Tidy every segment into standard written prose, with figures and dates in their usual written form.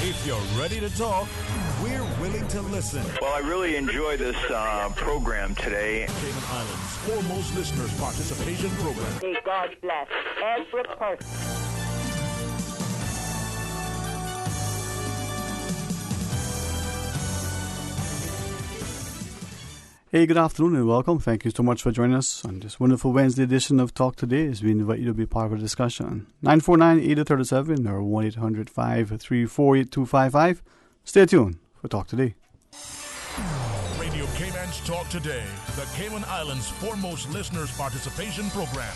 If you're ready to talk, we're willing to listen. Well, I really enjoy this program today. Cayman Islands' foremost listeners participation program. May God bless every person. Hey, good afternoon and welcome. Thank you so much for joining us on this wonderful Wednesday edition of Talk Today as we invite you to be part of the discussion. 949-8037 or 1-800-534-8255. Stay tuned for Talk Today. Radio Cayman's Talk Today, the Cayman Islands' foremost listeners participation program.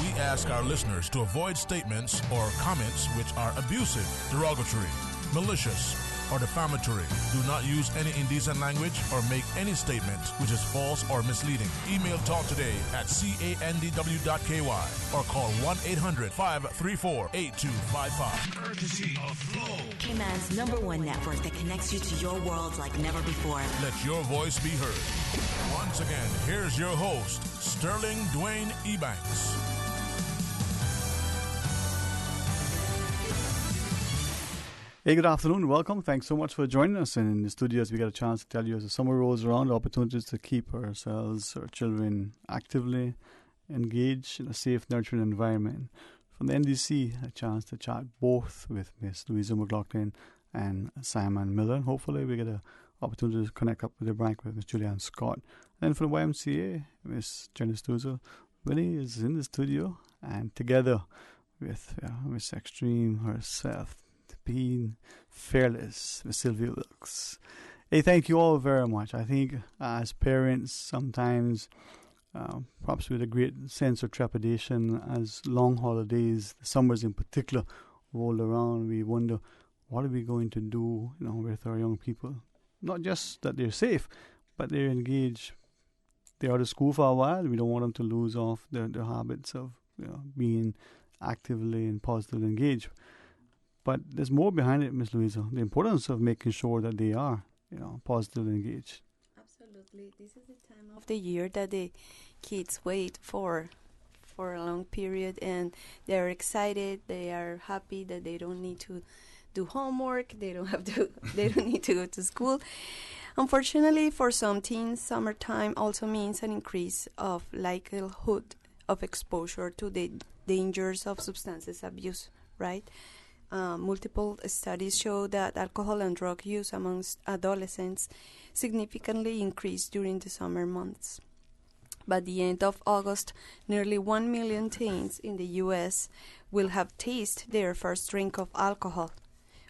We ask our listeners to avoid statements or comments which are abusive, derogatory, malicious, or defamatory. Do not use any indecent language or make any statement which is false or misleading. Email talktoday@candw.ky or call 1-800-534-8255. Courtesy of Flow, Cayman's #1 network that connects you to your world like never before. Let your voice be heard. Once again, here's your host, Sterling Dwayne Ebanks. Hey, good afternoon. Welcome. Thanks so much for joining us. And in the studios, we got a chance to tell you as the summer rolls around, opportunities to keep ourselves, our children actively engaged in a safe, nurturing environment. From the NDC, a chance to chat both with Miss Louisa McLaughlin and Simon Miller. Hopefully, we get an opportunity to connect up with the bank with Miss Julianne Scott. And from the YMCA, Miss Jenny Stuzel. Winnie is in the studio, and together with Miss Extreme herself, being fearless with Sylvia Wilkes. Hey, thank you all very much. I think as parents, sometimes, perhaps with a great sense of trepidation, as long holidays, the summers in particular, roll around, we wonder, what are we going to do, with our young people? Not just that they're safe, but they're engaged. They're out of school for a while. We don't want them to lose off their habits of being actively and positively engaged. But there's more behind it, Miss Louisa. The importance of making sure that they are, positively engaged. Absolutely. This is the time of the year that the kids wait for a long period, and they're excited. They are happy that they don't need to do homework. They don't need to go to school. Unfortunately, for some teens, summertime also means an increase of likelihood of exposure to the dangers of substances abuse, right? Multiple studies show that alcohol and drug use amongst adolescents significantly increased during the summer months. By the end of August, nearly 1 million teens in the U.S. will have tasted their first drink of alcohol.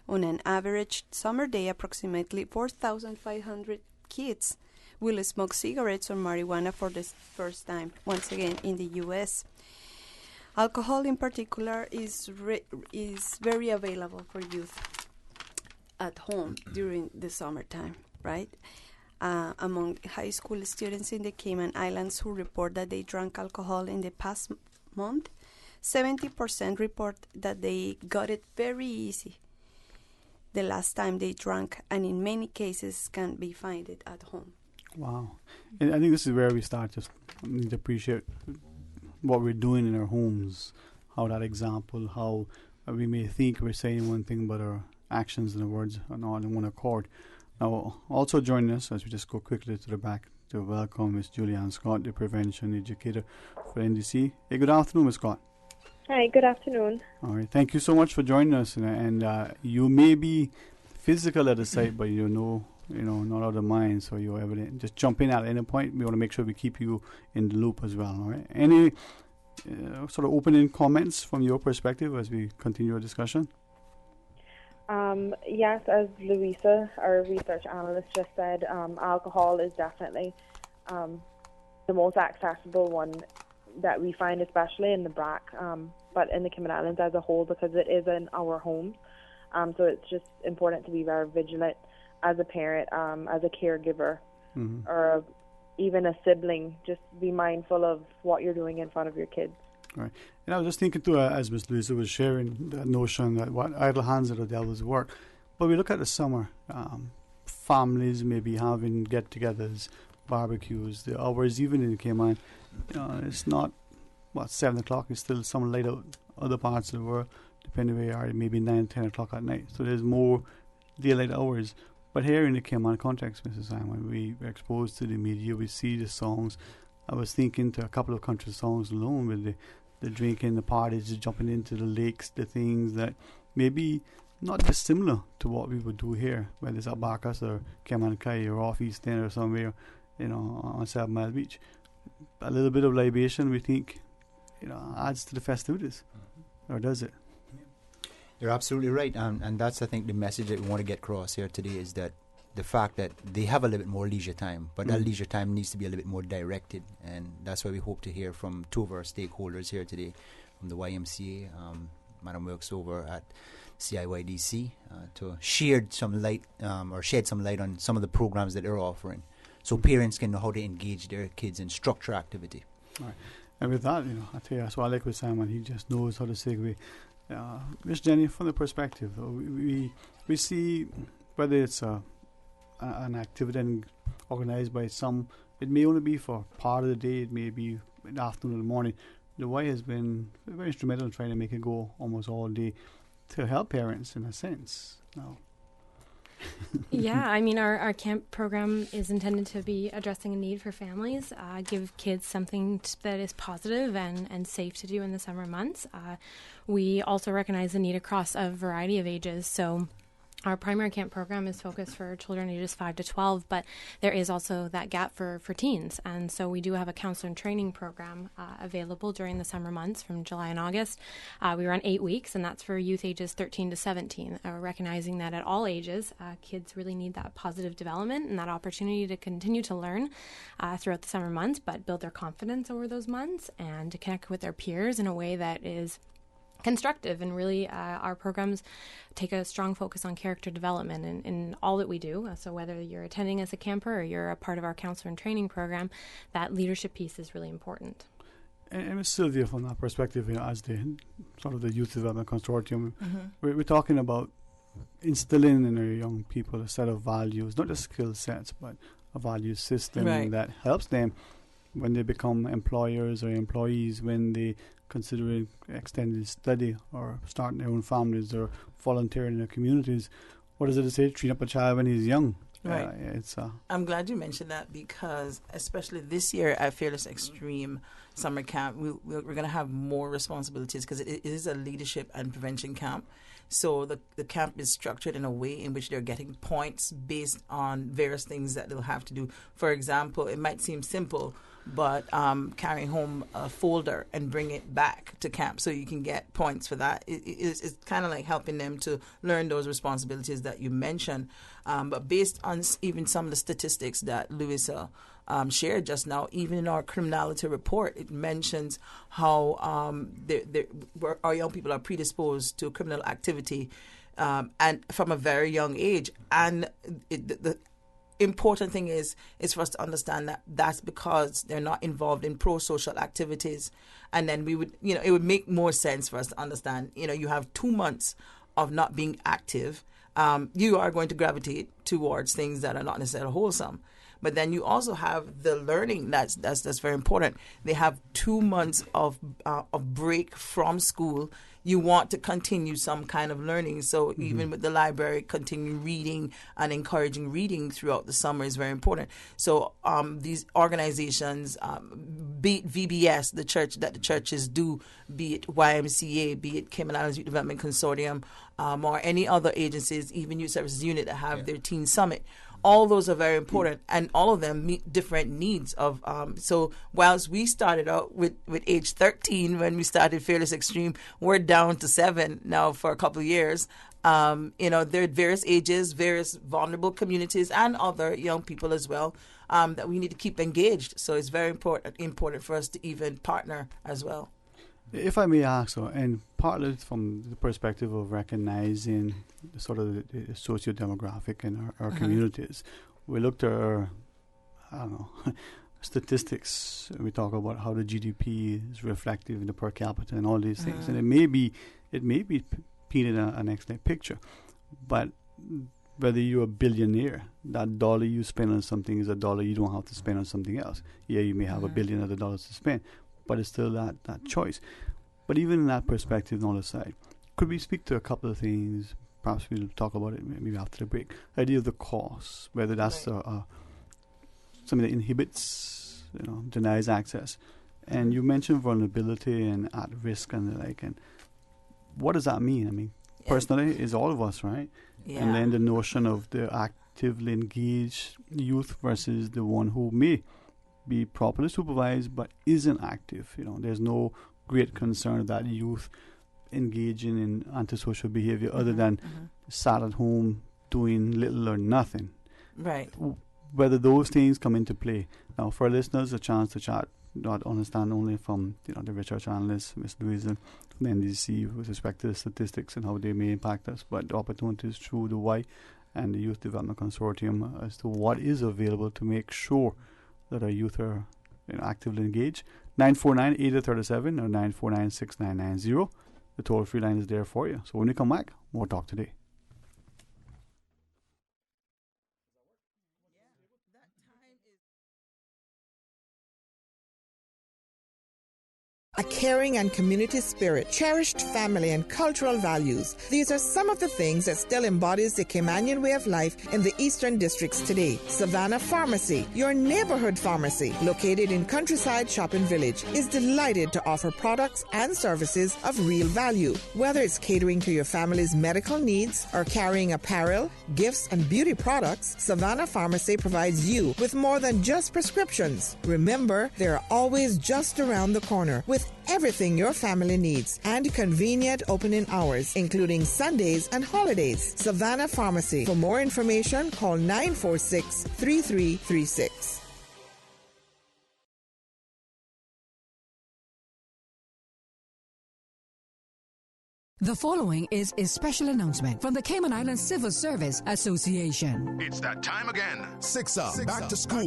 On an average summer day, approximately 4,500 kids will smoke cigarettes or marijuana for the first time, once again in the U.S. Alcohol in particular is very available for youth at home during the summertime, right? Among high school students in the Cayman Islands who report that they drank alcohol in the past month, 70% report that they got it very easy the last time they drank, and in many cases can be find it at home. Wow. And I think this is where we start to need to appreciate what we're doing in our homes, how that example, how we may think we're saying one thing, but our actions and our words are not in one accord. Now, also joining us, as we just go quickly to the back to welcome Miss Julianne Scott, the prevention educator for NDC. Hey, good afternoon, Ms. Scott. Hi, good afternoon. All right, thank you so much for joining us. And you may be physical at the site, but not out of mind, so you're evident. Just jump in at any point. We want to make sure we keep you in the loop as well. All right. Any sort of opening comments from your perspective as we continue our discussion? Yes, as Louisa, our research analyst, just said, alcohol is definitely the most accessible one that we find, especially in the BRAC, but in the Cayman Islands as a whole, because it is in our homes. So it's just important to be very vigilant as a parent, as a caregiver, or even a sibling. Just be mindful of what you're doing in front of your kids. Right. And I was just thinking too, as Ms. Louisa was sharing, the notion that what idle hands are the devil's work. But we look at the summer, families may be having get-togethers, barbecues, the hours, even in the Cayman, it's not, 7 o'clock, it's still some light out. Other parts of the world, depending where you are, maybe 9, 10 o'clock at night. So there's more daylight hours. But here in the Cayman context, Mrs. Simon, we're exposed to the media, we see the songs. I was thinking to a couple of country songs alone with the drinking, the parties, just jumping into the lakes, the things that maybe not dissimilar to what we would do here, whether it's at Barcas or Cayman Kai or off East End or somewhere, on 7 Mile Beach. A little bit of libation, we think, adds to the festivities. Or does it? You're absolutely right, and that's, I think, the message that we want to get across here today is that the fact that they have a little bit more leisure time, but that leisure time needs to be a little bit more directed, and that's why we hope to hear from two of our stakeholders here today, from the YMCA. Madam works over at CIYDC to shed some light on some of the programs that they're offering, so parents can know how to engage their kids in structure activity. All right. And with that, I tell you, that's what I like with Simon. He just knows how to segue. Miss Jenny, from the perspective, we see whether it's an activity organized by some, it may only be for part of the day, it may be in the afternoon or the morning. The Y has been very instrumental in trying to make it go almost all day to help parents in a sense. Now, yeah, I mean, our camp program is intended to be addressing a need for families, give kids something that is positive and safe to do in the summer months. We also recognize the need across a variety of ages, so our primary camp program is focused for children ages 5 to 12, but there is also that gap for teens. And so we do have a counselor and training program available during the summer months from July and August. We run 8 weeks, and that's for youth ages 13 to 17, recognizing that at all ages, kids really need that positive development and that opportunity to continue to learn throughout the summer months, but build their confidence over those months and to connect with their peers in a way that is constructive. And really our programs take a strong focus on character development in all that we do. So whether you're attending as a camper or you're a part of our counselor and training program, that leadership piece is really important. And Ms. Sylvia, from that perspective, as the sort of the Youth Development Consortium, we're talking about instilling in our young people a set of values, not just skill sets, but a value system that helps them when they become employers or employees, when they considering extended study or starting their own families or volunteering in their communities. What does it say? Treat up a child when he's young. Right. I'm glad you mentioned that, because especially this year at Fearless Extreme Summer Camp, we're going to have more responsibilities because it is a leadership and prevention camp. So the camp is structured in a way in which they're getting points based on various things that they'll have to do. For example, it might seem simple, but carrying home a folder and bring it back to camp so you can get points for that. It's kind of like helping them to learn those responsibilities that you mentioned. But based on even some of the statistics that Louisa shared just now, even in our criminality report, it mentions how our young people are predisposed to criminal activity and from a very young age. And the important thing is for us to understand that that's because they're not involved in pro-social activities. And then we would, it would make more sense for us to understand, you have 2 months of not being active. You are going to gravitate towards things that are not necessarily wholesome. But then you also have the learning that's very important. They have 2 months of break from school. You want to continue some kind of learning. So even with the library, continue reading and encouraging reading throughout the summer is very important. So these organizations, be it VBS, the churches do, be it YMCA, be it Cayman Islands Youth Development Consortium, or any other agencies, even Youth Services Unit that have their Teen Summit. All those are very important, and all of them meet different needs of. So whilst we started out with age 13 when we started Fearless Extreme, we're down to 7 now for a couple of years. There are various ages, various vulnerable communities, and other young people as well that we need to keep engaged. So it's very important for us to even partner as well. If I may ask, and partly from the perspective of recognizing sort of the socio-demographic in our communities, we looked at our, statistics. We talk about how the GDP is reflective in the per capita and all these things, and it may be painting an excellent picture, but whether you're a billionaire, that dollar you spend on something is a dollar you don't have to spend on something else. Yeah, you may have $1 billion other dollars to spend, but it's still that choice. But even in that perspective, on the other side, Could we speak to a couple of things? Perhaps we'll talk about it maybe after the break. Idea of the cause, whether that's something that inhibits, denies access. And you mentioned vulnerability and at risk and the like. And what does that mean? I mean, personally, it's all of us, right? Yeah. And then the notion of the actively engaged youth versus the one who may be properly supervised but isn't active. There's no great concern of that youth engaging in antisocial behavior other than sat at home doing little or nothing. Right. Whether those things come into play. Now, for our listeners, a chance to chat, not understand only from the research analyst, Ms. Louisa, from the NDC, with respect to the statistics and how they may impact us, but the opportunities through the Y and the Youth Development Consortium as to what is available to make sure that our youth are actively engaged. 949-8037 or 949-6990. The toll-free line is there for you. So when we come back, more talk today. A caring and community spirit, cherished family and cultural values. These are some of the things that still embodies the Caymanian way of life in the Eastern Districts today. Savannah Pharmacy, your neighborhood pharmacy, located in Countryside Shopping Village, is delighted to offer products and services of real value. Whether it's catering to your family's medical needs or carrying apparel, gifts, and beauty products, Savannah Pharmacy provides you with more than just prescriptions. Remember, they're always just around the corner with everything your family needs and convenient opening hours, including Sundays and holidays. Savannah Pharmacy. For more information, call 946-3336. The following is a special announcement from the Cayman Islands Civil Service Association. It's that time again. SIXA Back to School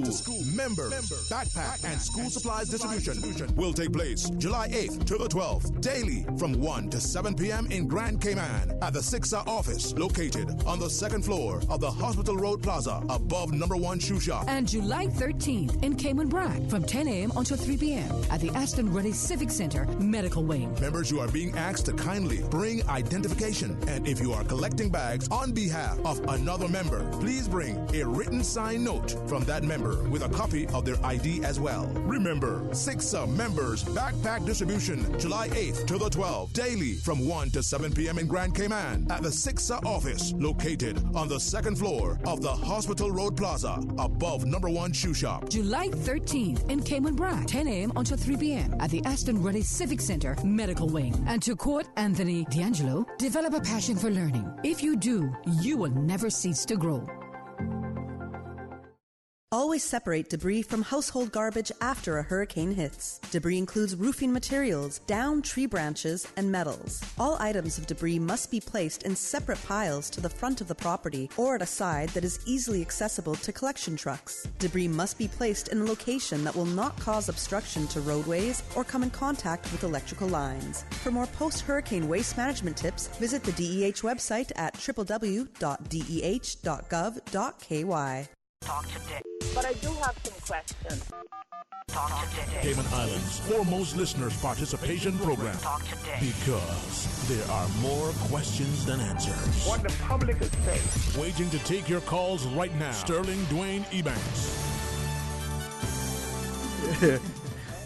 Members Backpack and School Supplies Distribution will take place July 8th to the 12th, daily from 1 to 7 p.m. in Grand Cayman at the SIXA office located on the second floor of the Hospital Road Plaza above number 1 Shoe Shop. And July 13th in Cayman Brac from 10 a.m. until 3 p.m. at the Aston Ruddy Civic Center Medical Wing. Members, you are being asked to kindly bring identification, and if you are collecting bags on behalf of another member, please bring a written signed note from that member with a copy of their ID as well. Remember, SIXA Members Backpack Distribution, July 8th to the 12th, daily from 1 to 7 p.m. in Grand Cayman at the SIXA office located on the second floor of the Hospital Road Plaza above number 1 Shoe Shop. July 13th in Cayman Brac, 10 a.m. until 3 p.m. at the Aston Ruddy Civic Center Medical Wing. And to quote Anthony D'Angelo, develop a passion for learning. If you do, you will never cease to grow. Always separate debris from household garbage after a hurricane hits. Debris includes roofing materials, downed tree branches, and metals. All items of debris must be placed in separate piles to the front of the property or at a side that is easily accessible to collection trucks. Debris must be placed in a location that will not cause obstruction to roadways or come in contact with electrical lines. For more post-hurricane waste management tips, visit the DEH website at www.deh.gov.ky. Talk today. But I do have some questions. Talk today. Cayman Islands' foremost listeners participation program. Talk today. Because there are more questions than answers. What the public is saying. Waiting to take your calls right now. Sterling Dwayne Ebanks.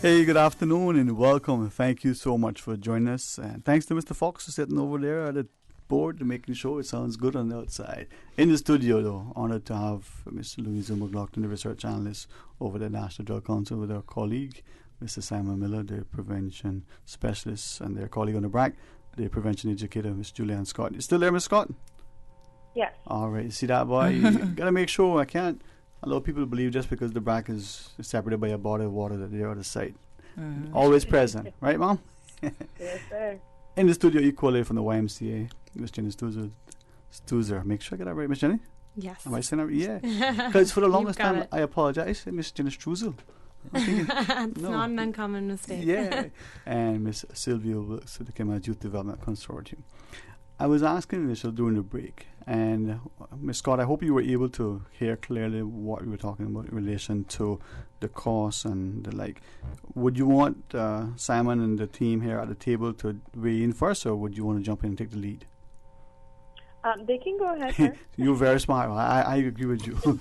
Hey, good afternoon and welcome. Thank you so much for joining us. And thanks to Mr. Fox for sitting over there at the board to making sure it sounds good on the outside. In the studio, though, honored to have Ms. Louisa McLaughlin, the research analyst over the National Drug Council, with our colleague, Mr. Simon Miller, the prevention specialist, and their colleague on the BRAC, the prevention educator, Ms. Julianne Scott. You still there, Ms. Scott? Yes. All right. See that, boy? You got to make sure. I can't allow people to believe just because the BRAC is separated by a body of water that they're out of sight. Always present. Right, Mom? Yes, sir. In the studio, equally from the YMCA, Miss Jenny Stuzer. Make sure I get that right, Miss Jenny? Yes. Am I saying that right? Yeah. Because for the longest time, I apologize. Miss Jenny Struzel. It's not an uncommon mistake. Yeah. And Miss Sylvia works with the Cayman Youth Development Consortium. I was asking Michelle during the break, and Ms. Scott, I hope you were able to hear clearly what we were talking about in relation to the cost and the like. Would you want Simon and the team here at the table to weigh in first, or would you want to jump in and take the lead? They can go ahead first. You're very smart. I agree with you.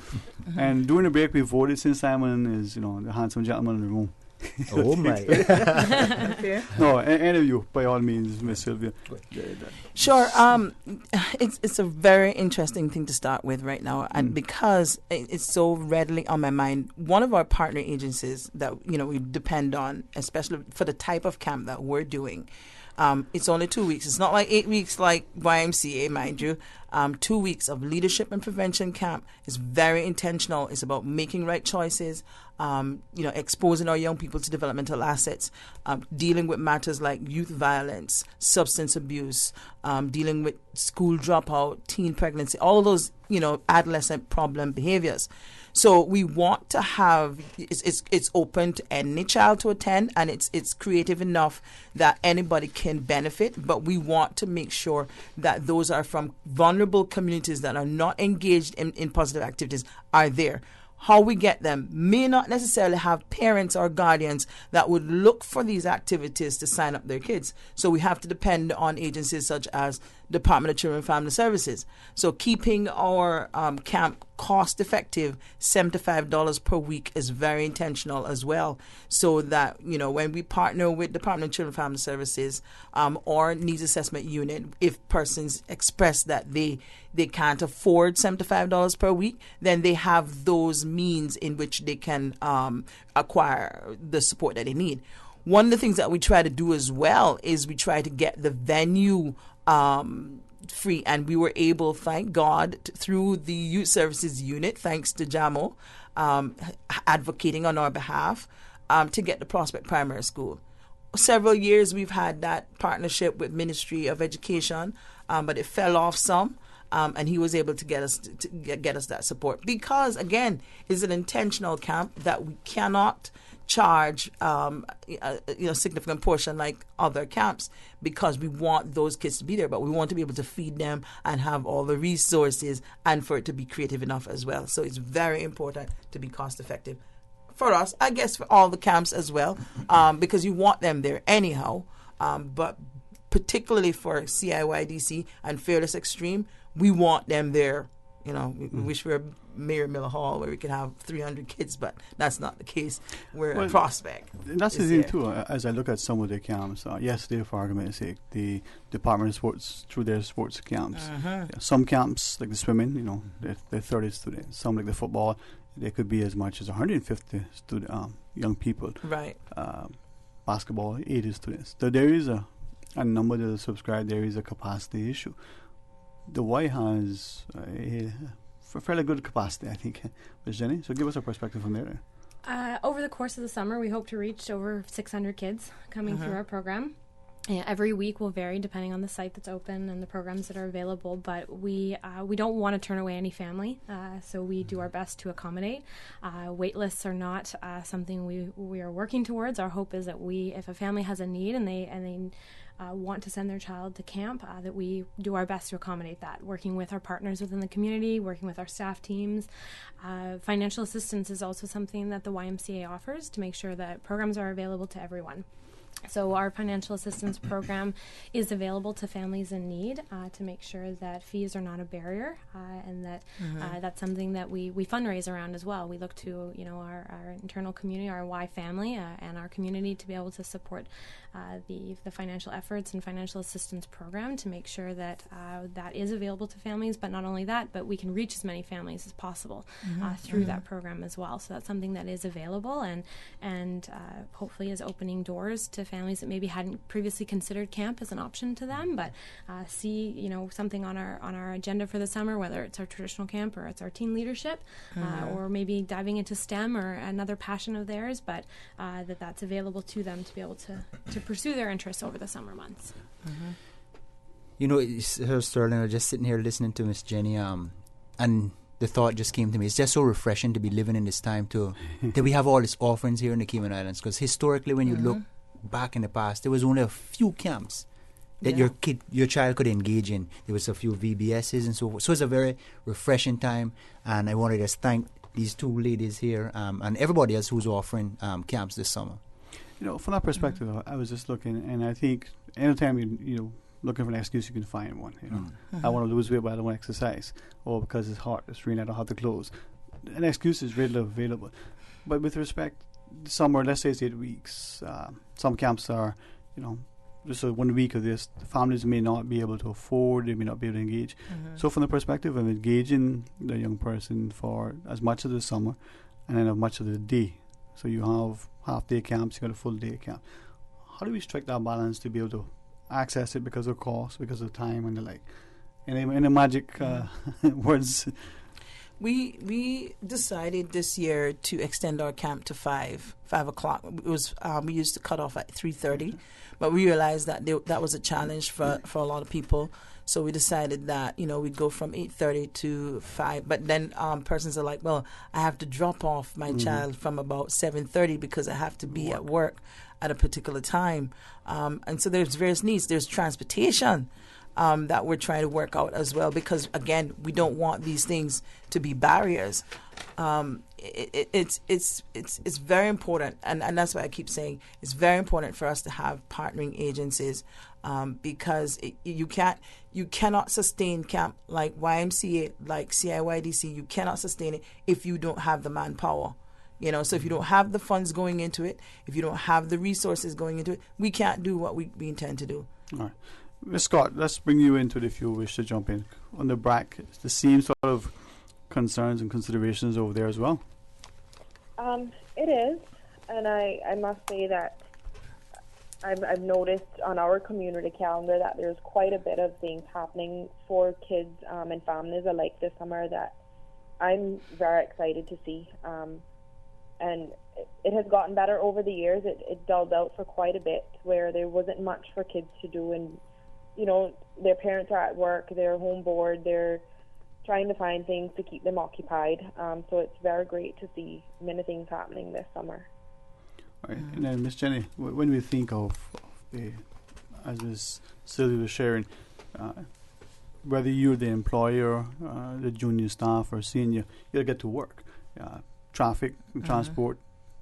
And during the break, we voted since Simon is, the handsome gentleman in the room. Oh my! No, any of you, by all means, Miss Sylvia. Sure. It's a very interesting thing to start with right now, and because it's so readily on my mind, one of our partner agencies that we depend on, especially for the type of camp that we're doing. It's only 2 weeks. It's not like 8 weeks like YMCA, mind you. 2 weeks of leadership and prevention camp is very intentional. It's about making right choices, exposing our young people to developmental assets, dealing with matters like youth violence, substance abuse, dealing with school dropout, teen pregnancy, all of those, adolescent problem behaviors. So we want to have it's open to any child to attend, and it's creative enough that anybody can benefit. But we want to make sure that those are from vulnerable communities that are not engaged in positive activities are there. How we get them may not necessarily have parents or guardians that would look for these activities to sign up their kids. So we have to depend on agencies such as Department of Children and Family Services. So keeping our camp cost effective, $75 per week, is very intentional as well. So that, when we partner with Department of Children and Family Services or Needs Assessment Unit, if persons express that they can't afford $75 per week, then they have those means in which they can acquire the support that they need. One of the things that we try to do as well is we try to get the venue free, and we were able, thank God, through the Youth Services Unit, thanks to JAMO, advocating on our behalf, to get the Prospect Primary School. Several years we've had that partnership with Ministry of Education, but it fell off some. And he was able to get us that support because, again, it's an intentional camp that we cannot charge a significant portion like other camps, because we want those kids to be there, but we want to be able to feed them and have all the resources and for it to be creative enough as well. So it's very important to be cost effective for us, I guess, for all the camps as well, because you want them there anyhow, but particularly for CIYDC and Fearless Extreme, we want them there. We wish we were Mayor Miller Hall where we could have 300 kids, but that's not the case. We're a Prospect. That's the thing too. As I look at some of the camps, yesterday, for argument's sake, the Department of Sports through their sports camps. Some camps, like the swimming, they're 30 students. Some, like the football, they could be as much as 150 young people. Right. Basketball, 80 students. So there is a number that are subscribed. There is a capacity issue. The Y has a fairly good capacity, I think, Ms. Jenny. So give us a perspective from there. Over the course of the summer, we hope to reach over 600 kids coming through our program. Every week will vary depending on the site that's open and the programs that are available, but we don't want to turn away any family, so we do our best to accommodate. Wait lists are not something we are working towards. Our hope is that if a family has a need and they want to send their child to camp, that we do our best to accommodate that, working with our partners within the community, working with our staff teams. Financial assistance is also something that the YMCA offers to make sure that programs are available to everyone. So our financial assistance program is available to families in need to make sure that fees are not a barrier, and that that's something that we fundraise around as well. We look to our internal community, our Y family, and our community to be able to support the financial efforts and financial assistance program to make sure that that is available to families. But not only that, but we can reach as many families as possible through that program as well. So that's something that is available and hopefully is opening doors to families that maybe hadn't previously considered camp as an option to them, but see something on our agenda for the summer, whether it's our traditional camp or it's our teen leadership, or maybe diving into STEM or another passion of theirs, but that's available to them to be able to pursue their interests over the summer months. Sterling, I was just sitting here listening to Miss Jenny, and the thought just came to me. It's just so refreshing to be living in this time too, that we have all these offerings here in the Cayman Islands, because historically when you look back in the past, there was only a few camps that your child could engage in. There was a few VBSs and so forth. So it's a very refreshing time, and I wanted to just thank these two ladies here and everybody else who's offering camps this summer. From that perspective, I was just looking, and I think anytime looking for an excuse, you can find one. I want to lose weight, but I don't want to exercise, or because it's hot, it's raining, I don't have the clothes. An excuse is readily available. But with respect, summer, let's say it's 8 weeks. Some camps are, just 1 week of this. The families may not be able to afford, they may not be able to engage. So from the perspective of engaging the young person for as much of the summer and then as much of the day. So you have half-day camps, you got a full-day camp. How do we strike that balance to be able to access it because of cost, because of time and the like? In a magic words. We decided this year to extend our camp to 5 o'clock. It was we used to cut off at 3:30, but we realized that that was a challenge for a lot of people. So we decided that we'd go from 8:30 to 5. But then persons are like, well, I have to drop off my child from about 7:30 because I have to be at work at a particular time. And so there's various needs. There's transportation. That we're trying to work out as well, because again, we don't want these things to be barriers. It's very important, and that's why I keep saying it's very important for us to have partnering agencies, because you cannot sustain camp like YMCA, like CIYDC. You cannot sustain it if you don't have the manpower. So if you don't have the funds going into it, if you don't have the resources going into it, we can't do what we intend to do. All right. Ms. Scott, let's bring you into it if you wish to jump in. On the BRAC, it's the same sort of concerns and considerations over there as well? It is, and I must say that I've noticed on our community calendar that there's quite a bit of things happening for kids and families alike this summer that I'm very excited to see. And it has gotten better over the years. It dulled out for quite a bit where there wasn't much for kids to do, and their parents are at work, they're home bored, they're trying to find things to keep them occupied. So it's very great to see many things happening this summer. Right. And then, Miss Jenny, when we think of as Ms. Sylvia was sharing, whether you're the employer, the junior staff, or senior, you get to work. Traffic, transport,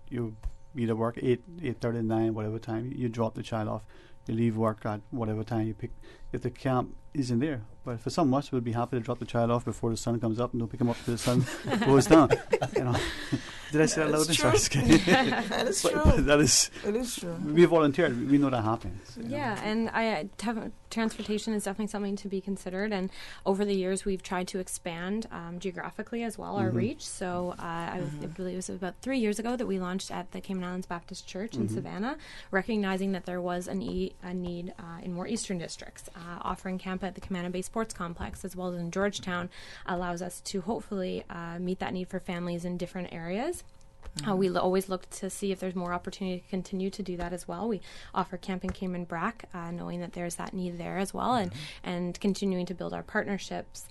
you be to work 8:30, 9, whatever time. You drop the child off. You leave work at whatever time you pick. If the camp isn't there, but for some of us, we'll be happy to drop the child off before the sun comes up and don't pick him up till the sun goes down. Did I say that loud? That is true. But that is. It is true. We volunteered. We know that happens. Yeah, and transportation is definitely something to be considered. And over the years, we've tried to expand geographically as well our reach. So I believe it was about 3 years ago that we launched at the Cayman Islands Baptist Church in Savannah, recognizing that there was a need in more eastern districts. Offering camp at the Camana Bay Sports Complex as well as in Georgetown allows us to hopefully meet that need for families in different areas. We always look to see if there's more opportunity to continue to do that as well. We offer Camp in Cayman Brac, knowing that there's that need there as well, and continuing to build our partnerships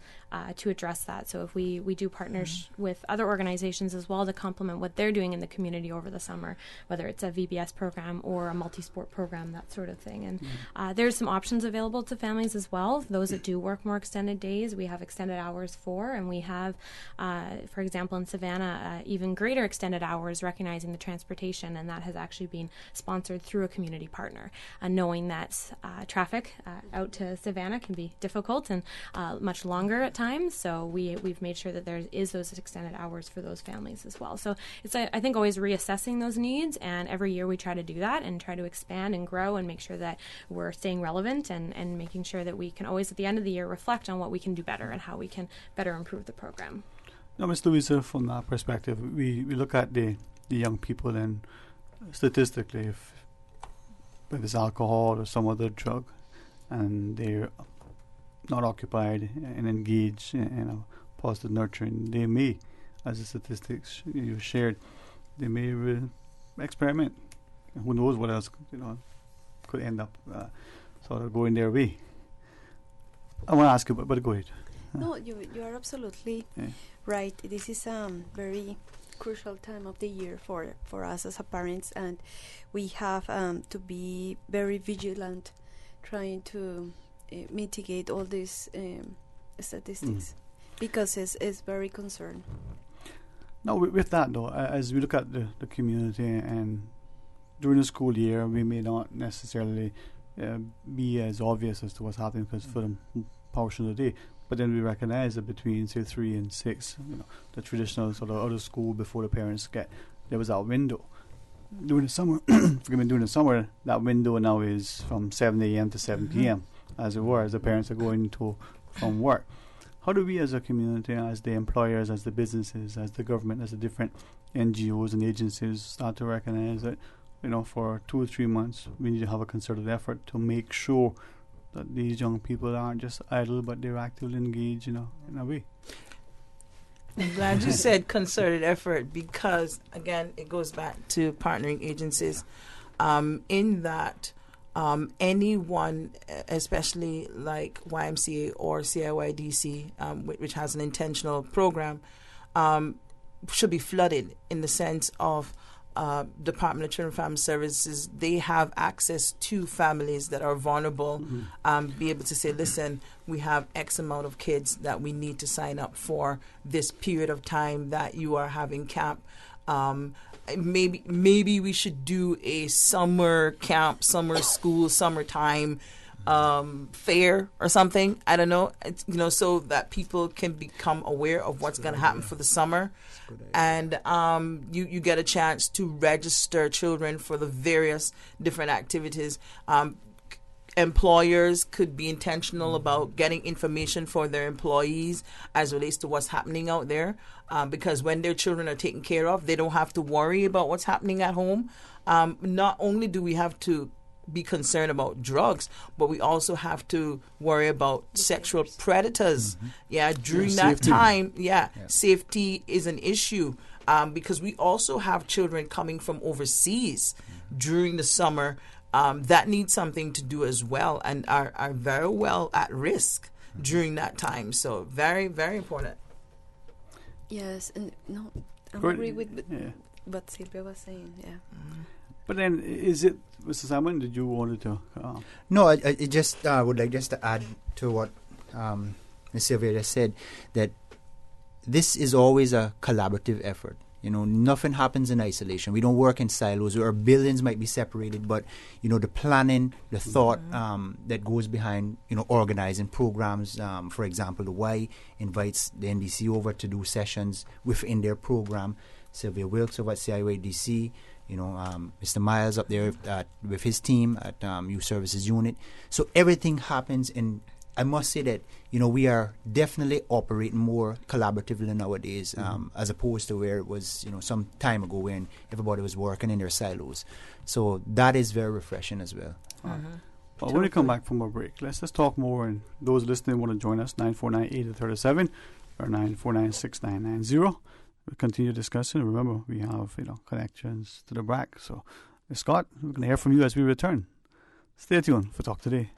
to address that. So if we do partners with other organizations as well to complement what they're doing in the community over the summer, whether it's a VBS program or a multi-sport program, that sort of thing. And there's some options available to families as well. Those that do work more extended days, we have extended hours for, and we have, for example, in Savannah, even greater extended hours recognizing the transportation, and that has actually been sponsored through a community partner. Knowing that traffic out to Savannah can be difficult and much longer at times, so we've made sure that there is those extended hours for those families as well. So it's I think always reassessing those needs, and every year we try to do that and try to expand and grow and make sure that we're staying relevant and making sure that we can always at the end of the year reflect on what we can do better and how we can better improve the program. Now, Ms. Louisa, from that perspective, we look at the young people, and statistically, if it's alcohol or some other drug, and they're not occupied and engaged in a positive nurturing, they may, as the statistics you shared, they may experiment. Who knows what else could end up sort of going their way. I want to ask you, but go ahead. No, you are absolutely right. This is a very crucial time of the year for us as a parents, and we have to be very vigilant trying to mitigate all these statistics because it's very concerned. Now, with that though, as we look at the community and during the school year, we may not necessarily be as obvious as to what's happening because for the portion of the day. But then we recognize that between, say, 3 and 6, the traditional sort of out of school before the parents there was that window. During the summer, during the summer, that window now is from 7 a.m. to 7 p.m., as it were, as the parents are going from work. How do we as a community, as the employers, as the businesses, as the government, as the different NGOs and agencies start to recognize that, for 2 or 3 months, we need to have a concerted effort to make sure that these young people aren't just idle, but they're actively engaged, in a way? I'm glad you said concerted effort because, again, it goes back to partnering agencies. In that, anyone, especially like YMCA or CIYDC, which has an intentional program, should be flooded in the sense of Department of Children and Family Services. They have access to families that are vulnerable, be able to say, listen, we have X amount of kids that we need to sign up for this period of time that you are having camp. Maybe we should do a summer camp, summer school, summertime fair or something. I don't know. So that people can become aware of what's going to happen for the summer. And you get a chance to register children for the various different activities. Employers could be intentional about getting information for their employees as relates to what's happening out there, because when their children are taken care of, they don't have to worry about what's happening at home. Not only do we have to be concerned about drugs, but we also have to worry about sexual predators. During that time, safety is an issue, because we also have children coming from overseas during the summer that need something to do as well and are very well at risk during that time. So very, very important. Yes, and I agree with what Sylvia was saying. But then, is it, Mr. Simon, did you wanted to? No, I just would like just to add to what Ms. Sylvia just said, that this is always a collaborative effort. Nothing happens in isolation. We don't work in silos. Our buildings might be separated, but the planning, the thought that goes behind organizing programs. For example, the Y invites the NDC over to do sessions within their program. Sylvia Wilkes over at CIYDC. Mr. Miles up there with his team at Youth Services Unit. So everything happens, and I must say that we are definitely operating more collaboratively nowadays, as opposed to where it was some time ago when everybody was working in their silos. So that is very refreshing as well. Well, when we come back from our break, let's talk more. And those listening want to join us, 949-8037 or 949-6990. We'll continue discussing. Remember, we have connections to the BRAC. So, Scott, we're going to hear from you as we return. Stay tuned for Talk Today.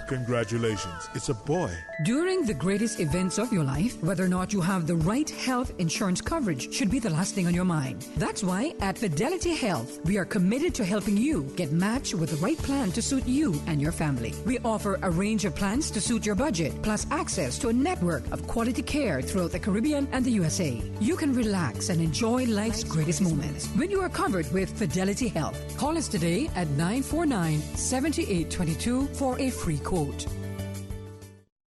Congratulations, it's a boy. During the greatest events of your life, whether or not you have the right health insurance coverage should be the last thing on your mind. That's why at Fidelity Health, we are committed to helping you get matched with the right plan to suit you and your family. We offer a range of plans to suit your budget, plus access to a network of quality care throughout the Caribbean and the USA. You can relax and enjoy life's greatest moments when you are covered with Fidelity Health. Call us today at 949-7822 for a free quote.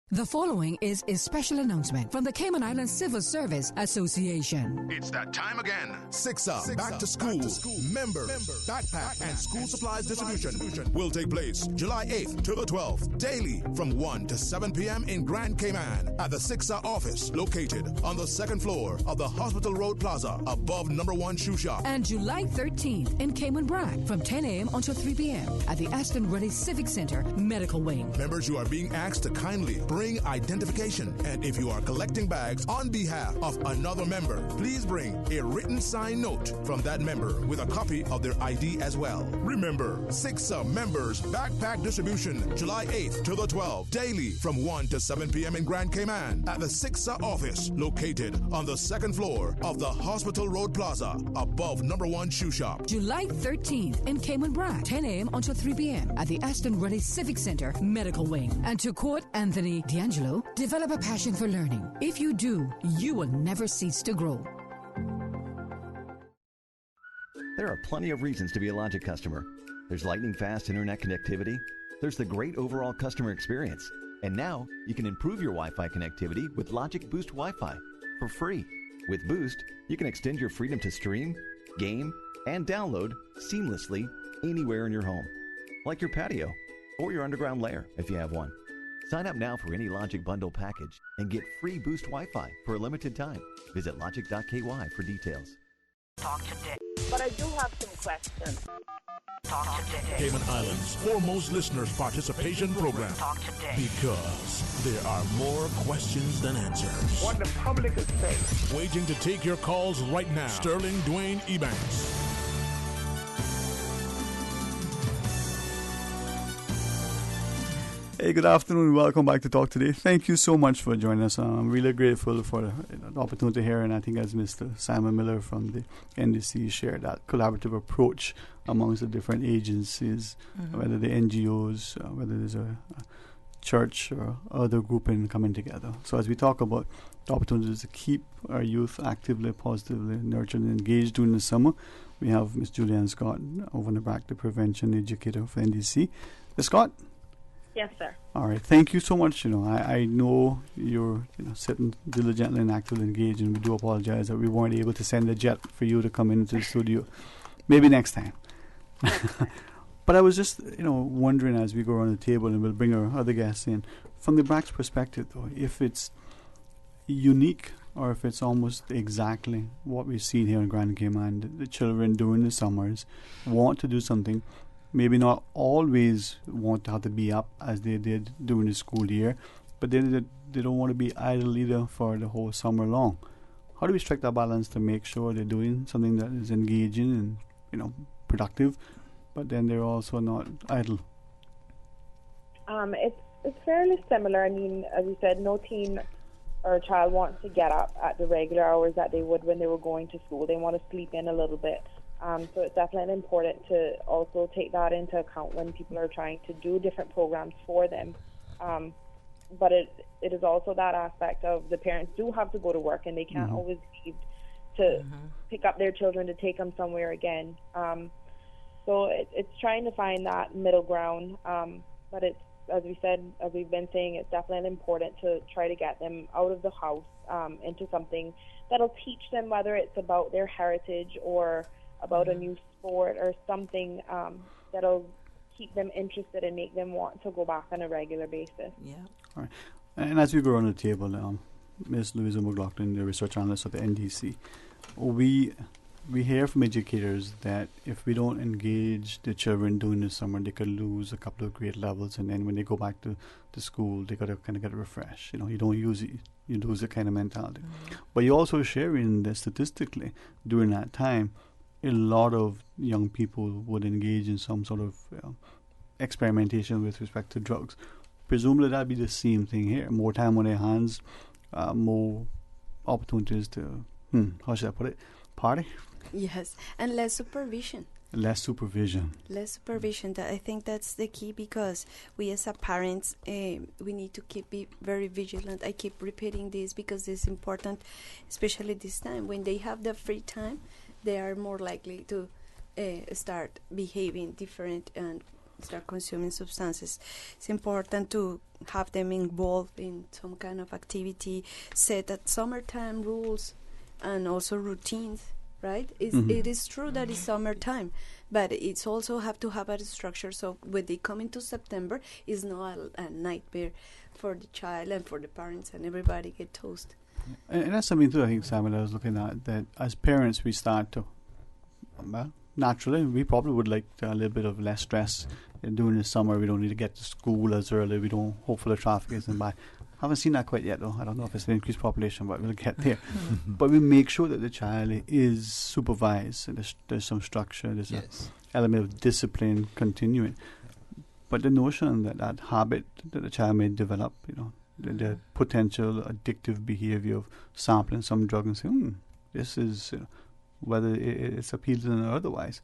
The following is a special announcement from the Cayman Islands Civil Service Association. It's that time again. SIXA Back to School. Member Backpack and School Supplies Distribution will take place July 8th to the 12th, daily from 1 to 7 p.m. in Grand Cayman at the SIXA office located on the second floor of the Hospital Road Plaza above number 1 Shoe Shop. And July 13th in Cayman Brac from 10 a.m. until 3 p.m. at the Aston Ruddy Civic Center Medical Wing. Members, you are being asked to kindly bring identification. And if you are collecting bags on behalf of another member, please bring a written signed note from that member with a copy of their ID as well. Remember, SIGSA members backpack distribution July 8th to the 12th, daily from 1 to 7 p.m. in Grand Cayman at the SIGSA office located on the second floor of the Hospital Road Plaza above number 1 shoe shop. July 13th in Cayman Brac, 10 a.m. until 3 p.m. at the Aston Ruddy Civic Center Medical Wing. And to quote Anthony D'Angelo, develop a passion for learning. If you do, you will never cease to grow. There are plenty of reasons to be a Logic customer. There's lightning fast internet connectivity. There's the great overall customer experience. And now you can improve your Wi-Fi connectivity with Logic Boost Wi-Fi for free. With Boost, you can extend your freedom to stream, game, and download seamlessly anywhere in your home, like your patio or your underground lair if you have one. Sign up now for any Logic Bundle package and get free Boost Wi-Fi for a limited time. Visit logic.ky for details. Talk today. But I do have some questions. Talk today. Cayman Islands' foremost listeners participation program. Talk today. Because there are more questions than answers. What the public is saying. Waiting to take your calls right now. Sterling Dwayne Ebanks. Hey, good afternoon. Welcome back to Talk Today. Thank you so much for joining us. I'm really grateful for the opportunity here, and I think as Mr. Simon Miller from the NDC shared that collaborative approach amongst the different agencies, whether the NGOs, whether there's a church or other grouping coming together. So as we talk about the opportunities to keep our youth actively, positively nurtured and engaged during the summer, we have Ms. Julianne Scott over in the back, the prevention educator for NDC. Ms. Scott? Yes, sir. All right. Thank you so much. I know you're sitting diligently and actively engaged, and we do apologize that we weren't able to send a jet for you to come into the studio. Maybe next time. But I was just, wondering as we go around the table, and we'll bring our other guests in, from the BRAC's perspective, though, if it's unique or if it's almost exactly what we've seen here in Grand Cayman, the children during the summers want to do something. Maybe not always want to have to be up as they did during the school year, but they don't want to be idle either for the whole summer long. How do we strike that balance to make sure they're doing something that is engaging and productive, but then they're also not idle? It's fairly similar. I mean, as you said, no teen or child wants to get up at the regular hours that they would when they were going to school. They want to sleep in a little bit. So it's definitely important to also take that into account when people are trying to do different programs for them. But it is also that aspect of the parents do have to go to work, and they can't always leave to pick up their children to take them somewhere again. So it's trying to find that middle ground. But it's, as we said, as we've been saying, it's definitely important to try to get them out of the house into something that'll teach them, whether it's about their heritage or about a new sport or something that'll keep them interested and make them want to go back on a regular basis. Yeah. All right. And as we go around the table, Ms. Louisa McLaughlin, the research analyst at the NDC, we hear from educators that if we don't engage the children during the summer, they could lose a couple of grade levels, and then when they go back to school, they got to kind of get refreshed. You don't use it, you lose the kind of mentality. But you're also sharing that statistically during that time, a lot of young people would engage in some sort of experimentation with respect to drugs. Presumably that'd be the same thing here. More time on their hands, more opportunities to, how should I put it, party? Yes, and less supervision. Less supervision. I think that's the key, because we as a parents, we need to be very vigilant. I keep repeating this because it's important, especially this time when they have the free time. They are more likely to start behaving different and start consuming substances. It's important to have them involved in some kind of activity, set at summertime rules and also routines, right? It is true that it's summertime, but it's also have to have a structure, so when they come into September, it's not a nightmare for the child and for the parents, and everybody get toast. And that's something too, I think, Simon, I was looking at, that as parents we start to, naturally, we probably would like a little bit of less stress during the summer. We don't need to get to school as early. We don't, hopefully the traffic isn't bad. Haven't seen that quite yet, though. I don't know if it's an increased population, but we'll get there. But we make sure that the child is supervised. And there's some structure. There's an element of discipline continuing. But the notion that habit that the child may develop, the potential addictive behavior of sampling some drug and saying, this is, whether it's appealing or otherwise.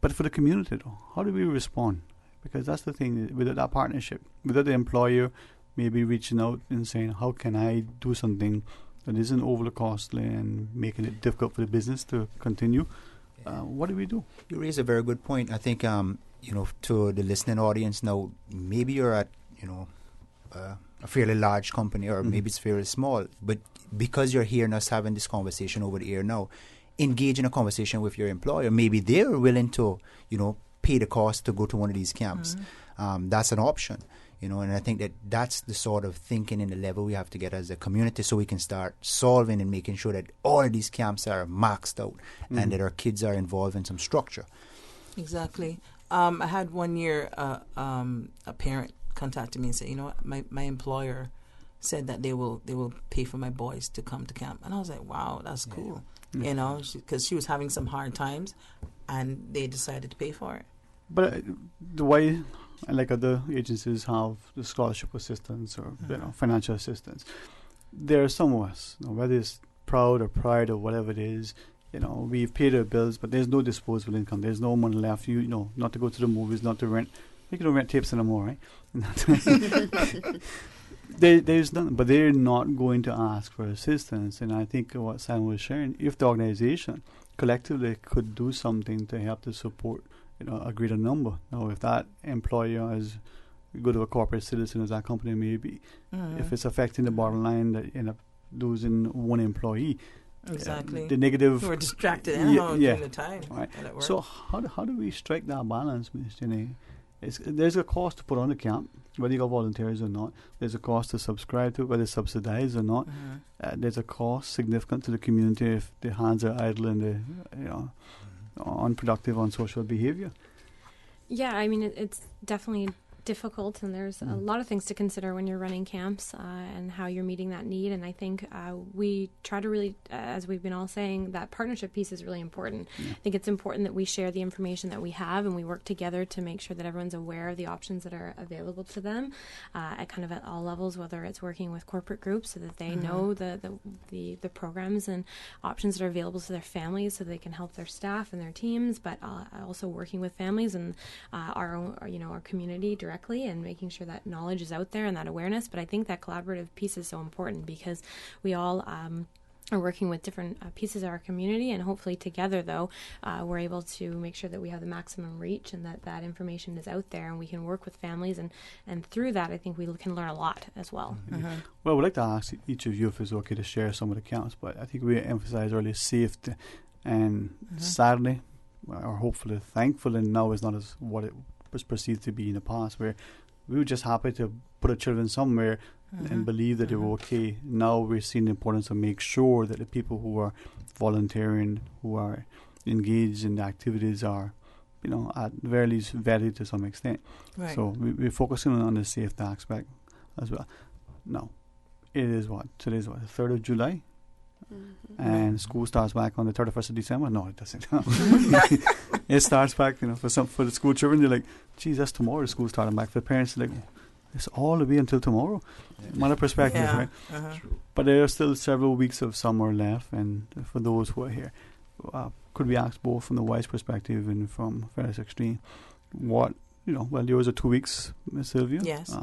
But for the community, though, how do we respond? Because that's the thing, without that partnership, without the employer maybe reaching out and saying, how can I do something that isn't overly costly and making it difficult for the business to continue, what do we do? You raise a very good point. I think, to the listening audience now, maybe you're at, a fairly large company, or maybe it's fairly small, but because you're hearing us having this conversation over the air now, engage in a conversation with your employer. Maybe they're willing to, pay the cost to go to one of these camps. That's an option, and I think that's the sort of thinking and the level we have to get as a community, so we can start solving and making sure that all of these camps are maxed out and that our kids are involved in some structure. Exactly. I had one year a parent contacted me and said, my employer said that they will pay for my boys to come to camp. And I was like, wow, that's cool. Because she was having some hard times and they decided to pay for it. But the way, like other agencies have the scholarship assistance or financial assistance, there are some of us, whether it's proud or pride or whatever it is, we've paid our bills, but there's no disposable income. There's no money left. Not to go to the movies, not to rent. You can rent tapes anymore, right? There's none, but they're not going to ask for assistance. And I think what Simon was sharing, if the organization collectively could do something to help to support, a greater number. Now, if that employer is go to a corporate citizen, as that company may be, if it's affecting the bottom line, that end up losing one employee. Exactly. The negative. We're distracted during the time. Right. So how do we strike that balance, Ms. Jenny? There's a cost to put on the camp, whether you got volunteers or not. There's a cost to subscribe to, whether it's subsidized or not. There's a cost significant to the community if the hands are idle and they're unproductive on social behavior. Yeah, I mean, it's definitely difficult, and there's a lot of things to consider when you're running camps and how you're meeting that need. And I think we try to really, as we've been all saying, that partnership piece is really important. I think it's important that we share the information that we have and we work together to make sure that everyone's aware of the options that are available to them at all levels, whether it's working with corporate groups so that they know the programs and options that are available to their families so they can help their staff and their teams, but also working with families and our community directly and making sure that knowledge is out there and that awareness. But I think that collaborative piece is so important because we all are working with different pieces of our community, and hopefully together, though, we're able to make sure that we have the maximum reach and that information is out there and we can work with families, and through that I think we can learn a lot as well. Well, we'd like to ask each of you if it's okay to share some of the camps, but I think we emphasize earlier safety, and sadly, or hopefully, thankfully, now is not as what it was perceived to be in the past, where we were just happy to put our children somewhere and believe that they were okay. Now we're seeing the importance of make sure that the people who are volunteering, who are engaged in the activities are, at the very least vetted to some extent. Right. So we're focusing on the safety aspect as well. Now, it is today's the 3rd of July? And school starts back on the 31st of December. No, it doesn't. It starts back, for the school children. They're like, "Geez, that's tomorrow." The school starting back. For the parents, they're like, "It's all the way until tomorrow." Another perspective, right? But there are still several weeks of summer left, and for those who are here, could we ask both from the wise perspective and from Fairness Extreme, what yours are 2 weeks, Ms. Sylvia. Yes.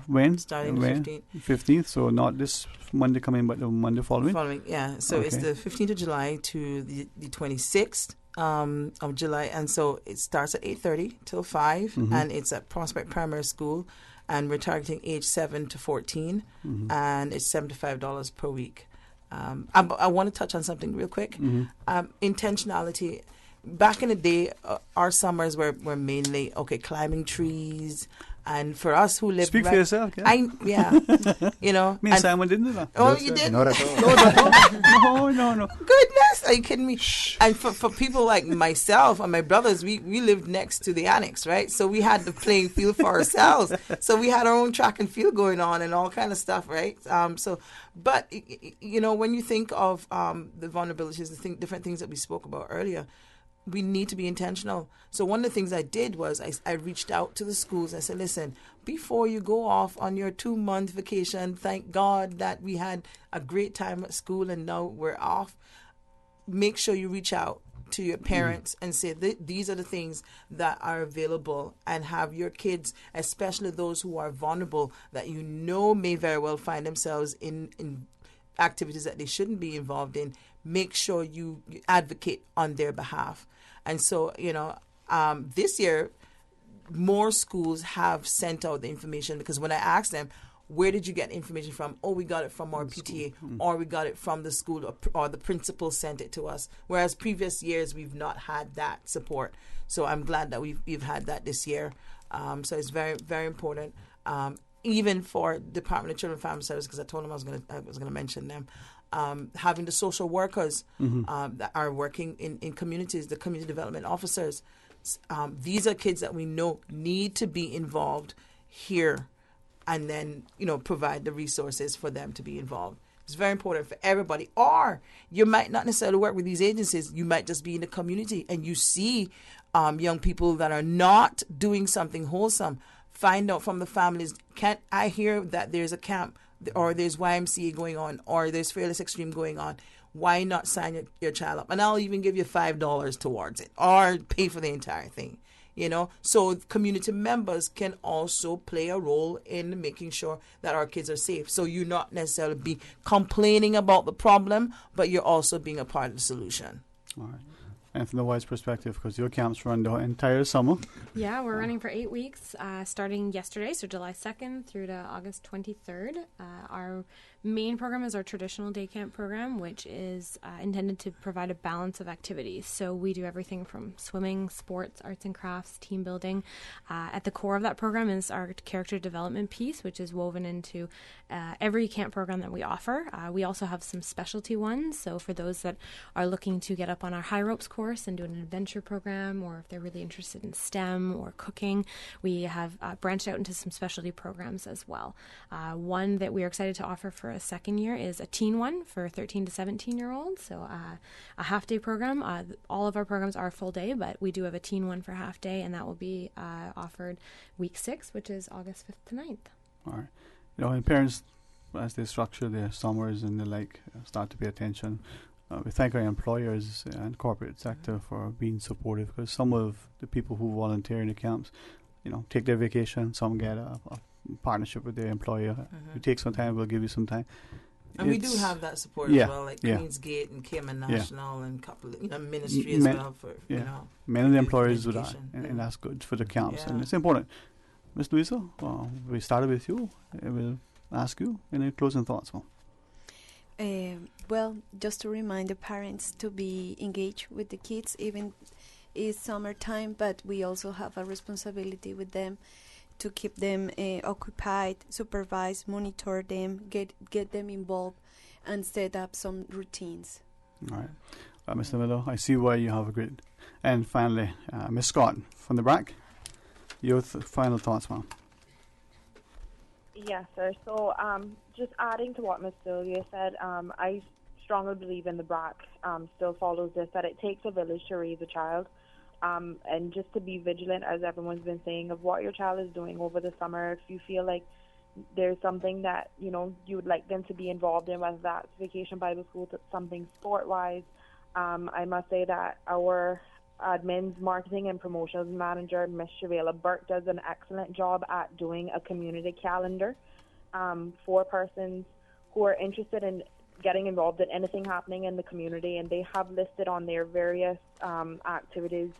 When? Starting the 15th. 15th, so not this Monday coming, but the Monday following? Yeah. So it's the 15th of July to the 26th of July. And so it starts at 8:30 till 5, and it's at Prospect Primary School. And we're targeting age 7 to 14, and it's $75 per week. I want to touch on something real quick. Intentionality. Back in the day, our summers were mainly, climbing trees. And for us who live... Speak for yourself, Me and Simon didn't do that. Oh, you did? Not at all. No. Goodness! Are you kidding me? And for people like myself and my brothers, we lived next to the annex, right? So we had the playing field for ourselves. So we had our own track and field going on and all kind of stuff, right? But when you think of the vulnerabilities, different things that we spoke about earlier, we need to be intentional. So one of the things I did was I reached out to the schools. I said, listen, before you go off on your 2-month vacation, thank God that we had a great time at school and now we're off. Make sure you reach out to your parents and say, these are the things that are available, and have your kids, especially those who are vulnerable, that may very well find themselves in activities that they shouldn't be involved in, make sure you advocate on their behalf. And so, this year, more schools have sent out the information, because when I asked them, where did you get information from? Oh, we got it from our PTA, or we got it from the school, or the principal sent it to us. Whereas previous years, we've not had that support. So I'm glad that we've had that this year. So it's very, very important. Even for Department of Children and Family Services, because I told them I was gonna mention them. Having the social workers that are working in communities, the community development officers. These are kids that we know need to be involved here, and then provide the resources for them to be involved. It's very important for everybody. Or you might not necessarily work with these agencies. You might just be in the community and you see young people that are not doing something wholesome. Find out from the families, can't I hear that there's a camp or there's YMCA going on or there's Fearless Extreme going on? Why not sign your child up? And I'll even give you $5 towards it or pay for the entire thing. So community members can also play a role in making sure that our kids are safe. So you're not necessarily be complaining about the problem, but you're also being a part of the solution. All right. And from the Wise perspective, because your camps run the entire summer. Yeah, we're running for 8 weeks, starting yesterday, so July 2nd through to August 23rd. Our main program is our traditional day camp program, which is intended to provide a balance of activities. So we do everything from swimming, sports, arts and crafts, team building. At the core of that program is our character development piece, which is woven into every camp program that we offer. We also have some specialty ones. So for those that are looking to get up on our high ropes course and do an adventure program, or if they're really interested in STEM or cooking, we have branched out into some specialty programs as well. One that we're excited to offer for a second year is a teen one for 13 to 17-year-olds. So a half-day program. All of our programs are full day, but we do have a teen one for half day, and that will be offered week 6, which is August 5th to 9th. All right. And parents, as they structure their summers and they start to pay attention, we thank our employers and corporate sector for being supportive, because some of the people who volunteer in the camps, take their vacation. Some get a partnership with their employer. You take some time, we'll give you some time. And we do have that support as well, like Queensgate and Cayman National and a couple of ministry as well. Many of the employers do that, and that's good for the camps, and it's important. Ms. Louisa, we started with you. I will ask you any closing thoughts. Well, just to remind the parents to be engaged with the kids, even it's summertime, but we also have a responsibility with them to keep them occupied, supervise, monitor them, get them involved, and set up some routines. All right. Mr. Miller, I see why you have a great... And finally, Ms. Scott from the BRAC, your final thoughts, ma'am. Yes, sir. So just adding to what Ms. Sylvia said, I strongly believe in the BRAC still follows this, that it takes a village to raise a child. And just to be vigilant, as everyone's been saying, of what your child is doing over the summer. If you feel like there's something that, you would like them to be involved in, whether that's Vacation Bible School, something sport-wise, I must say that our admin's marketing and promotions manager, Ms. Shavela Burke, does an excellent job at doing a community calendar for persons who are interested in getting involved in anything happening in the community, and they have listed on their various activities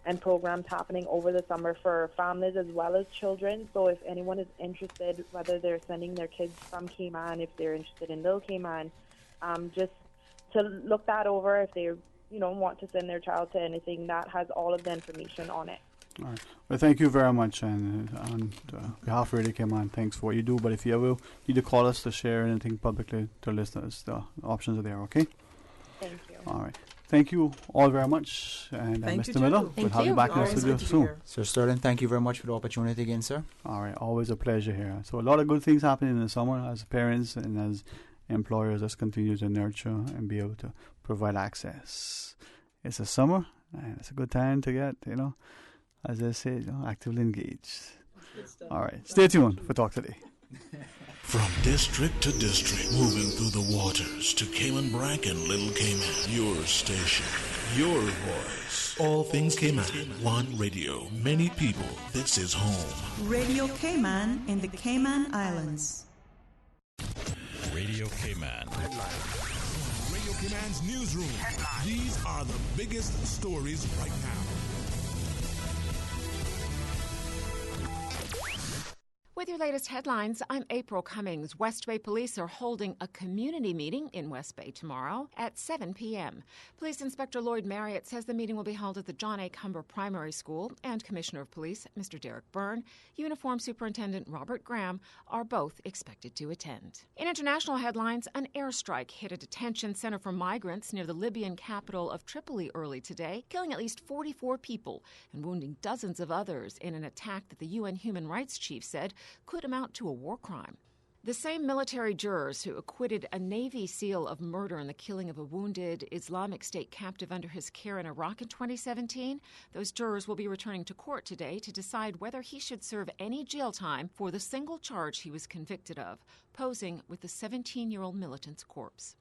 and programs happening over the summer for families as well as children. So if anyone is interested, whether they're sending their kids from Cayman, if they're interested in Little Cayman, just to look that over. If they want to send their child to anything, that has all of the information on it. All right. Well, thank you very much, and on behalf of Radio Cayman, thanks for what you do. But if you ever need to call us to share anything publicly to listeners, the options are there, okay? Thank you. All right. thank you all very much. And Mr. Miller, we'll have you back in the studio soon. Sir Sterling, thank you very much for the opportunity again, sir. All right, always a pleasure here. So a lot of good things happening in the summer as parents and as employers. Let's continue to nurture and be able to provide access. It's a summer, and it's a good time to get, as I say, actively engaged. All right, stay tuned for Talk Today. From district to district, moving through the waters to Cayman Bracken, Little Cayman. Your station, your voice. All things Cayman. One radio, many people. This is home. Radio Cayman in the Cayman Islands. Radio Cayman. Radio Cayman's newsroom. These are the biggest stories right now. With your latest headlines, I'm April Cummings. West Bay Police are holding a community meeting in West Bay tomorrow at 7 p.m. Police Inspector Lloyd Marriott says the meeting will be held at the John A. Cumber Primary School, and Commissioner of Police, Mr. Derek Byrne, Uniform Superintendent Robert Graham are both expected to attend. In international headlines, an airstrike hit a detention center for migrants near the Libyan capital of Tripoli early today, killing at least 44 people and wounding dozens of others in an attack that the UN Human Rights Chief said could amount to a war crime. The same military jurors who acquitted a Navy SEAL of murder in the killing of a wounded Islamic State captive under his care in Iraq in 2017, those jurors will be returning to court today to decide whether he should serve any jail time for the single charge he was convicted of, posing with the 17-year-old militant's corpse.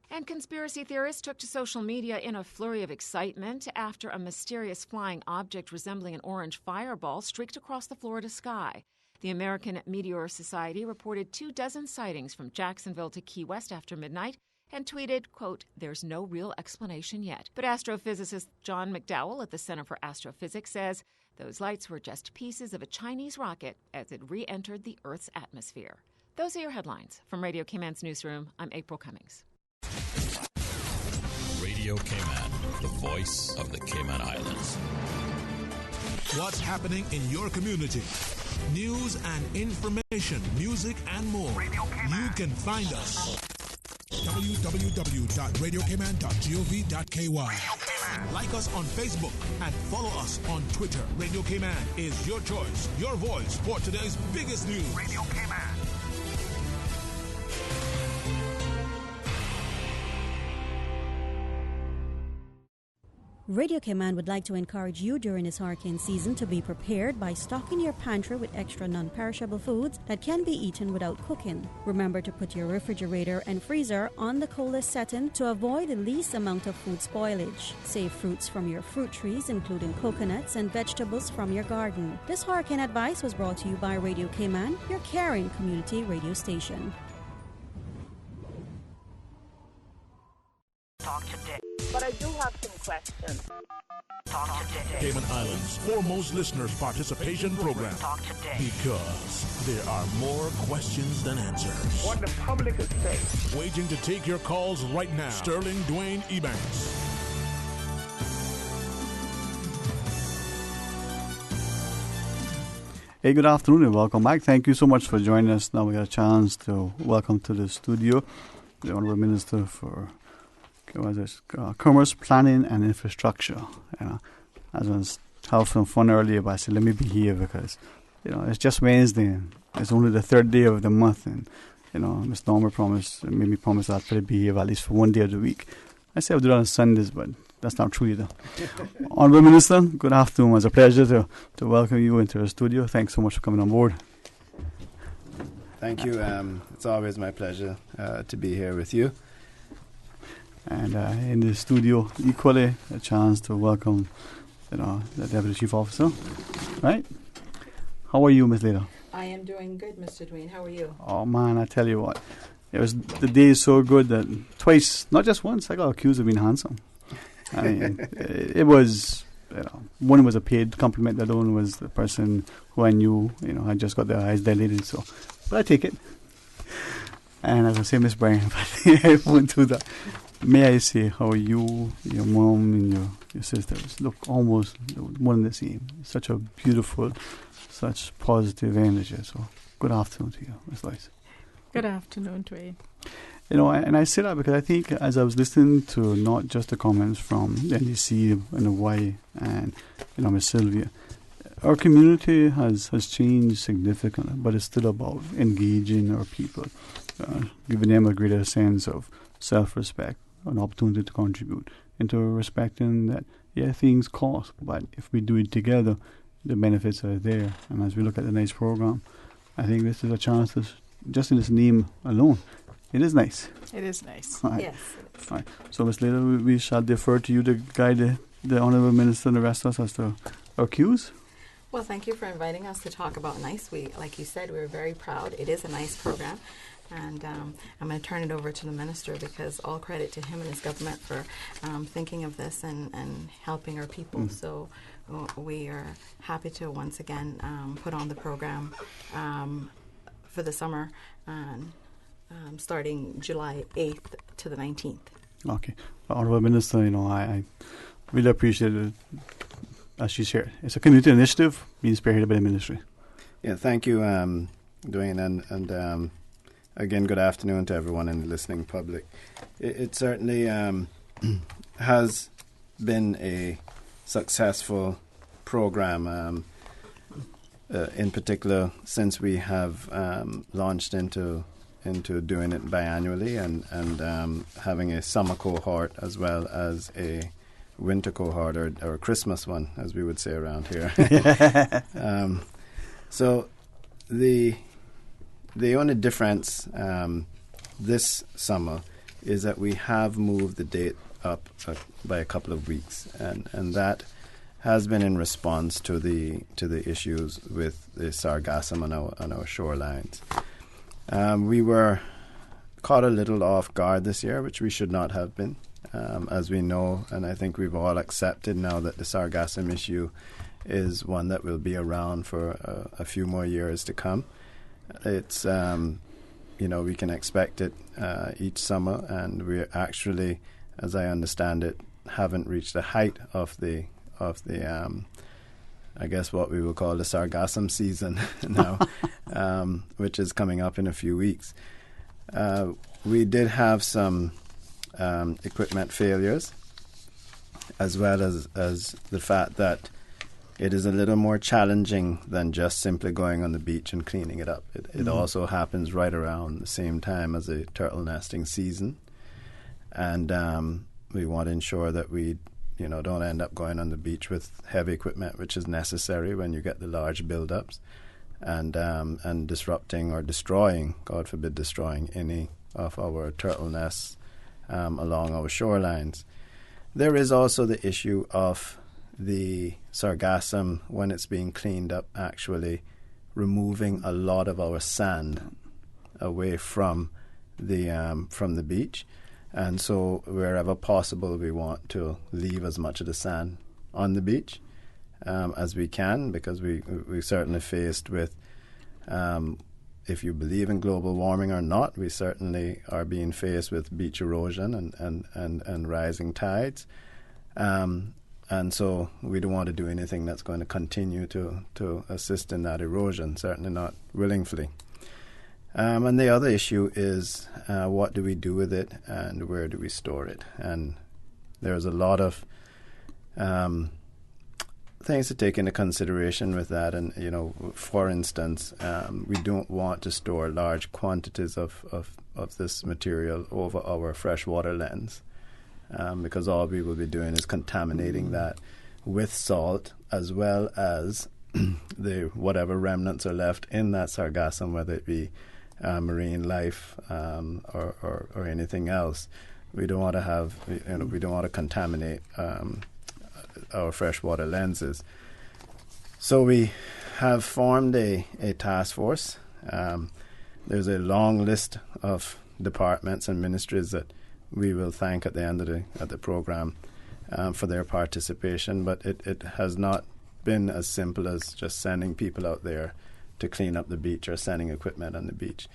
And conspiracy theorists took to social media in a flurry of excitement after a mysterious flying object resembling an orange fireball streaked across the Florida sky. The American Meteor Society reported 24 sightings from Jacksonville to Key West after midnight and tweeted, quote, "There's no real explanation yet." But astrophysicist John McDowell at the Center for Astrophysics says those lights were just pieces of a Chinese rocket as it re-entered the Earth's atmosphere. Those are your headlines. From Radio Cayman's newsroom, I'm April Cummings. Radio Cayman, the voice of the Cayman Islands. What's happening in your community? News and information, music and more. You can find us. www.radiocayman.gov.ky. Like us on Facebook and follow us on Twitter. Radio Cayman is your choice, your voice for today's biggest news. Radio Cayman. Radio Cayman would like to encourage you during this hurricane season to be prepared by stocking your pantry with extra non-perishable foods that can be eaten without cooking. Remember to put your refrigerator and freezer on the coldest setting to avoid the least amount of food spoilage. Save fruits from your fruit trees, including coconuts, and vegetables from your garden. This hurricane advice was brought to you by Radio Cayman, your caring community radio station. Talk today. But I do have some questions. Talk today. Cayman Islands' foremost listeners' participation program. Talk today. Because there are more questions than answers. What the public is saying. Waiting to take your calls right now. Sterling Dwayne Ebanks. Hey, good afternoon and welcome back. Thank you so much for joining us. Now we got a chance to welcome to the studio the Honourable Minister for Commerce, Planning and Infrastructure. As I was having some fun earlier, but I said, let me behave because, it's just Wednesday and it's only the third day of the month, and, Ms. Norma made me promise that I'd try to behave at least for one day of the week. I said I'll do that on Sundays, but that's not true either. Honourable Minister, good afternoon. It's a pleasure to welcome you into the studio. Thanks so much for coming on board. Thank you. It's always my pleasure to be here with you. And in the studio, equally a chance to welcome, the Deputy Chief Officer. Right? How are you, Ms. Leda? I am doing good, Mr. Dwayne. How are you? Oh man, I tell you what, the day is so good that twice, not just once, I got accused of being handsome. I mean, it was, one was a paid compliment, the other one was the person who I knew, I just got their eyes dilated. So, but I take it. And as I say, Miss Bryan, I won't do that. May I say how you, your mom, and your sisters look almost one and the same. Such a beautiful, such positive energy. So, good afternoon to you, Ms. Lois. Good afternoon, Dwayne. And I say that because I think as I was listening to not just the comments from the NDC and the Y and Miss Sylvia, our community has changed significantly, but it's still about engaging our people, giving them a greater sense of self-respect, an opportunity to contribute, into respecting that, things cost, but if we do it together, the benefits are there. And as we look at the nice program, I think this is a chance to, just in its name alone, it is nice. It is nice. Right. Yes, it is. Right. So, Ms. Later, we shall defer to you to guide the Honourable Minister and the rest of us as to our cues. Well, thank you for inviting us to talk about NICE. Like you said, we're very proud. It is a NICE program. And I'm going to turn it over to the Minister because all credit to him and his government for thinking of this and helping our people. So we are happy to once again put on the program for the summer starting July 8th to the 19th. Okay. Honourable Minister, I really appreciate it as she shared. It's a community initiative being spearheaded by the Ministry. Yeah, thank you, Dwayne, and again, good afternoon to everyone in the listening public. It certainly has been a successful program, in particular since we have launched into doing it biannually and having a summer cohort as well as a winter cohort or a Christmas one, as we would say around here. So the only difference this summer is that we have moved the date up by a couple of weeks, and that has been in response to the issues with the sargassum on our shorelines. We were caught a little off guard this year, which we should not have been, as we know, and I think we've all accepted now that the sargassum issue is one that will be around for a few more years to come. It's we can expect it each summer, and we actually, as I understand it, haven't reached the height of the I guess what we will call the sargassum season now, which is coming up in a few weeks. We did have some equipment failures, as well as the fact that it is a little more challenging than just simply going on the beach and cleaning it up. It also happens right around the same time as the turtle nesting season, and we want to ensure that we don't end up going on the beach with heavy equipment, which is necessary when you get the large buildups, and disrupting or destroying, God forbid, destroying any of our turtle nests along our shorelines. There is also the issue of the sargassum, when it's being cleaned up, actually removing a lot of our sand away from the beach. And so wherever possible, we want to leave as much of the sand on the beach as we can, because we certainly faced with, if you believe in global warming or not, we certainly are being faced with beach erosion and rising tides. And so we don't want to do anything that's going to continue to assist in that erosion, certainly not willingly. And the other issue is what do we do with it and where do we store it? And there's a lot of things to take into consideration with that. And, for instance, we don't want to store large quantities of this material over our freshwater lens, because all we will be doing is contaminating that with salt, as well as the whatever remnants are left in that sargassum, whether it be marine life or anything else. We don't want to have, we don't want to contaminate our freshwater lenses. So we have formed a task force. There's a long list of departments and ministries that we will thank at the end of the program for their participation, but it has not been as simple as just sending people out there to clean up the beach or sending equipment on the beach.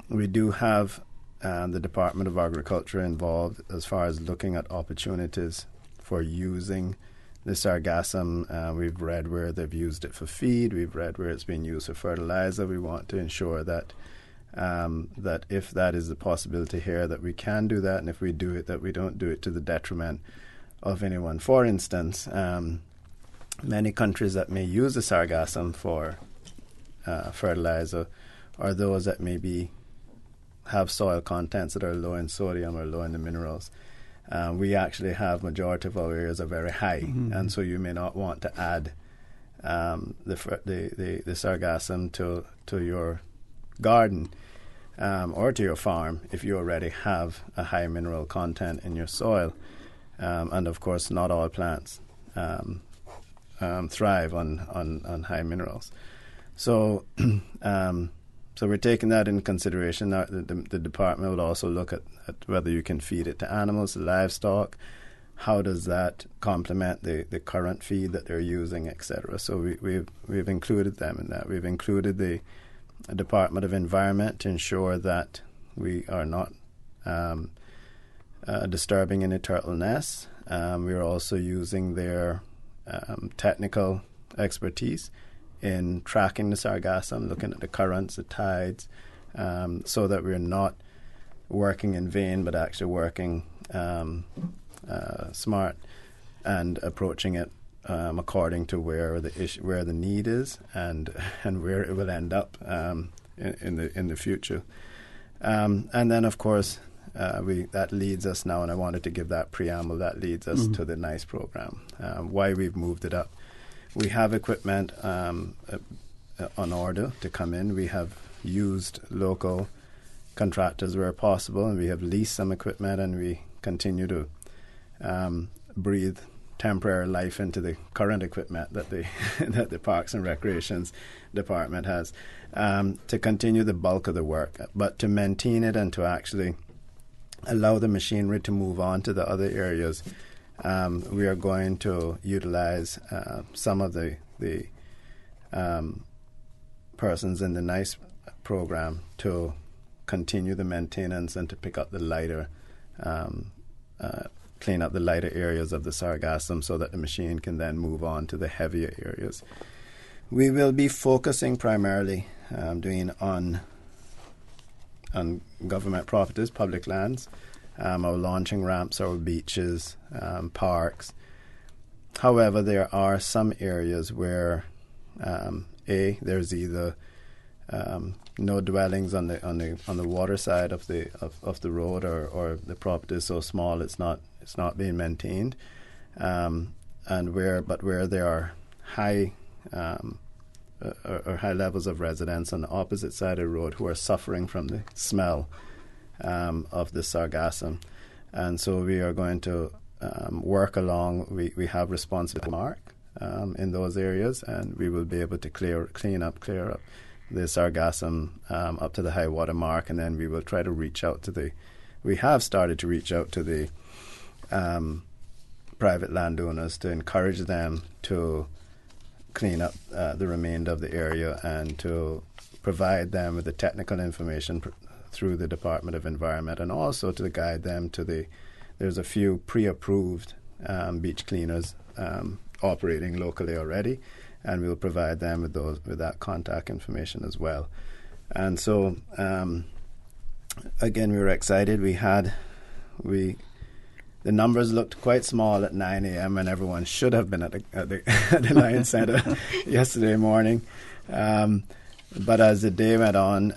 We do have the Department of Agriculture involved as far as looking at opportunities for using the sargassum. We've read where they've used it for feed. We've read where it's being used for fertilizer. We want to ensure that that if that is a possibility here, that we can do that, and if we do it, that we don't do it to the detriment of anyone. For instance, many countries that may use the sargassum for fertilizer are those that maybe have soil contents that are low in sodium or low in the minerals. We actually have majority of our areas are very high, and so you may not want to add the sargassum to your garden or to your farm if you already have a high mineral content in your soil. And of course, not all plants thrive on high minerals. So so we're taking that in consideration. The department will also look at whether you can feed it to animals, to livestock. How does that complement the current feed that they're using, etc. So we've included them in that. We've included the Department of Environment to ensure that we are not disturbing any turtle nests. We are also using their technical expertise in tracking the sargassum, looking at the currents, the tides, so that we're not working in vain, but actually working smart and approaching it according to where the need is and where it will end up in the future. And then, of course, that leads us now, and I wanted to give that preamble. That leads us to the NICE program. Why we've moved it up. We have equipment on order to come in. We have used local contractors where possible, and we have leased some equipment, and we continue to breathe temporary life into the current equipment that the Parks and Recreations Department has to continue the bulk of the work. But to maintain it and to actually allow the machinery to move on to the other areas, we are going to utilize some of the persons in the NICE program to continue the maintenance and to pick up the lighter, clean up the lighter areas of the sargassum so that the machine can then move on to the heavier areas. We will be focusing primarily doing on government properties, public lands, our launching ramps, our beaches, parks. However, there are some areas where there's either no dwellings on the water side of the road, or the property is so small it's not being maintained, and where there are high or high levels of residents on the opposite side of the road who are suffering from the smell of the sargassum. And so we are going to work along. We have responsible mark in those areas, and we will be able to clear up the sargassum up to the high water mark, and then we will try to reach out to we have started to reach out to the private landowners to encourage them to clean up the remainder of the area and to provide them with the technical information through the Department of Environment, and also to guide them to there's a few pre-approved beach cleaners operating locally already, and we'll provide them with that contact information as well. And so again, we were excited. The numbers looked quite small at 9 a.m. and everyone should have been at the Lions Centre yesterday morning. But as the day went on,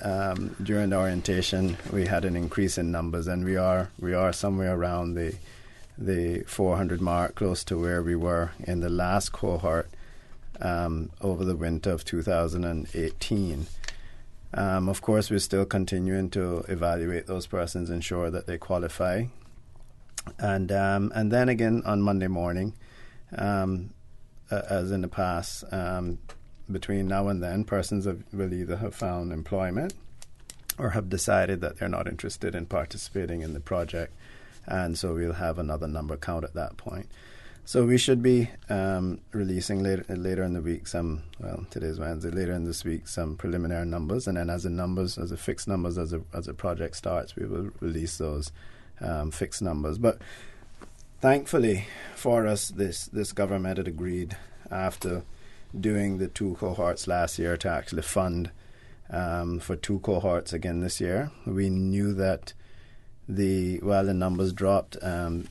during the orientation, we had an increase in numbers, and we are somewhere around the 400 mark, close to where we were in the last cohort over the winter of 2018. Of course, we're still continuing to evaluate those persons, ensure that they qualify. And then again on Monday morning, as in the past, between now and then, persons will either have found employment or have decided that they're not interested in participating in the project, and so we'll have another number count at that point. So we should be releasing later in the week today's Wednesday, later in this week, some preliminary numbers, and then as the fixed numbers as a project starts, we will release those fixed numbers. But thankfully for us, this government had agreed, after doing the 2 cohorts last year, to actually fund for 2 cohorts again this year. We knew that the numbers dropped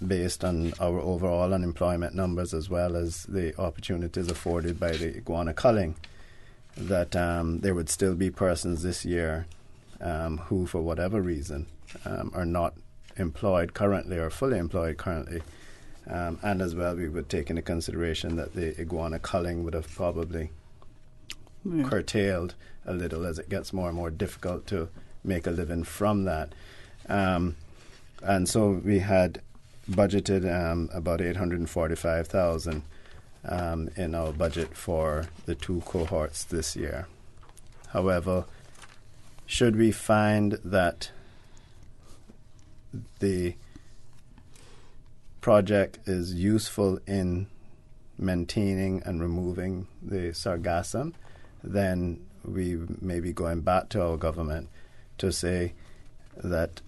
based on our overall unemployment numbers as well as the opportunities afforded by the iguana culling, that there would still be persons this year who, for whatever reason, are not employed currently or fully employed currently. And as well, we would take into consideration that the iguana culling would have probably curtailed a little as it gets more and more difficult to make a living from that. And so we had budgeted about $845,000 in our budget for the 2 cohorts this year. However, should we find that the project is useful in maintaining and removing the sargassum, then we may be going back to our government to say that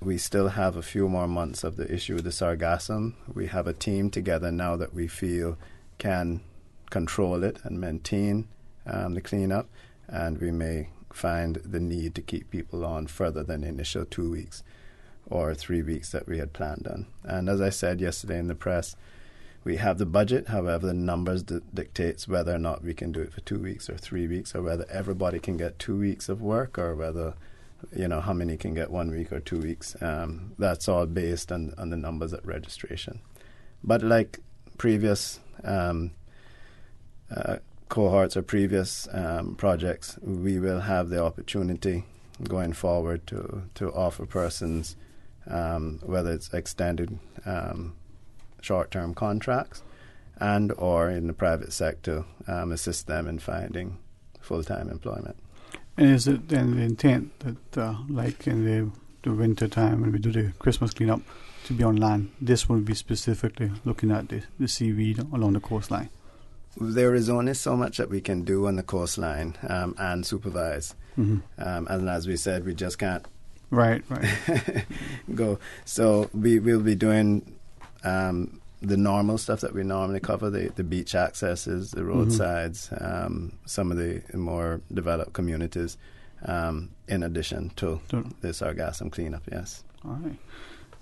we still have a few more months of the issue with the sargassum. We have a team together now that we feel can control it and maintain the cleanup, and we may find the need to keep people on further than the initial 2 weeks or 3 weeks that we had planned on. And as I said yesterday in the press, we have the budget. However, the numbers dictates whether or not we can do it for 2 weeks or 3 weeks, or whether everybody can get 2 weeks of work, or whether how many can get 1 week or 2 weeks. That's all based on the numbers at registration. But like previous cohorts or previous projects, we will have the opportunity going forward to offer persons, whether it's extended short-term contracts and or in the private sector, assist them in finding full-time employment. And is it then the intent that, like in the winter time when we do the Christmas cleanup, to be on land, this will be specifically looking at the seaweed along the coastline? There is only so much that we can do on the coastline and supervise. Mm-hmm. And as we said, we just can't go. So we will be doing the normal stuff that we normally cover, the beach accesses, the roadsides, some of the more developed communities, in addition to the sargassum cleanup, yes. All right.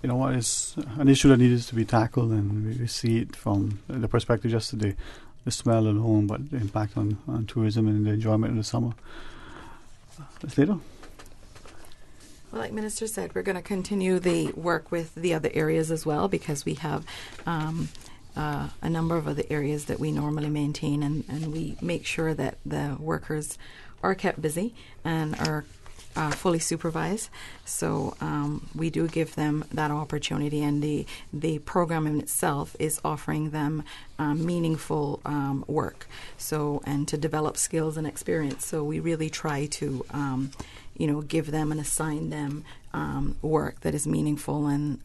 You know what, it's an issue that needs to be tackled, and we see it from the perspective just of the smell alone, but the impact on tourism and the enjoyment of the summer. Later. Well, like Minister said, we're going to continue the work with the other areas as well, because we have a number of other areas that we normally maintain, and we make sure that the workers are kept busy and are fully supervised. So we do give them that opportunity, and the program in itself is offering them meaningful work, so, and to develop skills and experience. So we really try to give them and assign them work that is meaningful, and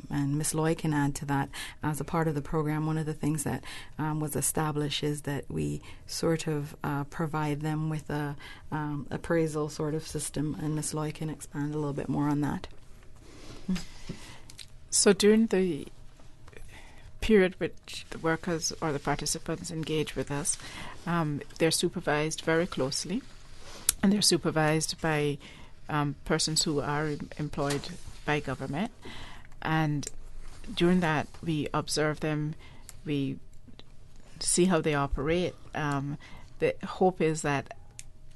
Ms. Loy can add to that. As a part of the program, one of the things that was established is that we sort of provide them with a appraisal sort of system, and Ms. Loy can expand a little bit more on that. So during the period which the workers or the participants engage with us, they're supervised very closely, and they're supervised by persons who are employed by government. And during that, we observe them, we see how they operate. The hope is that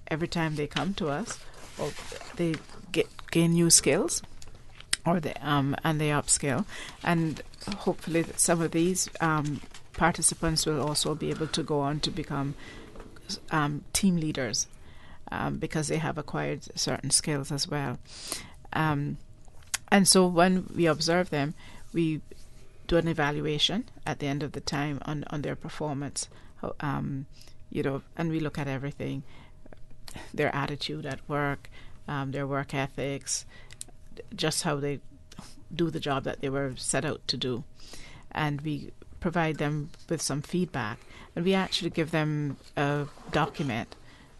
every time they come to us, they gain new skills, or and they upskill. And hopefully that some of these participants will also be able to go on to become team leaders, because they have acquired certain skills as well. And so when we observe them, we do an evaluation at the end of the time on their performance, and we look at everything: their attitude at work, their work ethics, just how they do the job that they were set out to do. And we provide them with some feedback, and we actually give them a document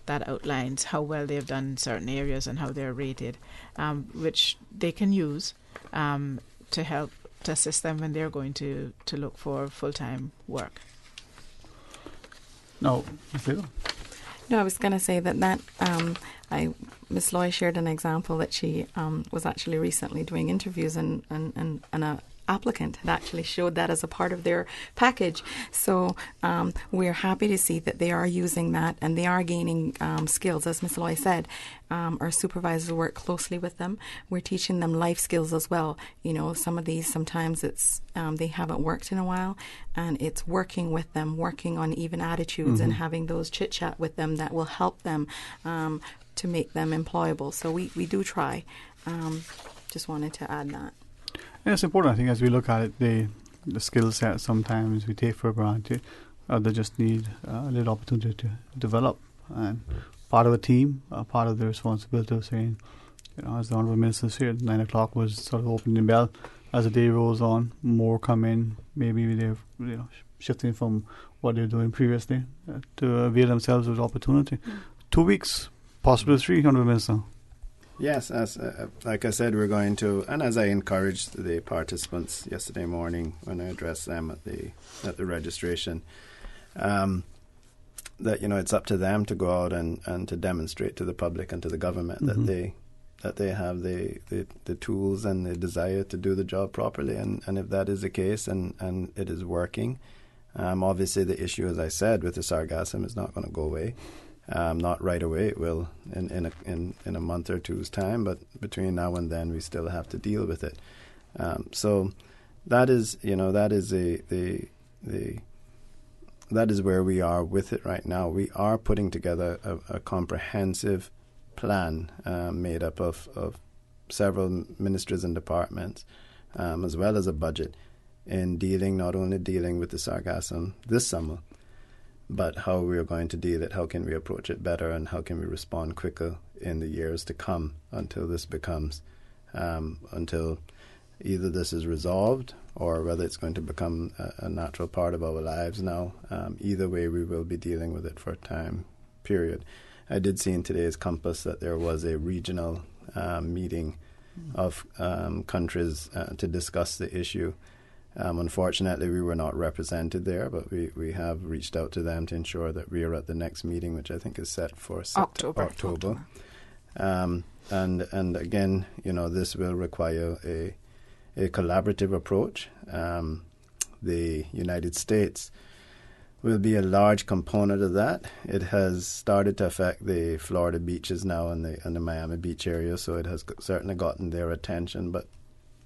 that outlines how well they've done in certain areas and how they're rated, which they can use to help to assist them when they're going to look for full-time work. No, No, I was going to say that Miss Loy shared an example that she was actually recently doing interviews, and a applicant had actually showed that as a part of their package. So we're happy to see that they are using that and they are gaining skills. As Ms. Loy said, our supervisors work closely with them. We're teaching them life skills as well. You know, some of these, sometimes it's they haven't worked in a while, and it's working with them, working on even attitudes and having those chit-chat with them that will help them to make them employable. So we do try. Just wanted to add that. And it's important, I think, as we look at it, the skill set sometimes we take for granted. They just need a little opportunity to develop. And part of a team, part of the responsibility of saying, you know, as the Honourable Minister said, 9 o'clock was sort of opening the bell. As the day rolls on, more come in. Maybe they're shifting from what they're doing previously to avail themselves of the opportunity. 2 weeks, possibly 3, Honourable Minister. Yes, as like I said, we're going to, and as I encouraged the participants yesterday morning when I addressed them at the registration, that it's up to them to go out and to demonstrate to the public and to the government that they have the tools and the desire to do the job properly, and if that is the case and it is working, obviously the issue, as I said, with the sargassum is not going to go away. Not right away. It will in a month or two's time, but between now and then we still have to deal with it. So that is that is where we are with it right now. We are putting together a comprehensive plan made up of several ministries and departments, as well as a budget, in not only dealing with the sargassum this summer, but how we are going to deal it, how can we approach it better, and how can we respond quicker in the years to come until this becomes, until either this is resolved or whether it's going to become a natural part of our lives now. Either way, we will be dealing with it for a time period. I did see in today's Compass that there was a regional meeting of countries to discuss the issue. Unfortunately, we were not represented there, but we have reached out to them to ensure that we are at the next meeting, which I think is set for October. And again, this will require a collaborative approach. The United States will be a large component of that. It has started to affect the Florida beaches now and the Miami Beach area, so it has certainly gotten their attention. But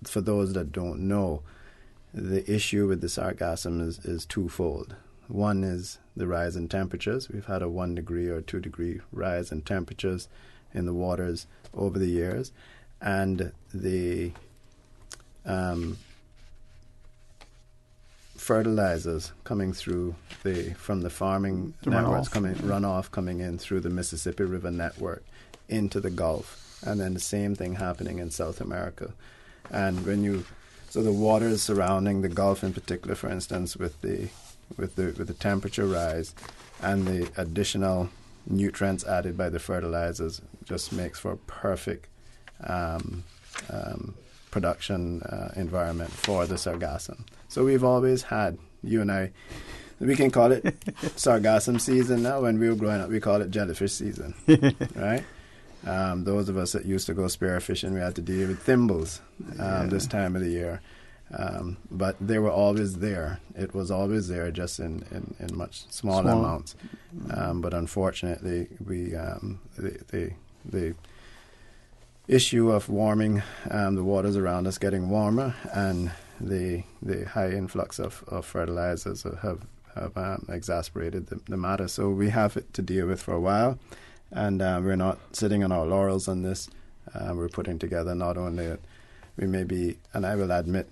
for those that don't know, the issue with the sargassum is twofold. One is the rise in temperatures. We've had a 1 degree or 2 degree rise in temperatures in the waters over the years, and the fertilizers coming through from the farming networks runoff coming in through the Mississippi River network into the Gulf, and then the same thing happening in South America. And so the waters surrounding the Gulf, in particular, for instance, with the temperature rise and the additional nutrients added by the fertilizers, just makes for a perfect production environment for the sargassum. So we've always had, you and I, we can call it sargassum season now. When we were growing up, we called it jellyfish season, right? Those of us that used to go spearfishing, we had to deal with thimbles this time of the year. But they were always there. It was always there, just in much smaller amounts. But unfortunately, the issue of warming, the waters around us getting warmer, and the high influx of fertilizers have exacerbated the matter. So we have it to deal with for a while. And we're not sitting on our laurels on this. We're putting together not only we may be, and I will admit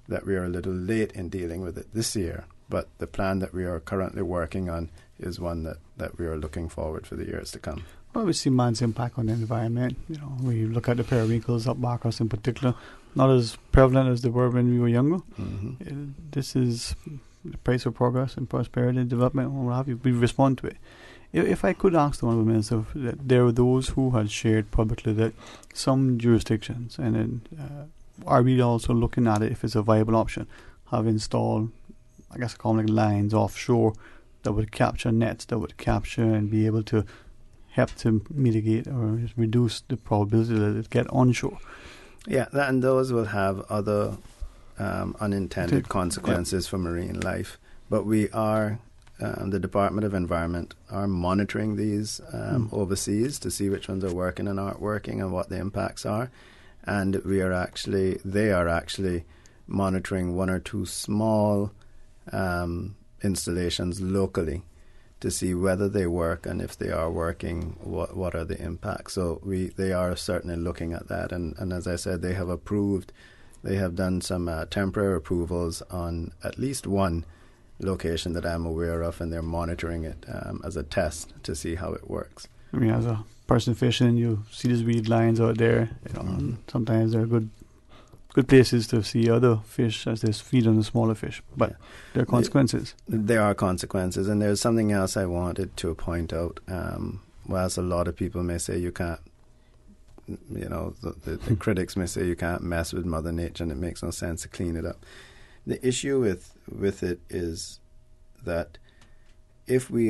that we are a little late in dealing with it this year, but the plan that we are currently working on is one that we are looking forward for the years to come. Well, we see man's impact on the environment. We look at the periwinkles up Barkers in particular, not as prevalent as they were when we were younger. This is the price of progress and prosperity and development, or what have you. We respond to it. If I could ask the Honourable Minister, that there were those who had shared publicly that some jurisdictions, and then are we also looking at it if it's a viable option, have installed, I guess, lines offshore that would capture nets, that would capture and be able to help to mitigate or reduce the probability that it get onshore. Yeah, and those will have other unintended consequences for marine life. But we are, the Department of Environment, are monitoring these overseas to see which ones are working and aren't working and what the impacts are. And they are actually monitoring one or two small installations locally to see whether they work, and if they are working, what are the impacts. So they are certainly looking at that. And as I said, they have done some temporary approvals on at least one location that I'm aware of, and they're monitoring it as a test to see how it works. I mean, as a person fishing, you see these weed lines out there. Sometimes they're good places to see other fish as they feed on the smaller fish. But there are consequences. There are consequences, and there's something else I wanted to point out. Whilst a lot of people may say you can't, the critics may say you can't mess with Mother Nature and it makes no sense to clean it up. The issue with it is that if we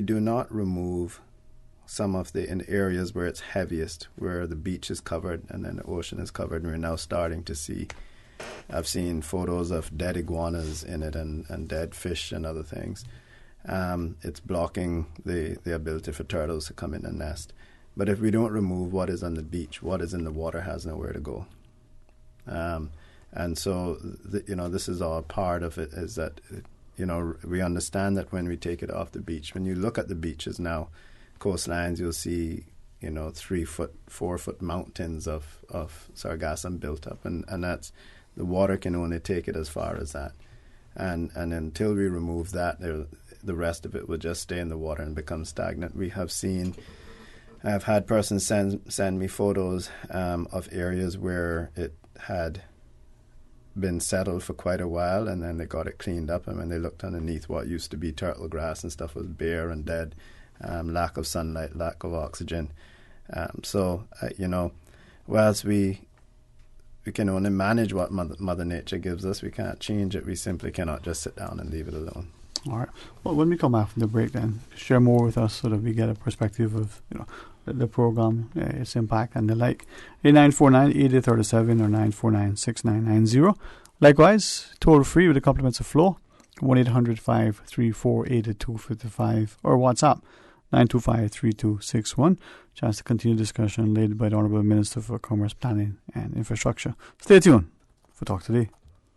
do not remove some of in areas where it's heaviest, where the beach is covered and then the ocean is covered, and we're now starting to see, I've seen photos of dead iguanas in it and dead fish and other things. It's blocking the ability for turtles to come in and nest. But if we don't remove what is on the beach, what is in the water has nowhere to go. And so, this is all part of it, is that, we understand that when we take it off the beach, when you look at the beaches now, coastlines, you'll see, 3-foot, 4-foot mountains of sargassum built up. And that's, the water can only take it as far as that. And until we remove that, the rest of it will just stay in the water and become stagnant. I've had persons send me photos of areas where it had been settled for quite a while, and then they got it cleaned up, and when they looked underneath, what used to be turtle grass and stuff was bare and dead. Lack of sunlight, lack of oxygen. Whilst we can only manage what Mother Nature gives us, we can't change it. We simply cannot just sit down and leave it alone. All right. Well, when we come after the break, then share more with us so that we get a perspective of the program, its impact, and the like. 8949-8037 or 949-6990. Likewise, toll free with the compliments of Flo. 1-800-534-8255 or WhatsApp 925-3261. Chance to continue discussion led by the Honourable Minister for Commerce, Planning and Infrastructure. Stay tuned for Talk Today.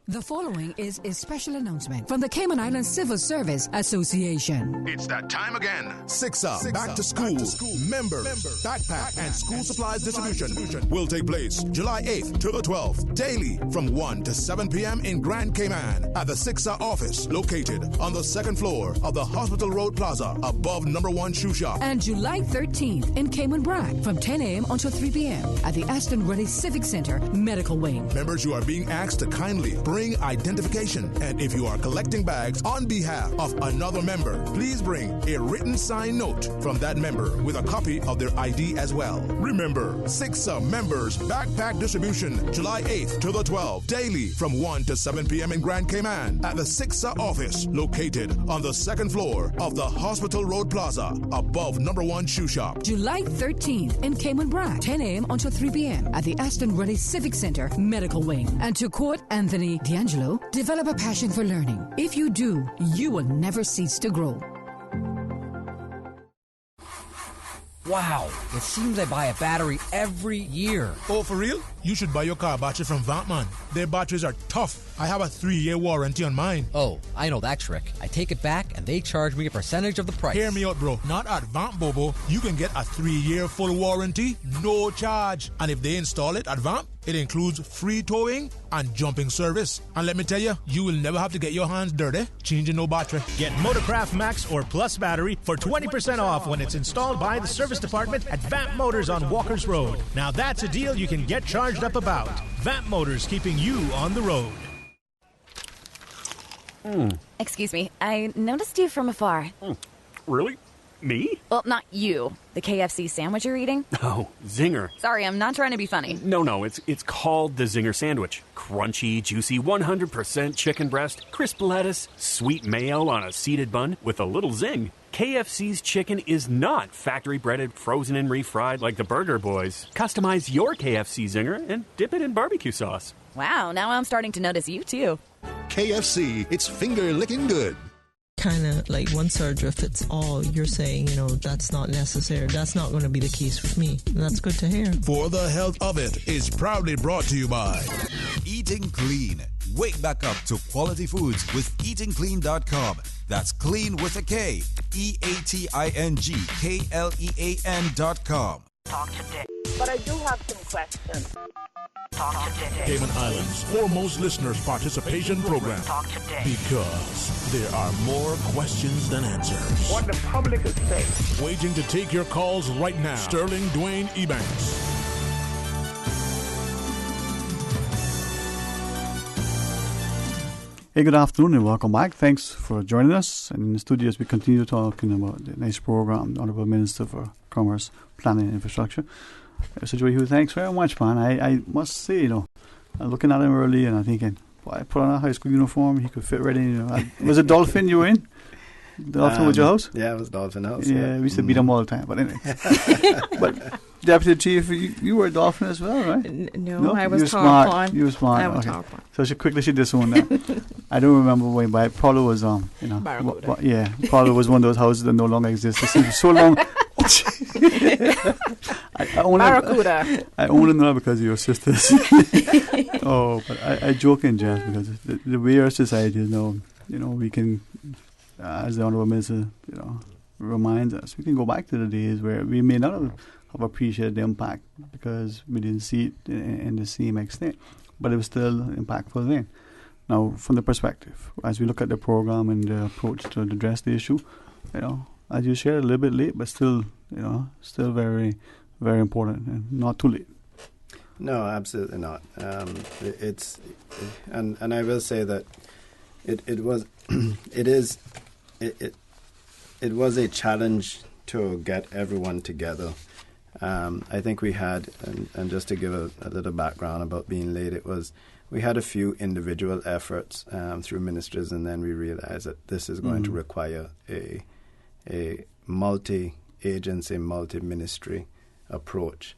The following is a special announcement from the Cayman Islands Civil Service Association. It's that time again. SIXA Back to School Member Backpack and School Supplies Distribution will take place July 8th to the 12th, daily from 1 to 7 p.m. in Grand Cayman at the SIXA office located on the second floor of the Hospital Road Plaza above number 1 shoe shop. And July 13th in Cayman Brac from 10 a.m. until 3 p.m. at the Aston Ruddy Civic Center Medical Wing. Members, you are being asked to kindly bring identification, and if you are collecting bags on behalf of another member, please bring a written signed note from that member with a copy of their ID as well. Remember, SIXA Members Backpack Distribution, July 8th to the 12th, daily from 1 to 7 p.m. in Grand Cayman at the SIXA office located on the second floor of the Hospital Road Plaza above number 1 shoe shop. July 13th in Cayman Brac, 10 a.m. until 3 p.m. at the Aston Ruddy Civic Center Medical Wing. And to quote Anthony D'Angelo, develop a passion for learning. If you do, you will never cease to grow. Wow, it seems I buy a battery every year. Oh, for real? You should buy your car battery from Vantman. Their batteries are tough. I have a 3-year warranty on mine. Oh, I know that trick. I take it back and they charge me a percentage of the price. Hear me out, bro. Not at Vamp Bobo. You can get a 3-year full warranty, no charge. And if they install it at Vamp, it includes free towing and jumping service. And let me tell you, you will never have to get your hands dirty changing no battery. Get Motorcraft Max or Plus battery for 20% off when it's installed by the service department at Vamp Motors on Walker's Road. Now that's a deal you can get charged up about. Vamp Motors, keeping you on the road. Excuse me, I noticed you from afar. Really? Me? Well, not you. The KFC sandwich you're eating. Oh, Zinger. Sorry, I'm not trying to be funny. No, it's called the Zinger Sandwich. Crunchy, juicy, 100% chicken breast, crisp lettuce, sweet mayo on a seeded bun with a little zing. KFC's chicken is not factory breaded, frozen and refried like the Burger Boys. Customize your KFC Zinger and dip it in barbecue sauce. Wow, now I'm starting to notice you too. KFC, it's finger licking good. Kind of like one surgery fits all. You're saying, that's not necessary. That's not going to be the case with me. And that's good to hear. For the Health of It is proudly brought to you by Eating Clean. Wake back up to quality foods with eatingclean.com. That's clean with a K. EATINGKLEAN.com. Talk today. But I do have some questions. Talk today. Cayman Islands' foremost listeners' participation program. Talk today. Because there are more questions than answers. What the public is saying. Waiting to take your calls right now. Sterling Dwayne Ebanks. Hey, good afternoon and welcome back. Thanks for joining us. And in the studios, we continue talking about the nice program, the Honourable Minister for Commerce, Planning and Infrastructure. Mr. Joey Hugh, thanks very much, man. I must say, I'm looking at him early and I'm thinking, boy, I put on a high school uniform, he could fit right in. Was it Dolphin you were in? Dolphin was your house? Yeah, it was Dolphin House. Yeah, we used to beat them all the time. But anyway. But Deputy Chief, you were a Dolphin as well, right? No, I was smart. You were smart. I was okay. Tarpon. So she disowned that. I don't remember when, but probably was Barracuda. Yeah, probably was one of those houses that no longer exist. It seems so long. Barracuda. I only know because of your sisters. Oh, but I joke in jest because the way our society is now, we can, as the Honourable Minister, reminds us, we can go back to the days where we may not have appreciated the impact because we didn't see it in the same extent, but it was still impactful then. Now, from the perspective, as we look at the program and the approach to address the issue, as you shared, a little bit late, but still, still very, very important and not too late. No, absolutely not. And I will say that it was it was a challenge to get everyone together. I think we had, and just to give a little background about being late, we had a few individual efforts through ministries, and then we realized that this is going to require a multi-agency, multi-ministry approach,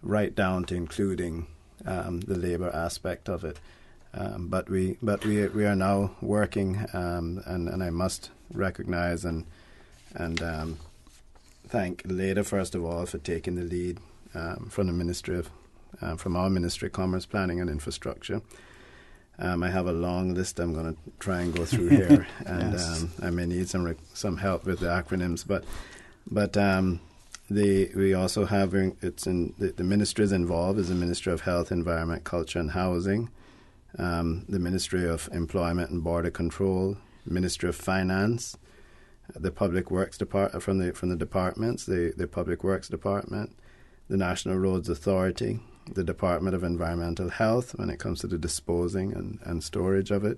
right down to including the labor aspect of it. But we are now working, and I must recognize and thank LADA first of all for taking the lead from the Ministry of from our Ministry of Commerce, Planning and Infrastructure. I have a long list I'm going to try and go through here, and yes. I may need some help with the acronyms, but we also have the ministries involved is the Ministry of Health, Environment, Culture and Housing, the Ministry of Employment and Border Control, Ministry of Finance, the Public Works Department from the departments, the Public Works Department, the National Roads Authority, the Department of Environmental Health when it comes to the disposing and storage of it.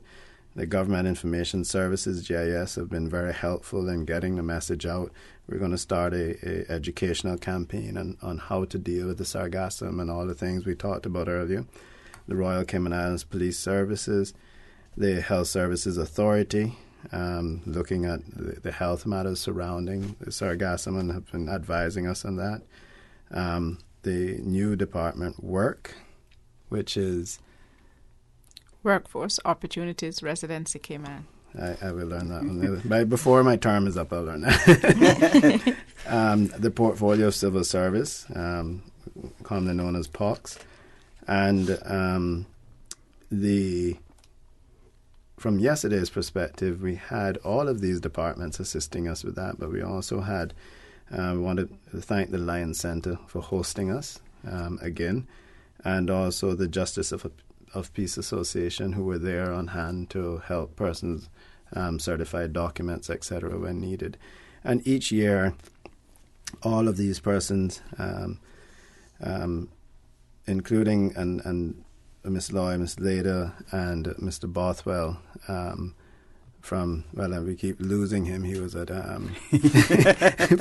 The Government Information Services, GIS, have been very helpful in getting the message out. We're going to start a educational campaign on how to deal with the sargassum and all the things we talked about earlier. The Royal Cayman Islands Police Services, the Health Services Authority, looking at the health matters surrounding the sargassum and have been advising us on that. The new department, Work, which is Workforce Opportunities Residency Cayman. I will learn that one. Before my term is up, I'll learn that. The Portfolio of Civil Service, commonly known as POCS, and from yesterday's perspective, we had all of these departments assisting us with that, but we also had wanted to thank the Lions Centre for hosting us again, and also the Justice of Peace Association, who were there on hand to help persons certify documents, etc., when needed. And each year, all of these persons, including and Ms. Loy, Ms. Leda, and Mr. Bothwell, we keep losing him. He was at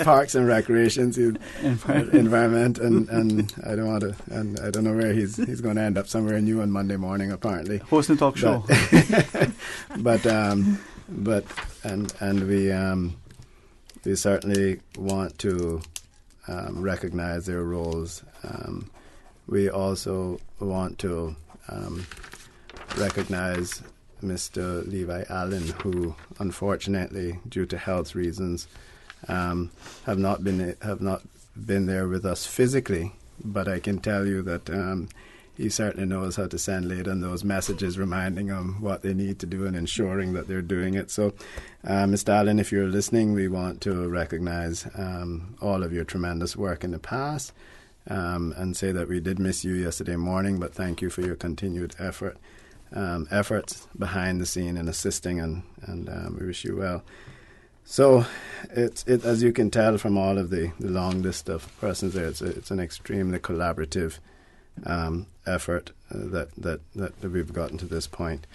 Parks and Recreations, Environment, and I don't want to, and I don't know where he's going to end up, somewhere new on Monday morning apparently. Hosting a talk show. We certainly want to recognize their roles. We also want to recognize Mr. Levi Allen, who unfortunately, due to health reasons, have not been there with us physically. But I can tell you that he certainly knows how to send Leighton those messages reminding them what they need to do and ensuring that they're doing it. So, Mr. Allen, if you're listening, we want to recognize all of your tremendous work in the past and say that we did miss you yesterday morning, but thank you for your continued efforts behind the scene and assisting, and we wish you well. So, it as you can tell from all of the long list of persons there, it's an extremely collaborative effort that we've gotten to this point,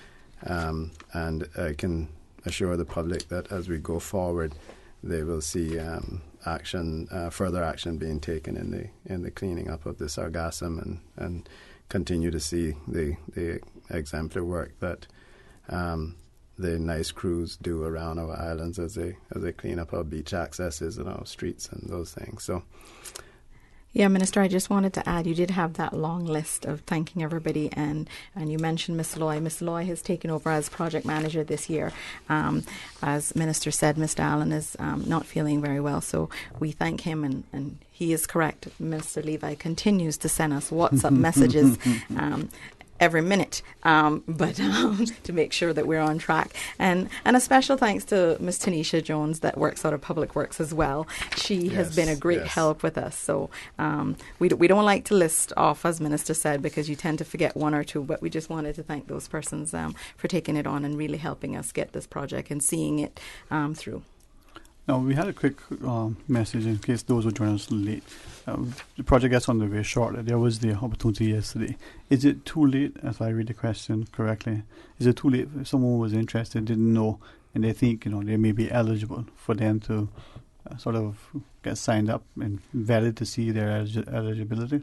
and I can assure the public that as we go forward, they will see further action being taken in the cleaning up of the sargassum, and continue to see the exemplary work that the nice crews do around our islands as they clean up our beach accesses and our streets and those things. So. Yeah, Minister, I just wanted to add, you did have that long list of thanking everybody, and you mentioned Miss Loy. Miss Loy has taken over as project manager this year. As Minister said, Mr. Allen is not feeling very well, so we thank him, and he is correct. Mr. Levi continues to send us WhatsApp messages every minute, but to make sure that we're on track. And a special thanks to Miss Tanisha Jones that works out of Public Works as well. She has been a great help with us. So we don't like to list off, as Minister said, because you tend to forget one or two, but we just wanted to thank those persons for taking it on and really helping us get this project and seeing it through. Now, we had a quick message in case those who join us late. The project gets underway shortly. There was the opportunity yesterday. Is it too late, if I read the question correctly, is it too late if someone was interested, didn't know, and they think they may be eligible for them to sort of get signed up and vetted to see their eligibility?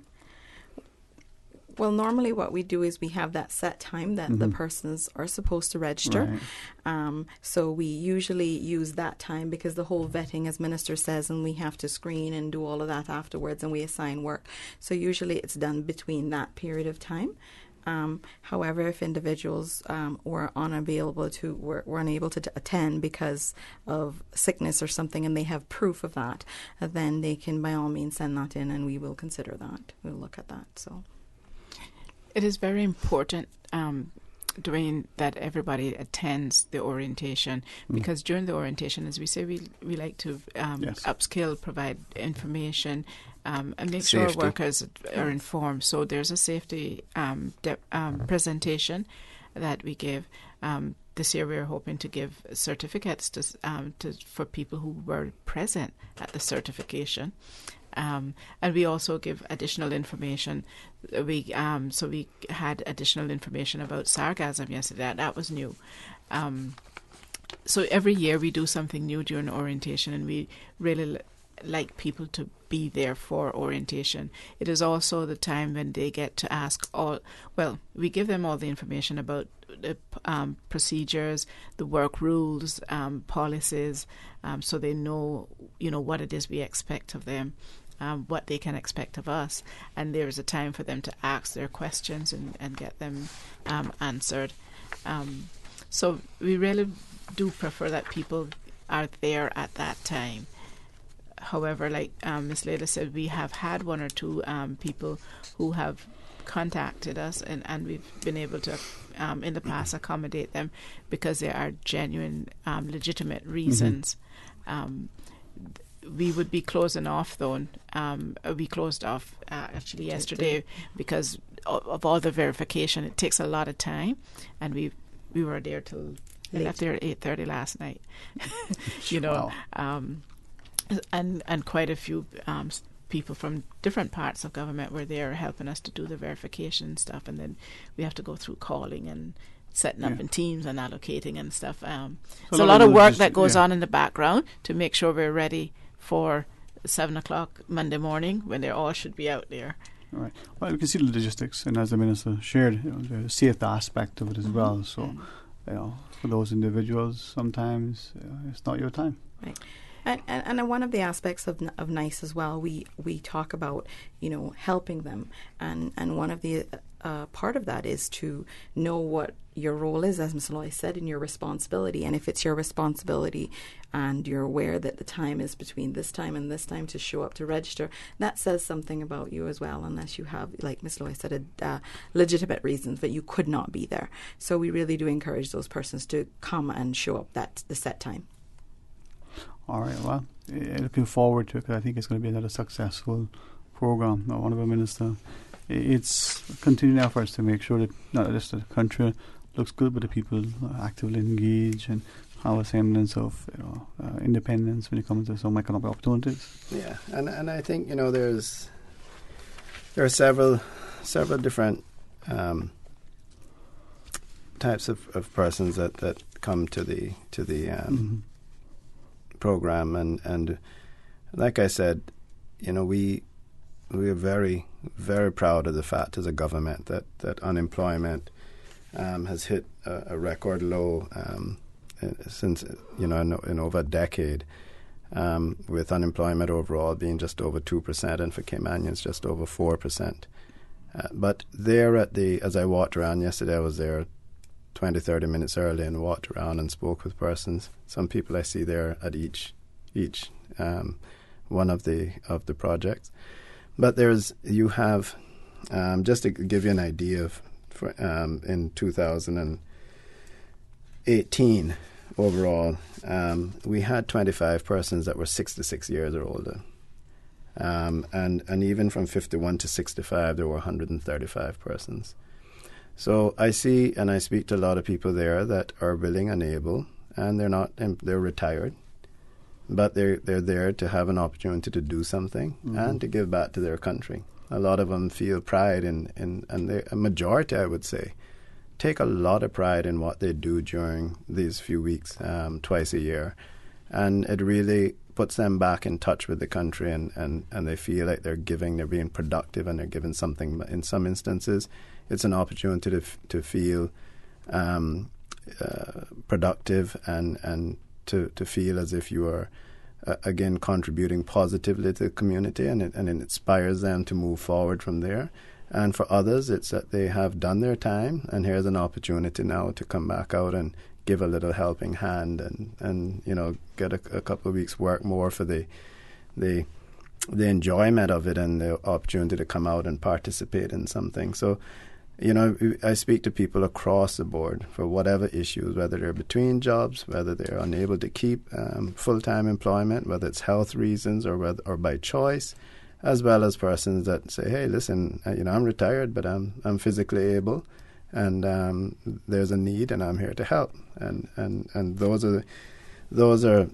Well, normally what we do is we have that set time that the persons are supposed to register. Right. So we usually use that time because the whole vetting, as Minister says, and we have to screen and do all of that afterwards, and we assign work. So usually it's done between that period of time. However, if individuals were unable to attend because of sickness or something, and they have proof of that, then they can by all means send that in, and we will consider that. We'll look at that. So. It is very important, Dwayne, that everybody attends the orientation, because during the orientation, as we say, we like to upskill, provide information, and make sure our workers are informed. So there's a safety presentation that we give. This year we're hoping to give certificates for people who were present at the certification. And we also give additional information. We had additional information about sargassum yesterday. That was new. So every year we do something new during orientation, and we really like people to be there for orientation. It is also the time when they get to ask we give them all the information about the procedures, the work rules, policies, so they know, what it is we expect of them. What they can expect of us, and there's a time for them to ask their questions and get them answered. So we really do prefer that people are there at that time. However, like Ms. Leila said, we have had one or two people who have contacted us, and we've been able to in the past accommodate them because there are genuine, legitimate reasons. We would be closing off, though. We closed off actually yesterday because of all the verification. It takes a lot of time, and we were there till we left there at 8:30 last night. Wow. And quite a few people from different parts of government were there helping us to do the verification stuff, and then we have to go through calling and setting up in teams and allocating and stuff. So a lot of work just, that goes on in the background to make sure we're ready for 7 o'clock Monday morning when they all should be out there. All right. Well, we can see the logistics, and as the Minister shared, the safety aspect of it as well. So, for those individuals, sometimes it's not your time. Right. And one of the aspects of NICE as well, we talk about, helping them. And one of the part of that is to know what your role is, as Ms. Loy said, and your responsibility. And if it's your responsibility and you're aware that the time is between this time and this time to show up to register, that says something about you as well, unless you have, like Ms. Loy said, legitimate reasons that you could not be there. So we really do encourage those persons to come and show up the set time. All right, well, looking forward to it, because I think it's going to be another successful program. Honourable Minister, it's continuing efforts to make sure that not just the country looks good, but the people actively engage and have a semblance of independence when it comes to some economic opportunities. Yeah, and I think there are several different types of persons that come to the program, and like I said, we are very, very proud of the fact as a government that unemployment has hit a record low since in over a decade, with unemployment overall being just over 2%, and for Caymanians just over 4%. But there as I walked around yesterday, I was there 20-30 minutes early and walked around and spoke with persons. Some people I see there at each one of the projects. But you have just to give you an idea of in 2018 overall, we had 25 persons that were 66 years or older, and even from 51 to 65 there were 135 persons. So I see and I speak to a lot of people there that are willing and able, and they're retired, but they're there to have an opportunity to do something and to give back to their country. A lot of them feel pride in a majority, I would say, take a lot of pride in what they do during these few weeks, twice a year. And it really puts them back in touch with the country, and they feel like they're being productive, and they're giving something. In some instances, it's an opportunity to feel productive and to feel as if you are again contributing positively to the community, and it inspires them to move forward from there. And for others, it's that they have done their time, and here's an opportunity now to come back out and give a little helping hand, and get a couple of weeks' work more for the enjoyment of it and the opportunity to come out and participate in something. So, I speak to people across the board for whatever issues, whether they're between jobs, whether they're unable to keep full-time employment, whether it's health reasons or by choice, as well as persons that say, hey, listen, I'm retired, but I'm physically able, and there's a need, and I'm here to help. And those are the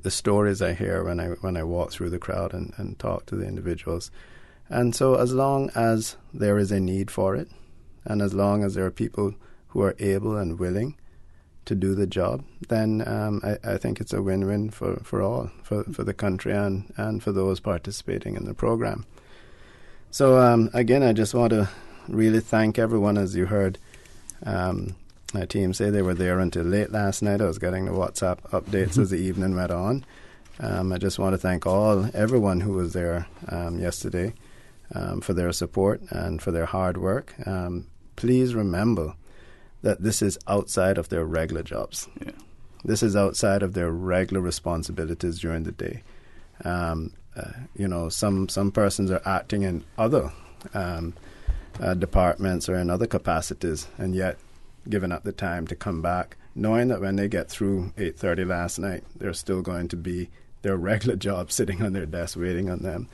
stories I hear when I walk through the crowd and talk to the individuals. And so as long as there is a need for it, and as long as there are people who are able and willing to do the job, then I think it's a win-win for all, for the country and for those participating in the program. So again, I just want to really thank everyone. As you heard my team say, they were there until late last night. I was getting the WhatsApp updates as the evening went on. I just want to thank everyone who was there yesterday for their support and for their hard work. Please remember that this is outside of their regular jobs. Yeah. This is outside of their regular responsibilities during the day. Some persons are acting in other departments or in other capacities, and yet giving up the time to come back, knowing that when they get through 8:30 last night, there's still going to be their regular job sitting on their desk waiting on them.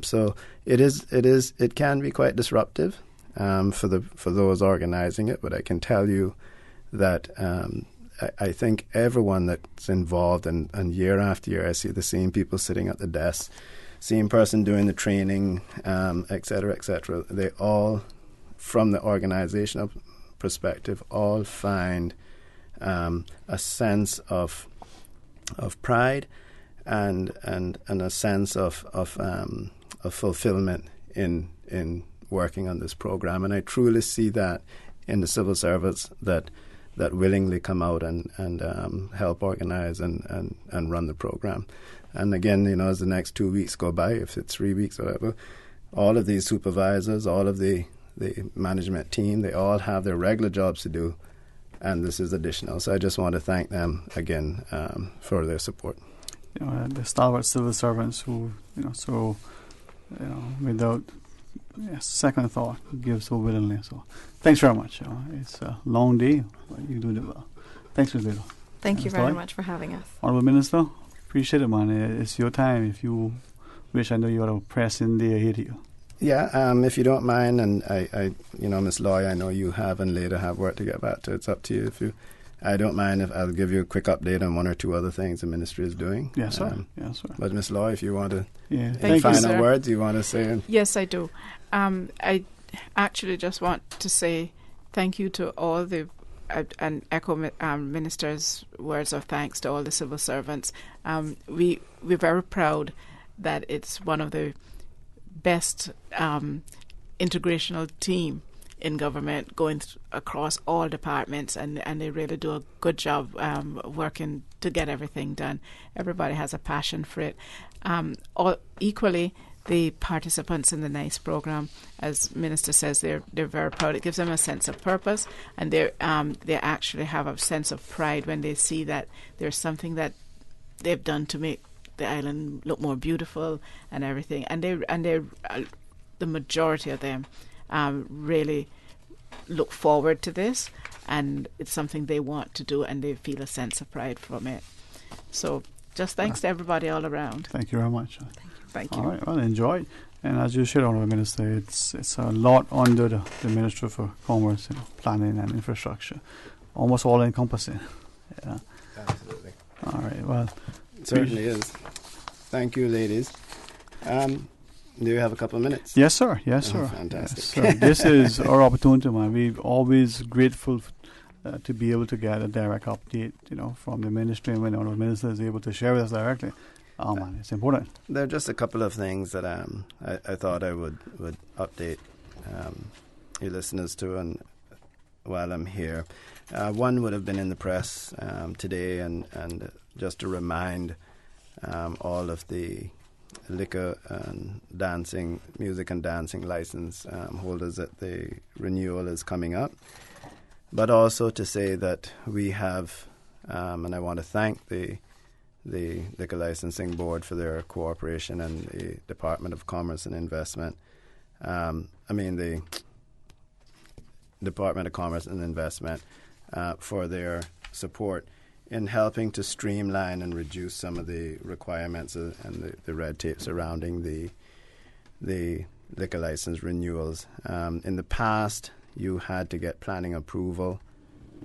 So it can be quite disruptive for those organizing it, but I can tell you that I think everyone that's involved, and year after year I see the same people sitting at the desk, same person doing the training, et cetera, they all from the organizational perspective, all find a sense of pride and a sense of fulfillment in working on this program. And I truly see that in the civil servants that willingly come out and help organize and run the program. And again, as the next 2 weeks go by, if it's 3 weeks or whatever, all of these supervisors, all of the management team, they all have their regular jobs to do, and this is additional. So I just want to thank them again for their support. The stalwart civil servants who, without second thought, give so willingly. So thanks very much. It's a long day, but you do it well. Thanks, Ms. Little. Thank you very much for having us. Honourable Minister, appreciate it, man. It's your time. If you wish, I know you have a pressing day ahead of you. Yeah, if you don't mind, and I Miss Loy, I know you have and later have work to get back to. It's up to you. I don't mind if I'll give you a quick update on one or two other things the ministry is doing. Yes, sir. But Miss Loy, if you want to, any final words you want to say? Yes, I do. I actually just want to say thank you to all the and echo Minister's words of thanks to all the civil servants. We're very proud that it's one of the best integrational team in government going across all departments, and they really do a good job working to get everything done. Everybody has a passion for it. Equally, the participants in the NICE program, as Minister says, they're very proud. It gives them a sense of purpose, and they actually have a sense of pride when they see that there's something that they've done to make the island look more beautiful and everything. And they the majority of them really look forward to this, and it's something they want to do, and they feel a sense of pride from it. So just thanks to everybody all around. Thank you very much. Thank you. All right, well, enjoy. And as you said, Honourable Minister, it's a lot under the Ministry for Commerce, Planning and Infrastructure. Almost all encompassing. Yeah. Absolutely. All right, well. It certainly is. Thank you, ladies. Do you have a couple of minutes? Yes, sir. Yes, sir. Fantastic. Yes, sir. This is our opportunity, man. We're always grateful to be able to get a direct update, from the ministry, and when our minister is able to share with us directly. Oh, man, it's important. There are just a couple of things that I thought I would update your listeners to, and while I'm here. One would have been in the press today, and just to remind all of the liquor and dancing, music and dancing license holders that the renewal is coming up. But also to say that we have, and I want to thank the Liquor Licensing Board for their cooperation, and the Department of Commerce and Investment. The Department of Commerce and Investment for their support in helping to streamline and reduce some of the requirements and the red tape surrounding the liquor license renewals. In the past, you had to get planning approval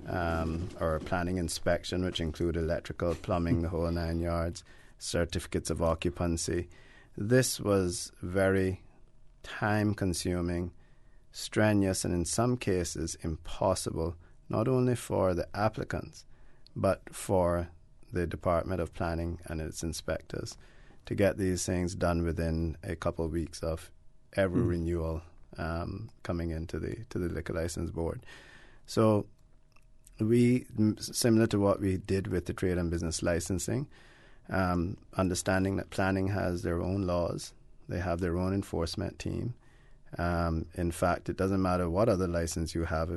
or planning inspection, which include electrical, plumbing, the whole 9 yards, certificates of occupancy. This was very time-consuming, strenuous, and in some cases impossible, not only for the applicants, but for the Department of Planning and its inspectors to get these things done within a couple of weeks of every renewal coming into the Liquor License Board. So we, similar to what we did with the trade and business licensing, understanding that planning has their own laws, they have their own enforcement team. In fact, it doesn't matter what other license you have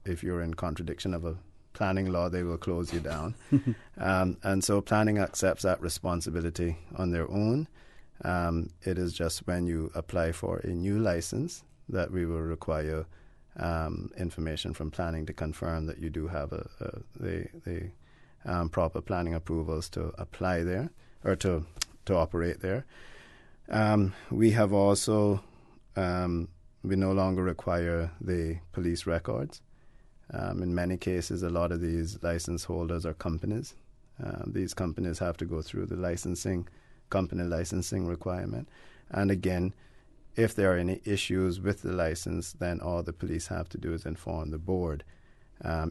if you're in contradiction of a planning law, they will close you down. And so planning accepts that responsibility on their own. It is just when you apply for a new license that we will require information from planning to confirm that you do have the proper planning approvals to apply there or to operate there. We have also, we no longer require the police records. In many cases, a lot of these license holders are companies. These companies have to go through the company licensing requirement. And again, if there are any issues with the license, then all the police have to do is inform the board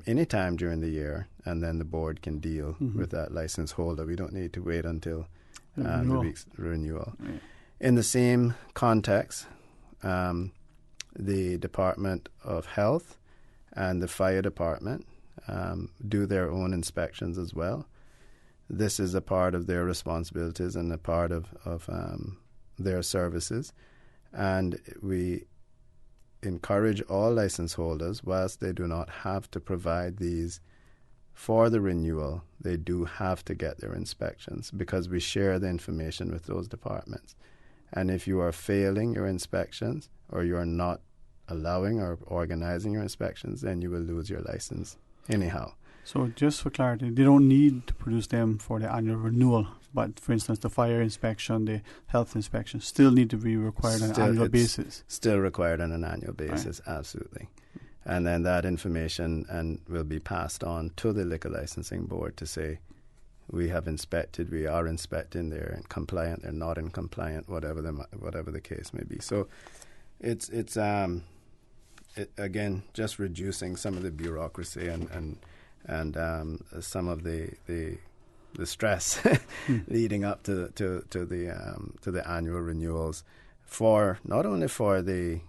anytime during the year, and then the board can deal with that license holder. We don't need to wait until the week's renewal. Right. In the same context, the Department of Health and the Fire Department do their own inspections as well. This is a part of their responsibilities and a part of their services. And we encourage all license holders, whilst they do not have to provide these for the renewal, they do have to get their inspections, because we share the information with those departments. And if you are failing your inspections, or you are not allowing or organizing your inspections, then you will lose your license anyhow. So just for clarity, they don't need to produce them for the annual renewal, but for instance, the fire inspection, the health inspection still need to be required on an annual basis. Still required on an annual basis, right. Absolutely. And then that information will be passed on to the liquor licensing board to say, we have inspected, we are inspecting, they're in compliant, they're not in compliant, whatever the case may be. So it's again, just reducing some of the bureaucracy and some of the stress leading up to the annual renewals, for not only for the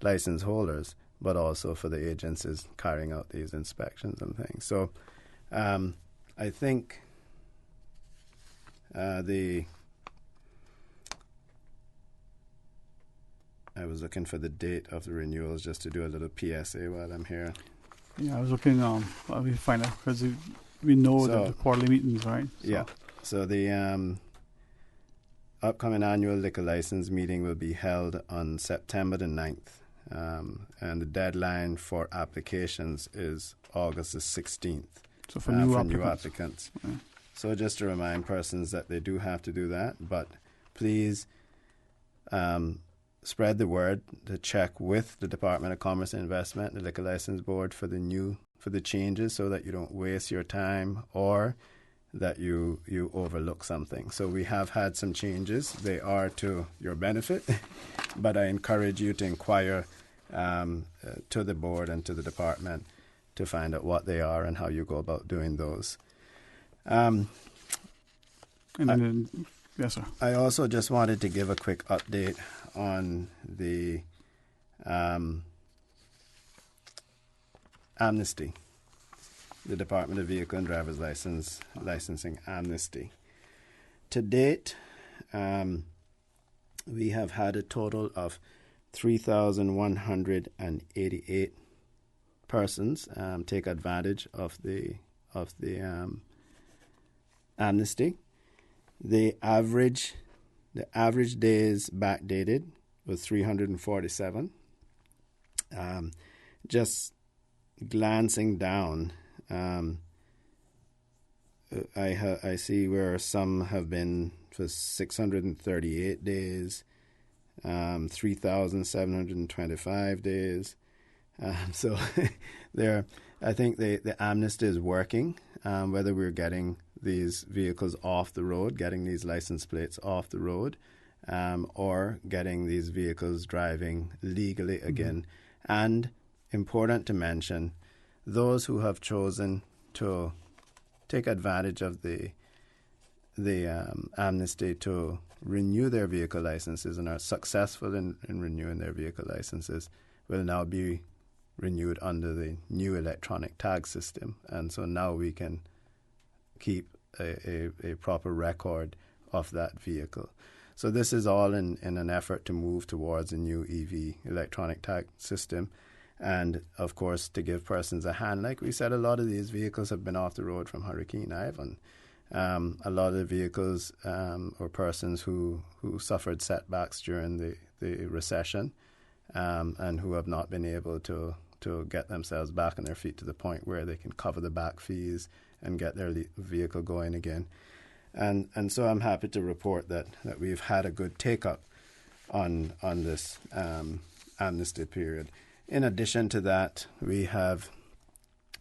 license holders, but also for the agencies carrying out these inspections and things. So I think I was looking for the date of the renewals just to do a little PSA while I'm here. Yeah, I was looking. We find out because we know the quarterly meetings, right? So. Yeah. So the upcoming annual liquor license meeting will be held on September the 9th, and the deadline for applications is August the 16th. So for new applicants. Yeah. So just to remind persons that they do have to do that, but please spread the word to check with the Department of Commerce and Investment, the Liquor License Board, for the changes, so that you don't waste your time or that you overlook something. So we have had some changes. They are to your benefit, but I encourage you to inquire to the board and to the department to find out what they are and how you go about doing those. Yes, sir. I also just wanted to give a quick update on the amnesty, the Department of Vehicle and Driver's Licensing amnesty. To date, we have had a total of 3,188 persons take advantage of the amnesty. The average days backdated was 347. Just glancing down, I see where some have been for 638 days, 3,725 days. So there, I think the amnesty is working. Whether we're getting these vehicles off the road, getting these license plates off the road, or getting these vehicles driving legally again. And important to mention, those who have chosen to take advantage of the amnesty to renew their vehicle licenses and are successful in renewing their vehicle licenses will now be renewed under the new electronic tag system. And so now we can keep a proper record of that vehicle. So this is all in an effort to move towards a new EV electronic tag system. And, of course, to give persons a hand. Like we said, a lot of these vehicles have been off the road from Hurricane Ivan. A lot of the vehicles or persons who suffered setbacks during the recession and who have not been able to get themselves back on their feet to the point where they can cover the back fees and get their vehicle going again. And so I'm happy to report that we've had a good take-up on this amnesty period. In addition to that, we have,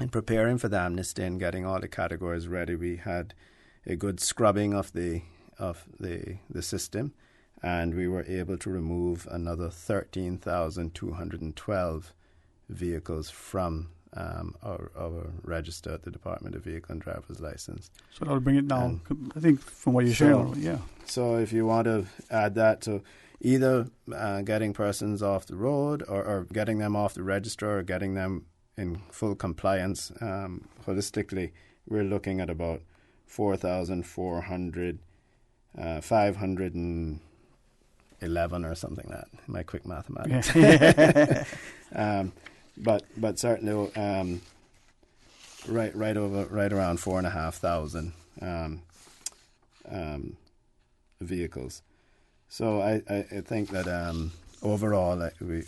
in preparing for the amnesty and getting all the categories ready, we had a good scrubbing of the system, and we were able to remove another 13,212 vehicles from our register at the Department of Vehicle and Driver's License. So that'll bring it down, I think, from what you're sharing. Yeah. So if you want to add that to either getting persons off the road or getting them off the register or getting them in full compliance holistically, we're looking at about 511 or something like that. My quick mathematics. But certainly right around 4,500 vehicles. So I think that overall, we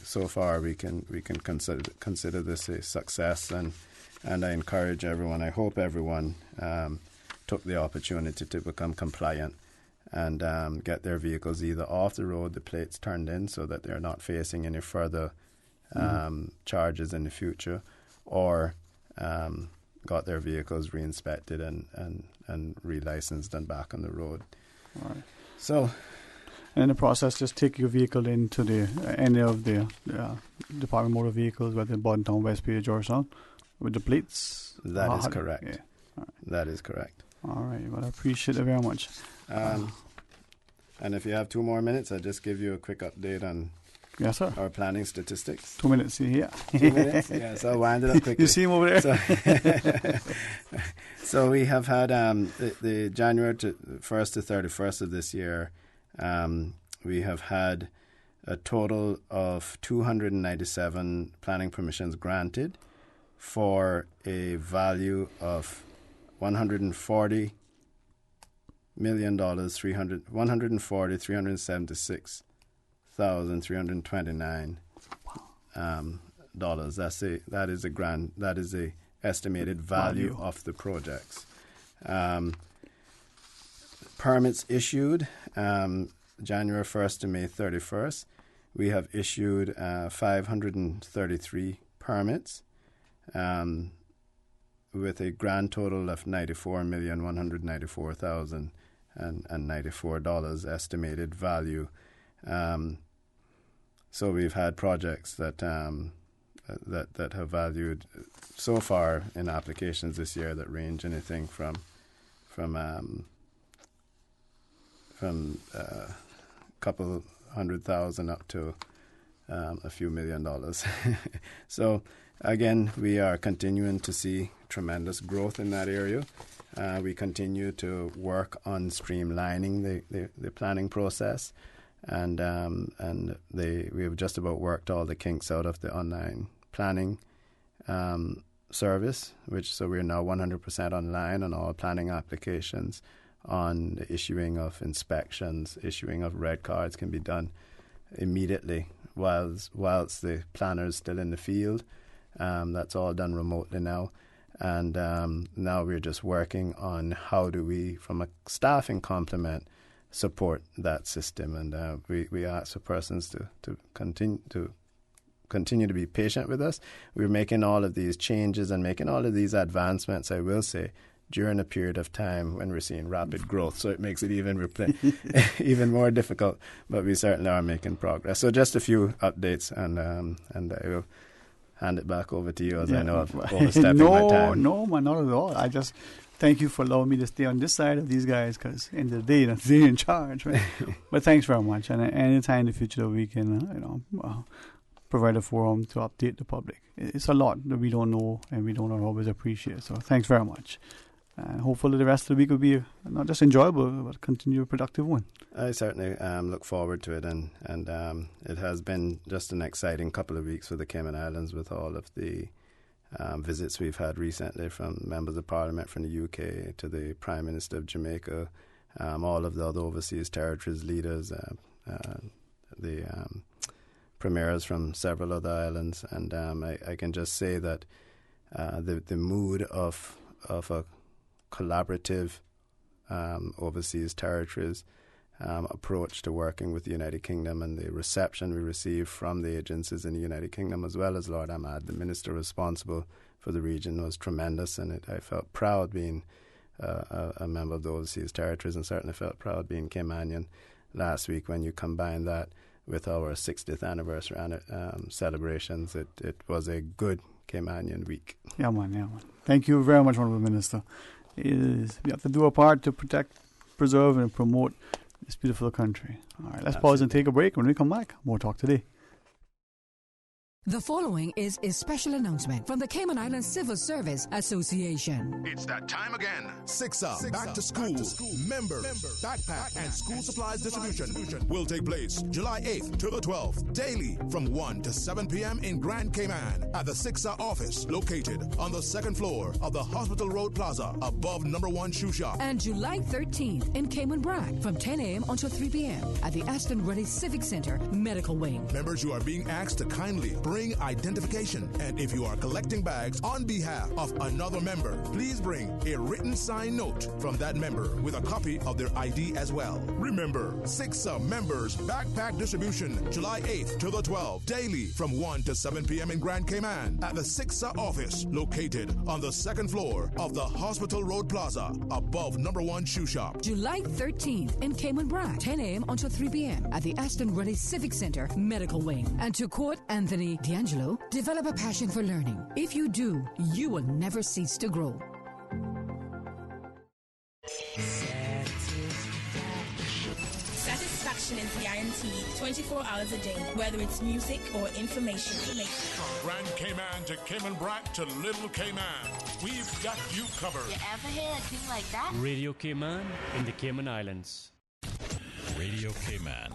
can consider this a success, and I encourage everyone. I hope everyone took the opportunity to become compliant and get their vehicles either off the road, the plates turned in, so that they're not facing any further charges in the future, or got their vehicles re-inspected and re-licensed and back on the road. All right. So, and in the process, just take your vehicle into any of the Department of Motor Vehicles, whether in Bordentown, West Bay, or Georgetown, with the plates. That is correct. Yeah. Right. That is correct. All right. Well, I appreciate it very much. And if you have 2 more minutes, I'll just give you a quick update on our planning statistics. 2 minutes, yeah. 2 minutes? Yeah, so I'll wind it up quickly. You see him over there? So we have had the January 1st to 31st of this year, we have had a total of 297 planning permissions granted for a value of $140 million, $376,329 dollars. That is a estimated value of the projects. Permits issued January 1st to May 31st. We have issued 533 permits with a grand total of $94,194,094 estimated value. So we've had projects that have valued so far in applications this year that range anything from a couple $100,000 up to a few $1 million. So again, we are continuing to see tremendous growth in that area. We continue to work on streamlining the planning process, and we have just about worked all the kinks out of the online planning service, so we're now 100% online on all planning applications. On the issuing of inspections, issuing of red cards can be done immediately whilst the planner is still in the field. That's all done remotely now. And now we're just working on how do we, from a staffing complement, support that system. And we ask for persons to continue to be patient with us. We're making all of these changes and making all of these advancements, I will say, during a period of time when we're seeing rapid growth. So it makes it even more difficult, but we certainly are making progress. So just a few updates, and I will hand it back over to you, as I know I've overstepping my time. No, man, not at all. I just thank you for allowing me to stay on this side of these guys, because in the day, they're in charge, right? But thanks very much, and any time in the future that we can, provide a forum to update the public. It's a lot that we don't know and we don't always appreciate. So thanks very much. And hopefully the rest of the week will be not just enjoyable, but continue a productive one. I certainly look forward to it, and it has been just an exciting couple of weeks for the Cayman Islands, with all of the visits we've had recently from members of Parliament from the UK to the Prime Minister of Jamaica, all of the other overseas territories leaders, the premiers from several other islands, and I can just say that the mood of a collaborative overseas territories approach to working with the United Kingdom, and the reception we receive from the agencies in the United Kingdom, as well as Lord Ahmad, the minister responsible for the region, was tremendous. And I felt proud being a member of the overseas territories, and certainly felt proud being Caymanian. last week. When you combine that with our 60th anniversary celebrations, it was a good Caymanian week. Yeah, man. Thank you very much, Honourable Minister. We have to do our part to protect, preserve, and promote this beautiful country. All right, let's pause and take a break. When we come back, more Talk Today. The following is a special announcement from the Cayman Islands Civil Service Association. It's that time again. SIXA Back to School. Member Backpack and School Supplies Distribution will take place July 8th to the 12th, daily from 1 to 7 p.m. in Grand Cayman at the SIXA office located on the second floor of the Hospital Road Plaza above number 1 shoe shop. And July 13th in Cayman Brac from 10 a.m. until 3 p.m. at the Aston Ruddy Civic Center Medical Wing. Members, you are being asked to kindly bring identification, and if you are collecting bags on behalf of another member, please bring a written signed note from that member with a copy of their ID as well. Remember, SIXA members backpack distribution July 8th to the 12th, daily from 1 to 7 p.m. in Grand Cayman at the SIXA office located on the second floor of the Hospital Road Plaza above number 1 shoe shop. July 13th in Cayman Brac, 10 a.m. until 3 p.m. at the Aston Ruddy Civic Center Medical Wing. And to quote Anthony D'Angelo, develop a passion for learning. If you do, you will never cease to grow. Satisfaction is guaranteed 24 hours a day, whether it's music or information. From Grand Cayman to Cayman Brac to Little Cayman, we've got you covered. You ever hear a thing like that? Radio Cayman in the Cayman Islands. Radio Cayman.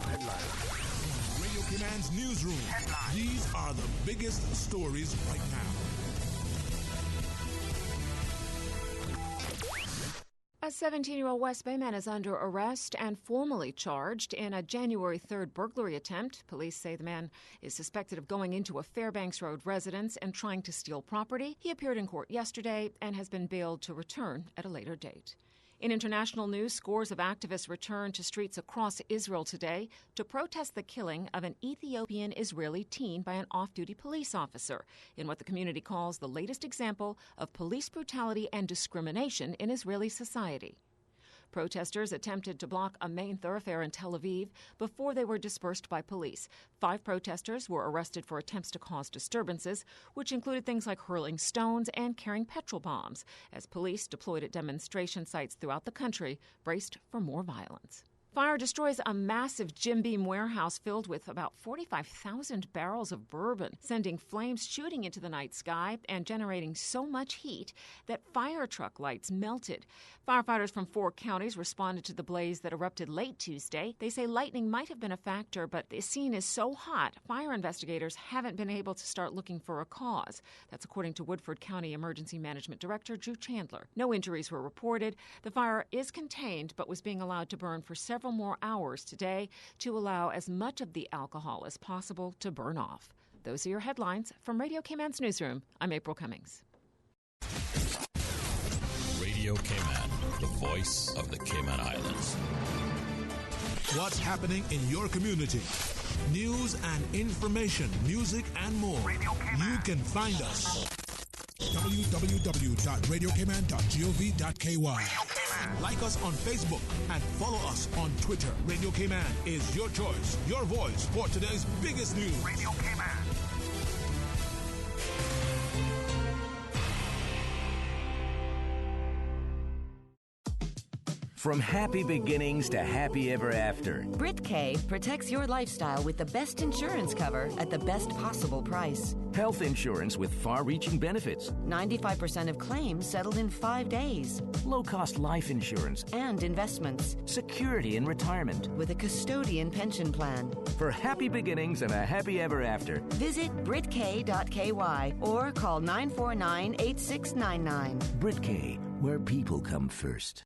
Radio Cayman's newsroom. These are the biggest stories right now. A 17-year-old West Bay man is under arrest and formally charged in a January 3rd burglary attempt. Police say the man is suspected of going into a Fairbanks Road residence and trying to steal property. He appeared in court yesterday and has been bailed to return at a later date. In international news, scores of activists returned to streets across Israel today to protest the killing of an Ethiopian-Israeli teen by an off-duty police officer in what the community calls the latest example of police brutality and discrimination in Israeli society. Protesters attempted to block a main thoroughfare in Tel Aviv before they were dispersed by police. 5 protesters were arrested for attempts to cause disturbances, which included things like hurling stones and carrying petrol bombs, as police deployed at demonstration sites throughout the country, braced for more violence. Fire destroys a massive Jim Beam warehouse filled with about 45,000 barrels of bourbon, sending flames shooting into the night sky and generating so much heat that fire truck lights melted. Firefighters from 4 counties responded to the blaze that erupted late Tuesday. They say lightning might have been a factor, but the scene is so hot, fire investigators haven't been able to start looking for a cause. That's according to Woodford County Emergency Management Director Drew Chandler. No injuries were reported. The fire is contained, but was being allowed to burn for several more hours today to allow as much of the alcohol as possible to burn off. Those are your headlines from Radio Cayman's newsroom. I'm April Cummings. Radio Cayman, the voice of the Cayman Islands. What's happening in your community? News and information, music and more. You can find us. www.radiocayman.gov.ky. Like us on Facebook and follow us on Twitter. Radio Cayman is your choice, your voice for today's biggest news. Radio Cayman. From happy beginnings to happy ever after. Brit-K protects your lifestyle with the best insurance cover at the best possible price. Health insurance with far-reaching benefits. 95% of claims settled in 5 days. Low-cost life insurance. And investments. Security in retirement. With a custodian pension plan. For happy beginnings and a happy ever after. Visit Brit-K.ky or call 949-8699. Brit-K, where people come first.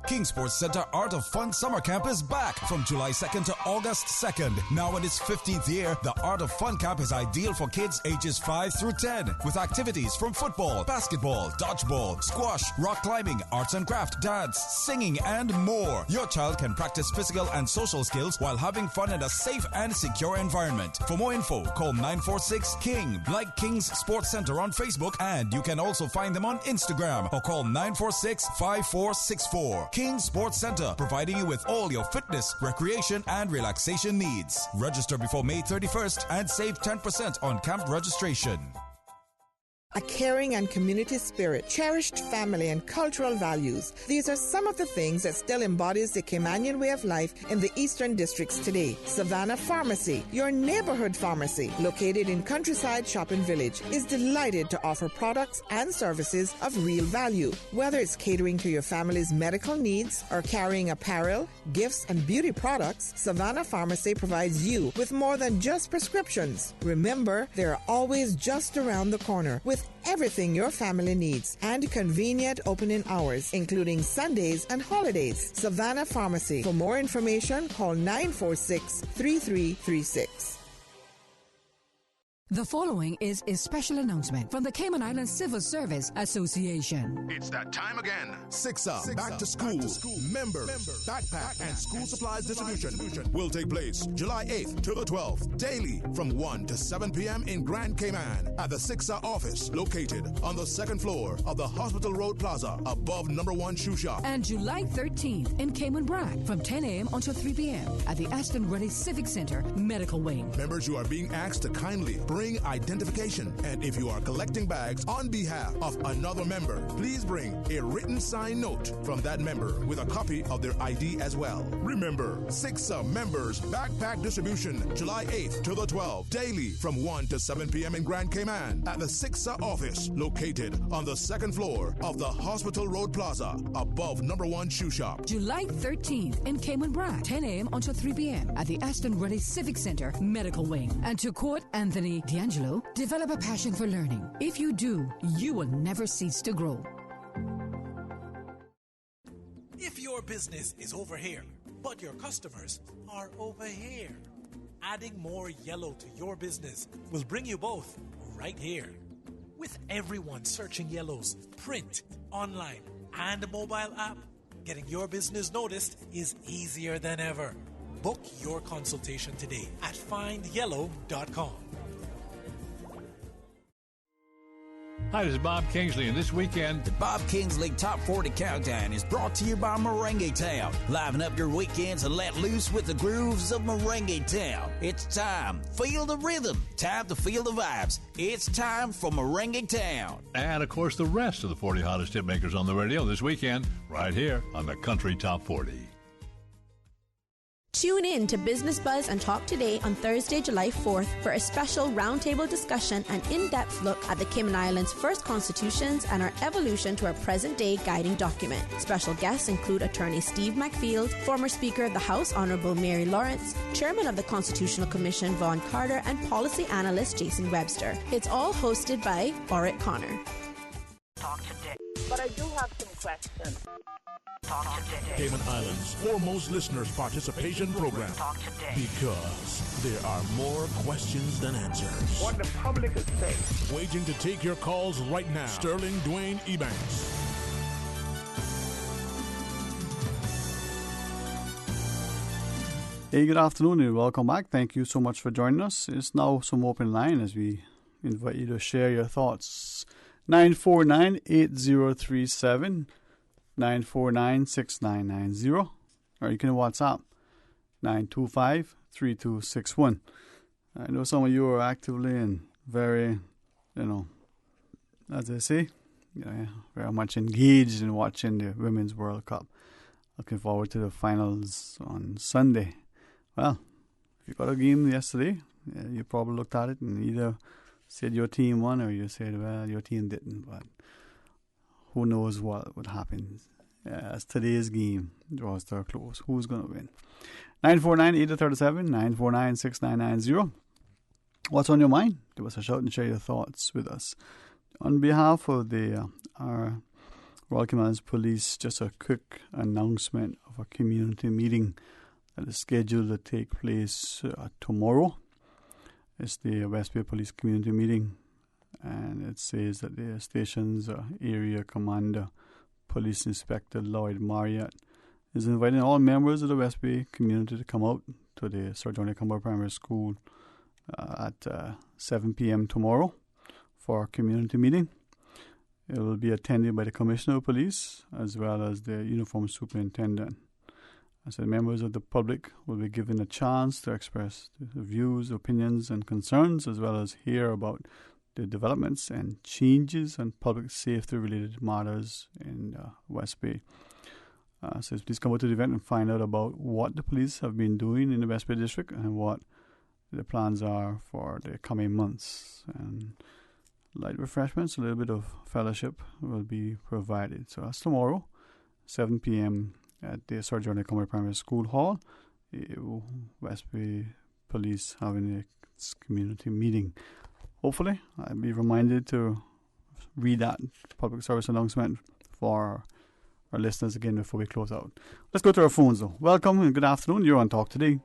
King Sports Center Art of Fun Summer Camp is back from July 2nd to August 2nd. Now in its 15th year, the Art of Fun Camp is ideal for kids ages 5 through 10 with activities from football, basketball, dodgeball, squash, rock climbing, arts and craft, dance, singing, and more. Your child can practice physical and social skills while having fun in a safe and secure environment. For more info, call 946-KING. Like King's Sports Center on Facebook, and you can also find them on Instagram or call 946-5464. King Sports Center, providing you with all your fitness, recreation, and relaxation needs. Register before May 31st and save 10% on camp registration. A caring and community spirit, cherished family and cultural values. These are some of the things that still embodies the Caymanian way of life in the Eastern Districts today. Savannah Pharmacy, your neighborhood pharmacy, located in Countryside Shopping Village, is delighted to offer products and services of real value. Whether it's catering to your family's medical needs or carrying apparel, gifts, and beauty products, Savannah Pharmacy provides you with more than just prescriptions. Remember, they're always just around the corner with everything your family needs and convenient opening hours, including Sundays and holidays. Savannah Pharmacy. For more information, call 946-3336. The following is a special announcement from the Cayman Islands Civil Service Association. It's that time again. SIXA Back to School. Members, backpack, and school supplies distribution will take place July 8th to the 12th, daily from 1 to 7 p.m. in Grand Cayman at the SIXA office located on the second floor of the Hospital Road Plaza above number 1 shoe shop. And July 13th in Cayman Brac from 10 a.m. until 3 p.m. at the Aston Ruddy Civic Center Medical Wing. Members, you are being asked to kindly bring identification, and if you are collecting bags on behalf of another member, please bring a written signed note from that member with a copy of their ID as well. Remember, SIXA members backpack distribution July 8th to the 12th, daily from 1 to 7 p.m. in Grand Cayman at the SIXA office located on the second floor of the Hospital Road Plaza above number 1 shoe shop. July 13th in Cayman Brac, 10 a.m. until 3 p.m. at the Aston Ruddy Civic Center Medical Wing. And to quote Anthony D'Angelo, develop a passion for learning. If you do, you will never cease to grow. If your business is over here, but your customers are over here, adding more yellow to your business will bring you both right here. With everyone searching yellows, print, online, and mobile app, getting your business noticed is easier than ever. Book your consultation today at findyellow.com. Hi, this is Bob Kingsley, and this weekend, the Bob Kingsley Top 40 Countdown is brought to you by Merengue Town. Liven up your weekends and let loose with the grooves of Merengue Town. It's time. Feel the rhythm. Time to feel the vibes. It's time for Merengue Town. and of course the rest of the 40 hottest hit makers on the radio this weekend, right here on the Country Top 40. Tune in to Business Buzz and Talk Today on Thursday, July 4th for a special roundtable discussion and in-depth look at the Cayman Islands' first constitutions and our evolution to our present-day guiding document. Special guests include attorney Steve McField, former Speaker of the House Honorable Mary Lawrence, Chairman of the Constitutional Commission Vaughn Carter, and policy analyst Jason Webster. It's all hosted by Orrett Connor. Talk today. But I do have some questions. Talk today. Cayman Islands' foremost listeners' participation program. Talk today. Because there are more questions than answers. What the public is saying. Waiting to take your calls right now. Sterling Dwayne Ebanks. Hey, good afternoon and welcome back. Thank you so much for joining us. It's now some open line as we invite you to share your thoughts. 949-8037, 949-6990, or you can WhatsApp 925-3261. I know some of you are actively and very, as I say, very much engaged in watching the Women's World Cup. Looking forward to the finals on Sunday. Well, if you got a game yesterday, you probably looked at it and either said your team won or you said, well, your team didn't. But who knows what would happen as today's game draws to a close. Who's going to win? 949-8037, 949-6990. What's on your mind? Give us a shout and share your thoughts with us. On behalf of our Royal Cayman Islands Police, just a quick announcement of a community meeting that is scheduled to take place tomorrow. It's the West Bay Police Community Meeting, and it says that the station's area commander, Police Inspector Lloyd Marriott, is inviting all members of the West Bay community to come out to the Sir John Cumber Primary School at 7 p.m. tomorrow for a community meeting. It will be attended by the Commissioner of Police as well as the Uniform Superintendent. As the members of the public will be given a chance to express their views, opinions, and concerns, as well as hear about the developments and changes and public safety-related matters in West Bay. So please come out to the event and find out about what the police have been doing in the West Bay District and what the plans are for the coming months. And light refreshments, a little bit of fellowship will be provided. So that's tomorrow, 7 p.m. at the Sir John Montgomery Primary School Hall. West Bay Police having a community meeting. Hopefully, I'll be reminded to read that public service announcement for our listeners again before we close out. Let's go to our phones though. Welcome and good afternoon. You're on Talk Today.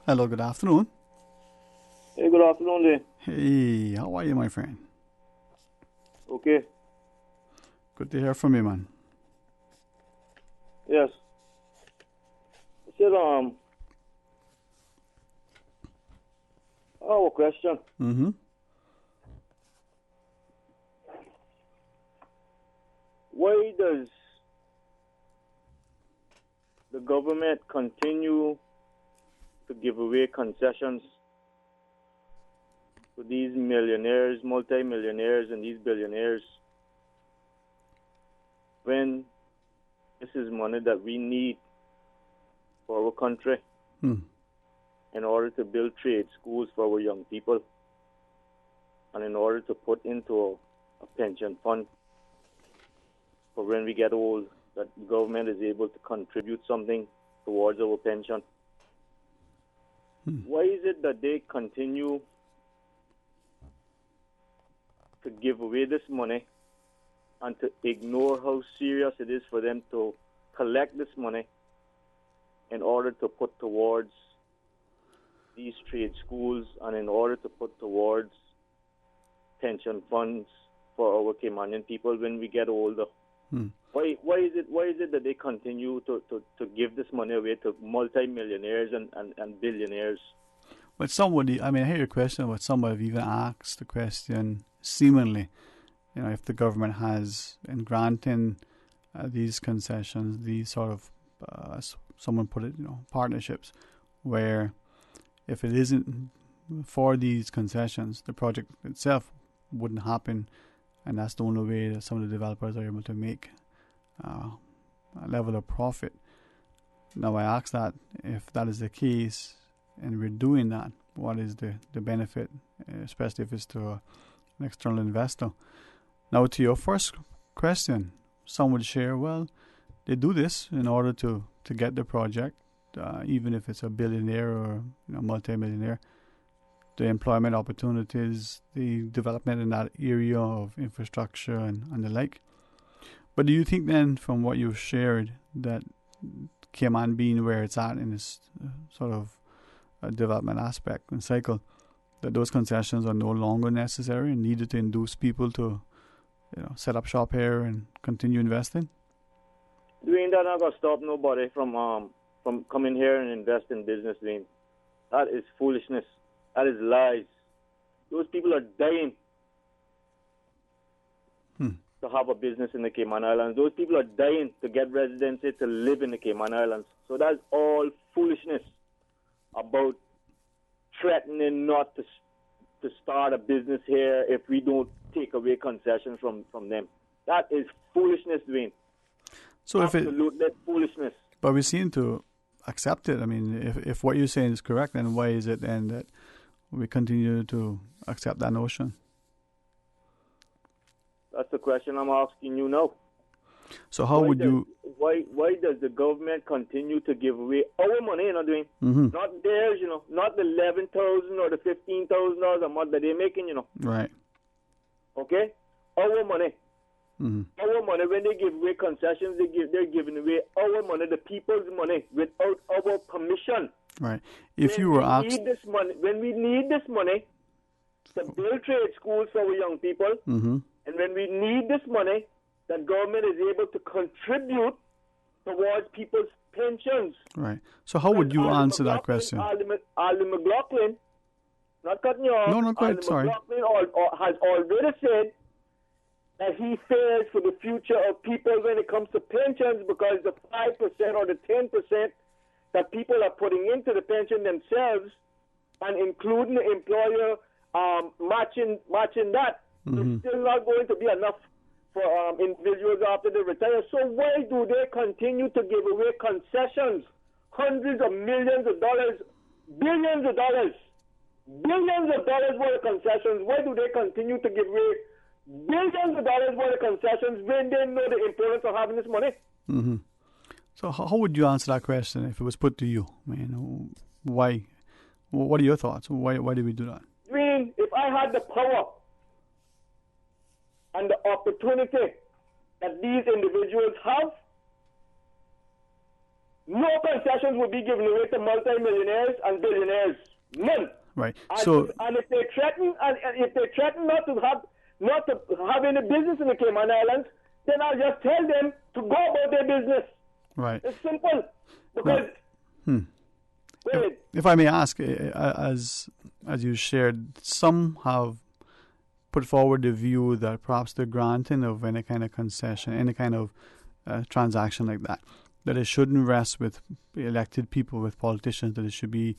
Hello, good afternoon. Hey, good afternoon, Jay. Hey, how are you, my friend? Okay. Good to hear from you, man. Yes. I said, I have a question. Mm-hmm. Why does the government continue to give away concessions to these millionaires, multi-millionaires, and these billionaires when this is money that we need for our country in order to build trade schools for our young people and in order to put into a pension fund for when we get old, that the government is able to contribute something towards our pension? Why is it that they continue to give away this money and to ignore how serious it is for them to collect this money in order to put towards these trade schools and in order to put towards pension funds for our Caymanian people when we get older? Why is it that they continue to give this money away to multi-millionaires and billionaires? But somebody, I hear your question, but somebody even asked the question seemingly, if the government has, in granting these concessions, these sort of, as someone put it, partnerships, where if it isn't for these concessions, the project itself wouldn't happen. And that's the only way that some of the developers are able to make a level of profit. Now, I ask that if that is the case and we're doing that, what is the benefit, especially if it's to an external investor? Now, to your first question, some would share, well, they do this in order to get the project, even if it's a billionaire or multi-millionaire, the employment opportunities, the development in that area of infrastructure and the like. But do you think then, from what you've shared, that Cayman being where it's at in this sort of development aspect and cycle, that those concessions are no longer necessary and needed to induce people to set up shop here and continue investing? Doing that not going to stop nobody from coming here and invest in business, Dwayne. That is foolishness. That is lies. Those people are dying to have a business in the Cayman Islands. Those people are dying to get residency to live in the Cayman Islands. So that's all foolishness about threatening not to start a business here if we don't take away concessions from them. That is foolishness, Dwayne. So absolutely foolishness. But we seem to accept it. If what you're saying is correct, then why is it then that we continue to accept that notion? That's the question I'm asking you now. So how why does the government continue to give away our money, Dwayne? Not theirs, not the $11,000 or the $15,000 a month that they're making, Right. Okay? Our money. Our money, when they give away concessions, they're giving away our money, the people's money, without our permission. Right. If you were asked, when we need this money to build trade schools for our young people, and when we need this money, that government is able to contribute towards people's pensions. Right. So how would you answer that question? Alden McLaughlin, not cutting you off. No, go ahead. Sorry. McLaughlin has already said that he fears for the future of people when it comes to pensions, because the 5% or the 10% that people are putting into the pension themselves, and including the employer matching that, is still not going to be enough for individuals after they retire. So why do they continue to give away concessions, hundreds of millions of dollars, billions of dollars worth of concessions? Why do they continue to give away billions of dollars worth of concessions when they know the importance of having this money? Mm-hmm. So how would you answer that question if it was put to you? I mean, why? What are your thoughts? Why do we do that? I mean, if I had the power and the opportunity that these individuals have, no concessions would be given away to multimillionaires and billionaires. None. Right. And if they threaten, not to have any business in the Cayman Islands, then I'll just tell them to go about their business. Right. It's simple. Because if I may ask, as you shared, some have put forward the view that perhaps the granting of any kind of concession, any kind of transaction like that it shouldn't rest with elected people, with politicians, that it should be,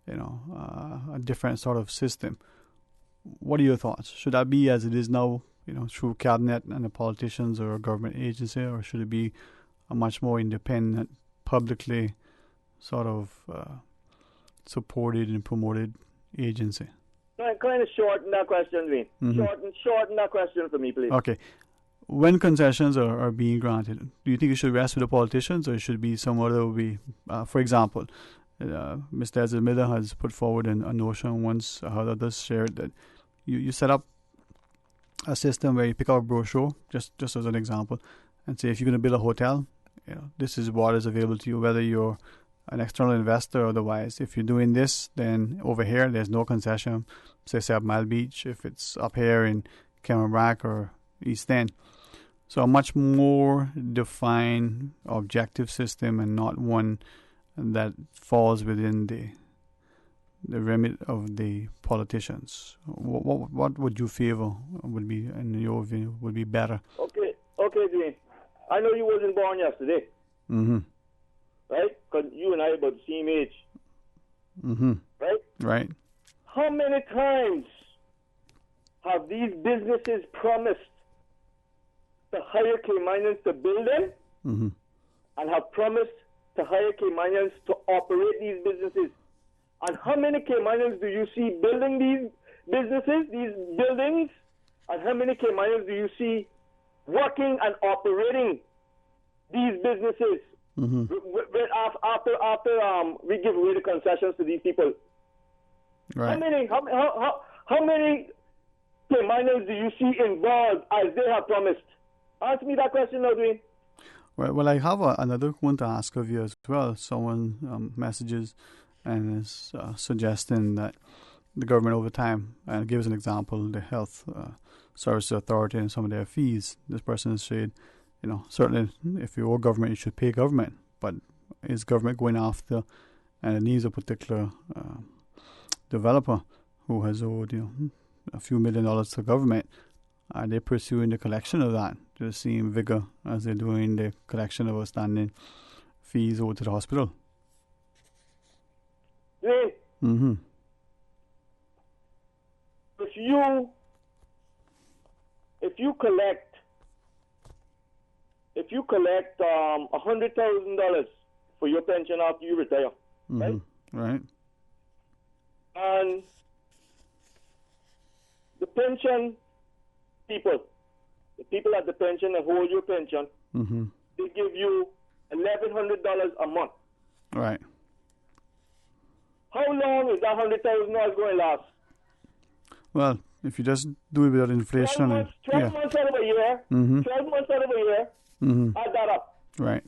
a different sort of system. What are your thoughts? Should that be as it is now, through cabinet and the politicians or a government agency, or should it be a much more independent, publicly sort of supported and promoted agency? Kind of shorten that question, Wayne. Shorten that question for me, please. Okay. When concessions are being granted, do you think it should rest with the politicians, or it should be some other way? For example, Mr. Ezra Miller has put forward a notion once, how others shared, that you set up a system where you pick out a brochure, just as an example, and say if you're going to build a hotel, this is what is available to you, whether you're an external investor or otherwise. If you're doing this, then over here there's no concession, say at Mile Beach, if it's up here in Cameron Brack or East End. So a much more defined objective system, and not one that falls within the remit of the politicians. What would you favor would be, in your view, would be better? Okay, Dwayne. I know you wasn't born yesterday. Mm-hmm. Right? Because you and I are about the same age. Mm-hmm. Right? Right. How many times have these businesses promised to hire Caymanians to build them, and have promised to hire Caymanians to operate these businesses? And how many Caymanians do you see building these businesses, these buildings? And how many Caymanians do you see working and operating these businesses? After we give away the concessions to these people, right? How many Caymanians do you see involved as they have promised? Answer me that question, Dwayne. Well, I have another one to ask of you as well. Someone messages and is suggesting that the government over time, and gives an example, the Health Services Authority and some of their fees. This person has said, certainly if you owe government, you should pay government. But is government going after, and it needs a particular developer who has owed, a few $1 million to government, are they pursuing the collection of that to the same vigor as they're doing the collection of outstanding fees owed to the hospital? Yeah. Mm-hmm. If you collect $100,000 for your pension after you retire, right? Right. And the pension people, the people at the pension that hold your pension, they give you $1,100 a month. Right. How long is that $100,000 going to last? Well, if you just do it without inflation, 12 months out of a year. 12 months out of a year. Add that up. Right.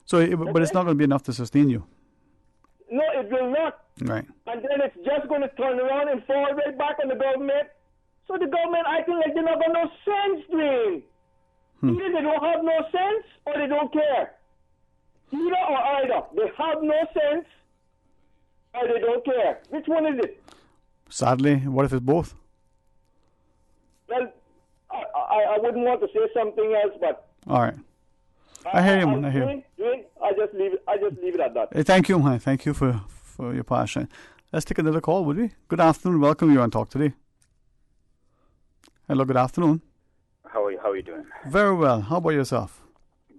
So, but it's not going to be enough to sustain you. No, it will not. Right. And then it's just going to turn around and fall right back on the government. So the government, I think, like they not got no sense, Dwayne. Either they don't have no sense or they don't care. Either or either. They have no sense or they don't care. Which one is it? Sadly, what if it's both? Well, I wouldn't want to say something else, but all right. I hear you, man. I hear you. I just leave it at that. Thank you, man. Thank you for your passion. Let's take another call, would we? Good afternoon. Welcome you on Talk Today. Hello, good afternoon. How are you doing? Very well. How about yourself?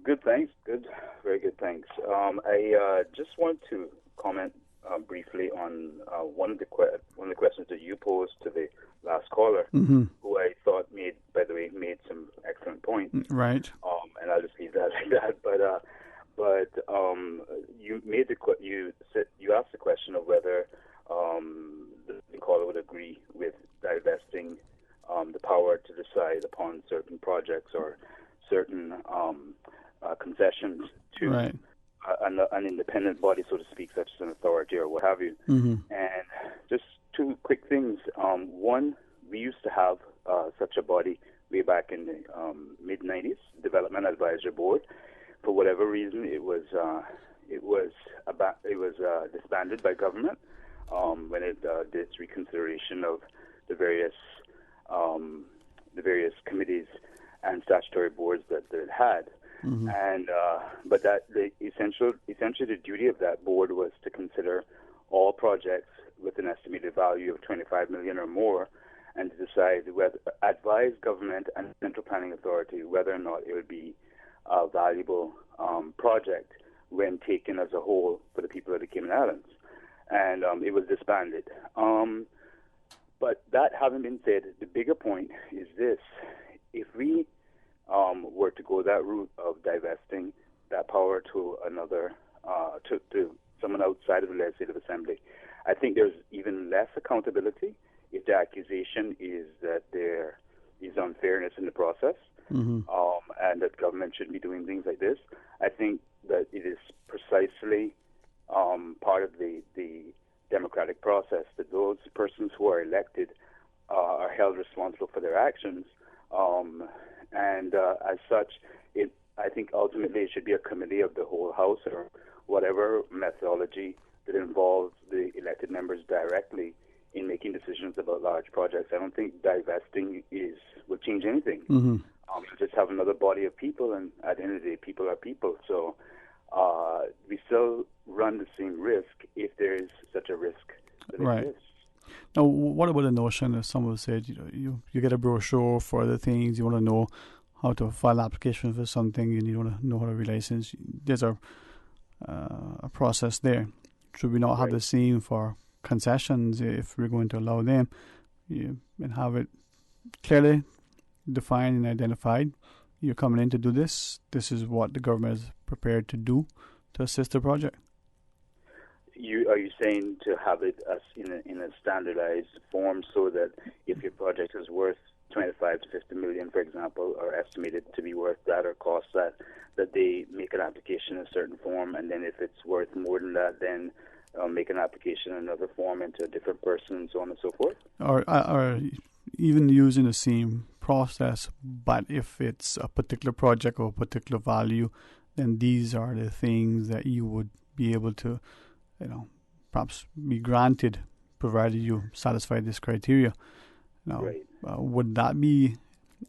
Good, thanks. Good, very good, thanks. I just want to comment briefly on one of the questions that you posed to the last caller, who I thought made some excellent points. Right. And I'll just leave that like that. But you asked the question of whether the caller would agree with divesting the power to decide upon certain projects or certain concessions to an independent body, so to speak, such as an authority or what have you. And just two quick things. One, we used to have such a body way back in the mid-90s, Development Advisory Board. For whatever reason, it was disbanded by government when it did its reconsideration of the various committees and statutory boards that it had. But essentially the duty of that board was to consider all projects with an estimated value of 25 million or more, and to decide advise government and central planning authority whether or not it would be a valuable project when taken as a whole for the people of the Cayman Islands. And it was disbanded. But that having been said, the bigger point is this: if we were to go that route of divesting that power to another, to someone outside of the Legislative Assembly, I think there's even less accountability if the accusation is that there is unfairness in the process, and that government shouldn't be doing things like this. I think that it is precisely part of the democratic process that those persons who are elected are held responsible for their actions, and as such, I think ultimately it should be a committee of the whole House or whatever methodology that involves the elected members directly in making decisions about large projects. I don't think divesting will change anything. You just have another body of people, and at the end of the day, people are people. So we still run the same risk if there is such a risk that exists. Now, what about the notion, as someone said, you get a brochure for other things, you want to know how to file an application for something, and you want to know how to relicense. There's a process there. Should we not have the same for concessions if we're going to allow them, and have it clearly defined and identified? You're coming in to do this. This is what the government is prepared to do to assist the project. Are you saying to have it as in a standardized form, so that if your project is worth 25 to 50 million, for example, or estimated to be worth that or cost that they make an application in a certain form, and then if it's worth more than that, then make an application in another form into a different person, and so on and so forth? Or even using the same process, but if it's a particular project or a particular value, then these are the things that you would be able to, perhaps be granted, provided you satisfy this criteria. Would that be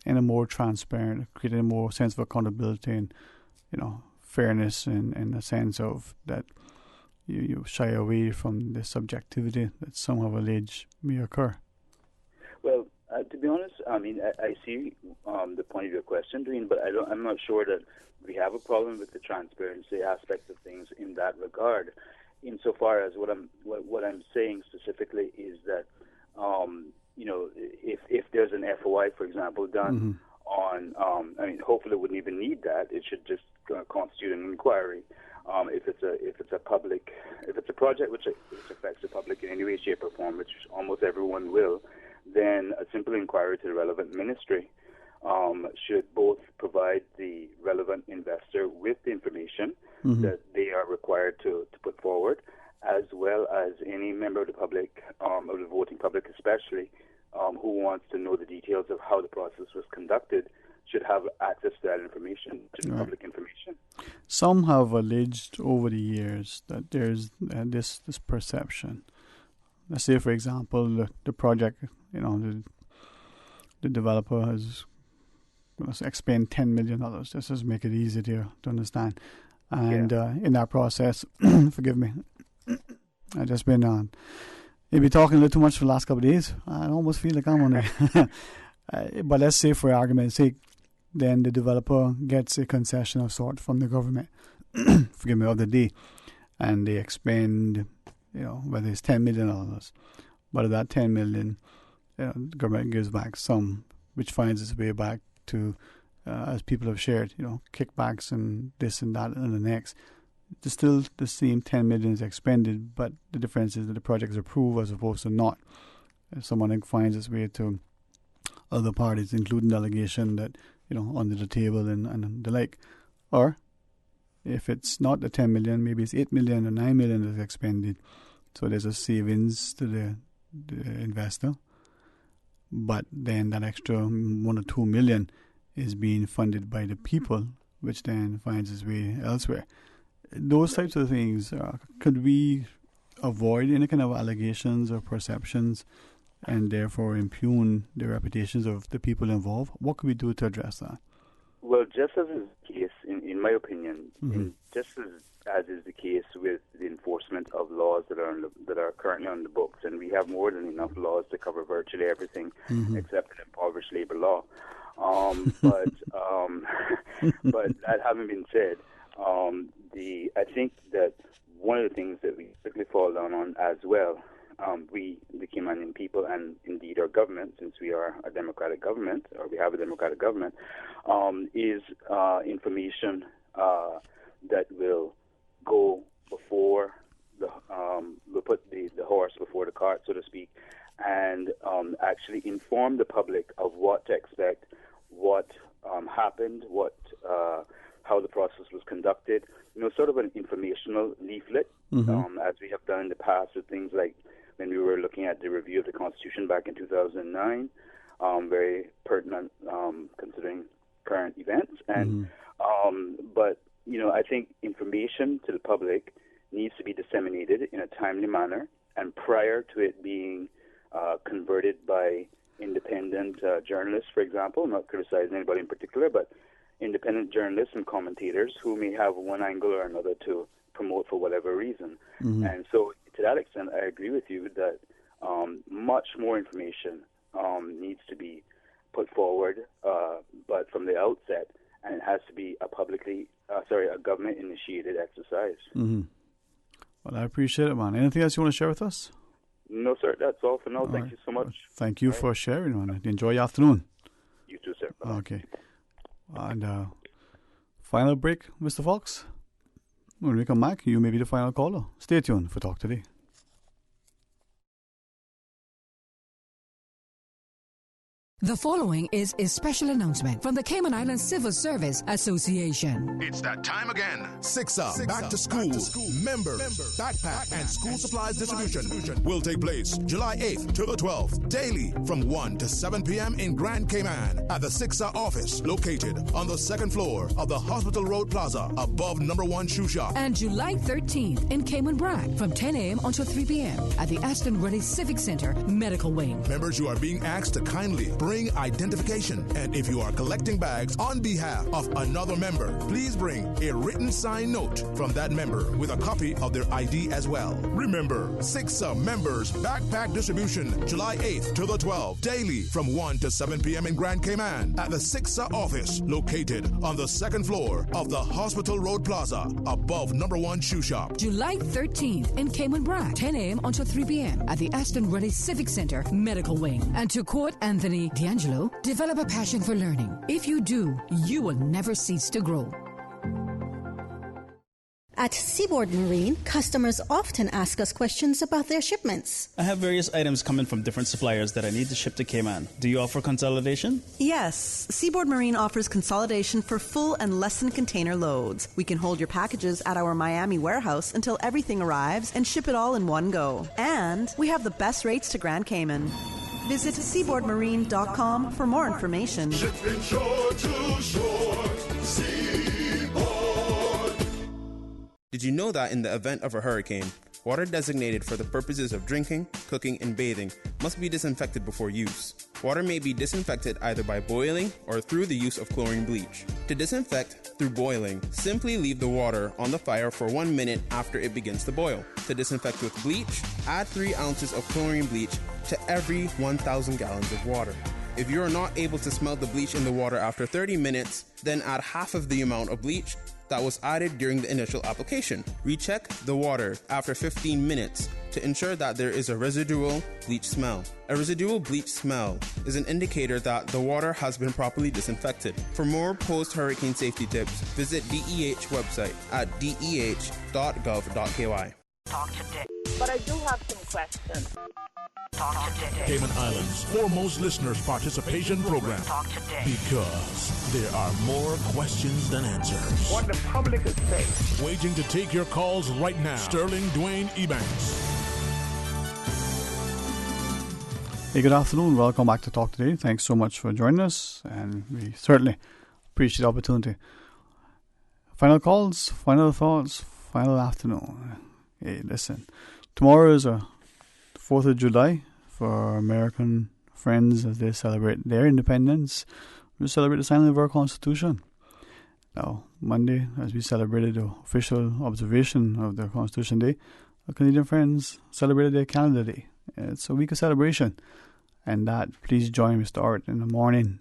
in a more transparent, creating a more sense of accountability and, fairness, and a sense of that you shy away from the subjectivity that some have alleged may occur? Well, to be honest, I mean, I see the point of your question, Dwayne, but I'm not sure that we have a problem with the transparency aspect of things in that regard. Insofar as what I'm saying specifically is that, if there's an FOI, for example, done on, hopefully it wouldn't even need that. It should just constitute an inquiry. If it's a project which affects the public in any way, shape, or form, which almost everyone will, then a simple inquiry to the relevant ministry should both provide the relevant investor with the information that they are required to put forward, as well as any member of the public, of the voting public especially, who wants to know the details of how the process was conducted, should have access to that information, to the public information. Some have alleged over the years that there's this perception. Let's say, for example, the project, the developer has going to expend $10 million. Just to make it easy to understand. And in that process, forgive me, I've just been maybe talking a little too much for the last couple of days. I almost feel like I'm on it. But let's say, for argument's sake, then the developer gets a concession of sort from the government, forgive me, of the day, and they expend, whether it's $10 million. But of that $10 million, the government gives back some, which finds its way back to, as people have shared, kickbacks and this and that and the next. It's still the same $10 million is expended, but the difference is that the project is approved as opposed to not. If someone finds its way to other parties, including delegation that, under the table and the like. Or if it's not the 10 million, maybe it's 8 million or 9 million that's expended. So there's a savings to the investor. But then that extra 1 or 2 million is being funded by the people, which then finds its way elsewhere. Those types of things, could we avoid any kind of allegations or perceptions and therefore impugn the reputations of the people involved? What could we do to address that? Well, just as is the case, in my opinion, just as is the case with the enforcement of laws that are currently on the books, and we have more than enough laws to cover virtually everything except an impoverished labor law. But that having been said, I think that one of the things that we quickly fall down on as well, we, the Caymanian people, and indeed our government, since we are a democratic government, or we have a democratic government, is information that will go before will put the horse before the cart, so to speak, and actually inform the public of what to expect, what happened, how the process was conducted. Sort of an informational leaflet, as we have done in the past with things like when we were looking at the review of the Constitution back in 2009, very pertinent considering current events. And but I think information to the public needs to be disseminated in a timely manner, and prior to it being converted by independent journalists, for example. I'm not criticizing anybody in particular, but independent journalists and commentators who may have one angle or another to promote for whatever reason. And so to that extent, I agree with you that much more information needs to be put forward, but from the outset, and it has to be a government-initiated exercise. Well, I appreciate it, man. Anything else you want to share with us? No, sir. That's all for now. Thank you so much. Thank you for sharing, man. Enjoy your afternoon. You too, sir. Bye. Okay. And final break, Mr. Fox. When we come back, you may be the final caller. Stay tuned for Talk Today. The following is a special announcement from the Cayman Islands Civil Service Association. It's that time again. SIXA Back to School Member Backpack and School Supplies Distribution will take place July 8th to the 12th, daily from 1 to 7 p.m. in Grand Cayman at the SIXA office located on the second floor of the Hospital Road Plaza above number 1 Shoe Shop. And July 13th in Cayman Brac from 10 a.m. until 3 p.m. at the Aston Ruddy Civic Center Medical Wing. Members, you are being asked to kindly bring identification, and if you are collecting bags on behalf of another member, please bring a written signed note from that member with a copy of their ID as well. Remember, SIXA members backpack distribution July 8th to the 12th, daily from 1 to 7 p.m. in Grand Cayman at the SIXA office located on the second floor of the Hospital Road Plaza above number 1 Shoe Shop. July 13th in Cayman Brac, 10 a.m. until 3 p.m. at the Aston Ruddy Civic Center Medical Wing. And to quote Anthony D'Angelo, develop a passion for learning. If you do, you will never cease to grow. At Seaboard Marine, customers often ask us questions about their shipments. I have various items coming from different suppliers that I need to ship to Cayman. Do you offer consolidation? Yes. Seaboard Marine offers consolidation for full and less than container loads. We can hold your packages at our Miami warehouse until everything arrives and ship it all in one go. And we have the best rates to Grand Cayman. Visit seaboardmarine.com for more information. Shipping shore to shore, Seaboard. Did you know that in the event of a hurricane, Water designated for the purposes of drinking, cooking, and bathing must be disinfected before use. Water may be disinfected either by boiling or through the use of chlorine bleach. To disinfect through boiling, simply leave the water on the fire for 1 minute after it begins to boil. To disinfect with bleach, add 3 ounces of chlorine bleach to every 1,000 gallons of water. If you are not able to smell the bleach in the water after 30 minutes, then add half of the amount of bleach that was added during the initial application. Recheck the water after 15 minutes to ensure that there is a residual bleach smell. A residual bleach smell is an indicator that the water has been properly disinfected. For more post-hurricane safety tips, visit DEH website at deh.gov.ky. Talk today. But I do have some questions. Talk today. Cayman Islands' foremost listeners participation program. Talk today. Because there are more questions than answers. What the public is saying. Waiting to take your calls right now. Sterling Dwayne Ebanks. Hey, good afternoon. Welcome back to Talk Today. Thanks so much for joining us, and we certainly appreciate the opportunity. Final calls, final thoughts, final afternoon. Hey, listen, tomorrow is the 4th of July for American friends as they celebrate their independence. We celebrate the signing of our Constitution. Now, Monday, as we celebrated the official observation of the Constitution Day, our Canadian friends celebrated their Canada Day. It's a week of celebration. And that, please join Mr. Orrett in the morning.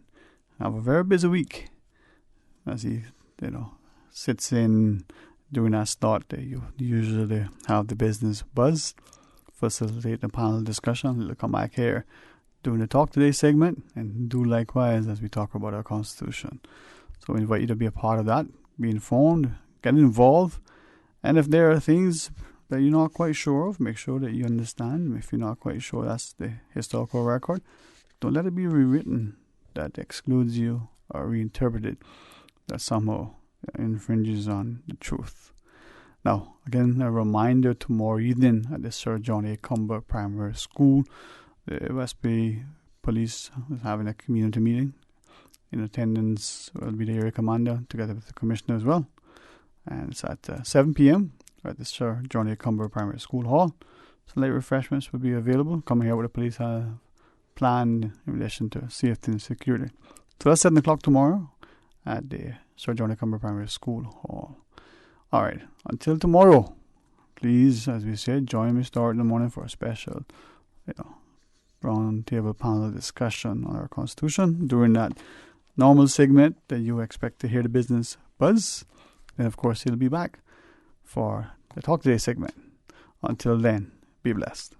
Have a very busy week as he, sits in during that start. You usually have the business buzz, facilitate the panel discussion. He'll come back here during the Talk Today segment and do likewise as we talk about our Constitution. So we invite you to be a part of that, be informed, get involved, and if there are things that you're not quite sure of, make sure that you understand. If you're not quite sure that's the historical record, don't let it be rewritten that excludes you or reinterpreted that somehow infringes on the truth. Now, again, a reminder, tomorrow evening at the Sir John A. Cumber Primary School, the West Bay Police is having a community meeting. In attendance will be the area commander together with the commissioner as well. And it's at 7 p.m. at the Sir John A. Cumber Primary School Hall. So late refreshments will be available. Come here what the police have planned in relation to safety and security. So that's 7 o'clock tomorrow at the Sir John A. Cumber Primary School Hall. All right, until tomorrow, please, as we said, join me start in the morning for a special, round table panel discussion on our Constitution during that normal segment that you expect to hear the business buzz. And of course, he'll be back for the Talk Today segment. Until then, be blessed.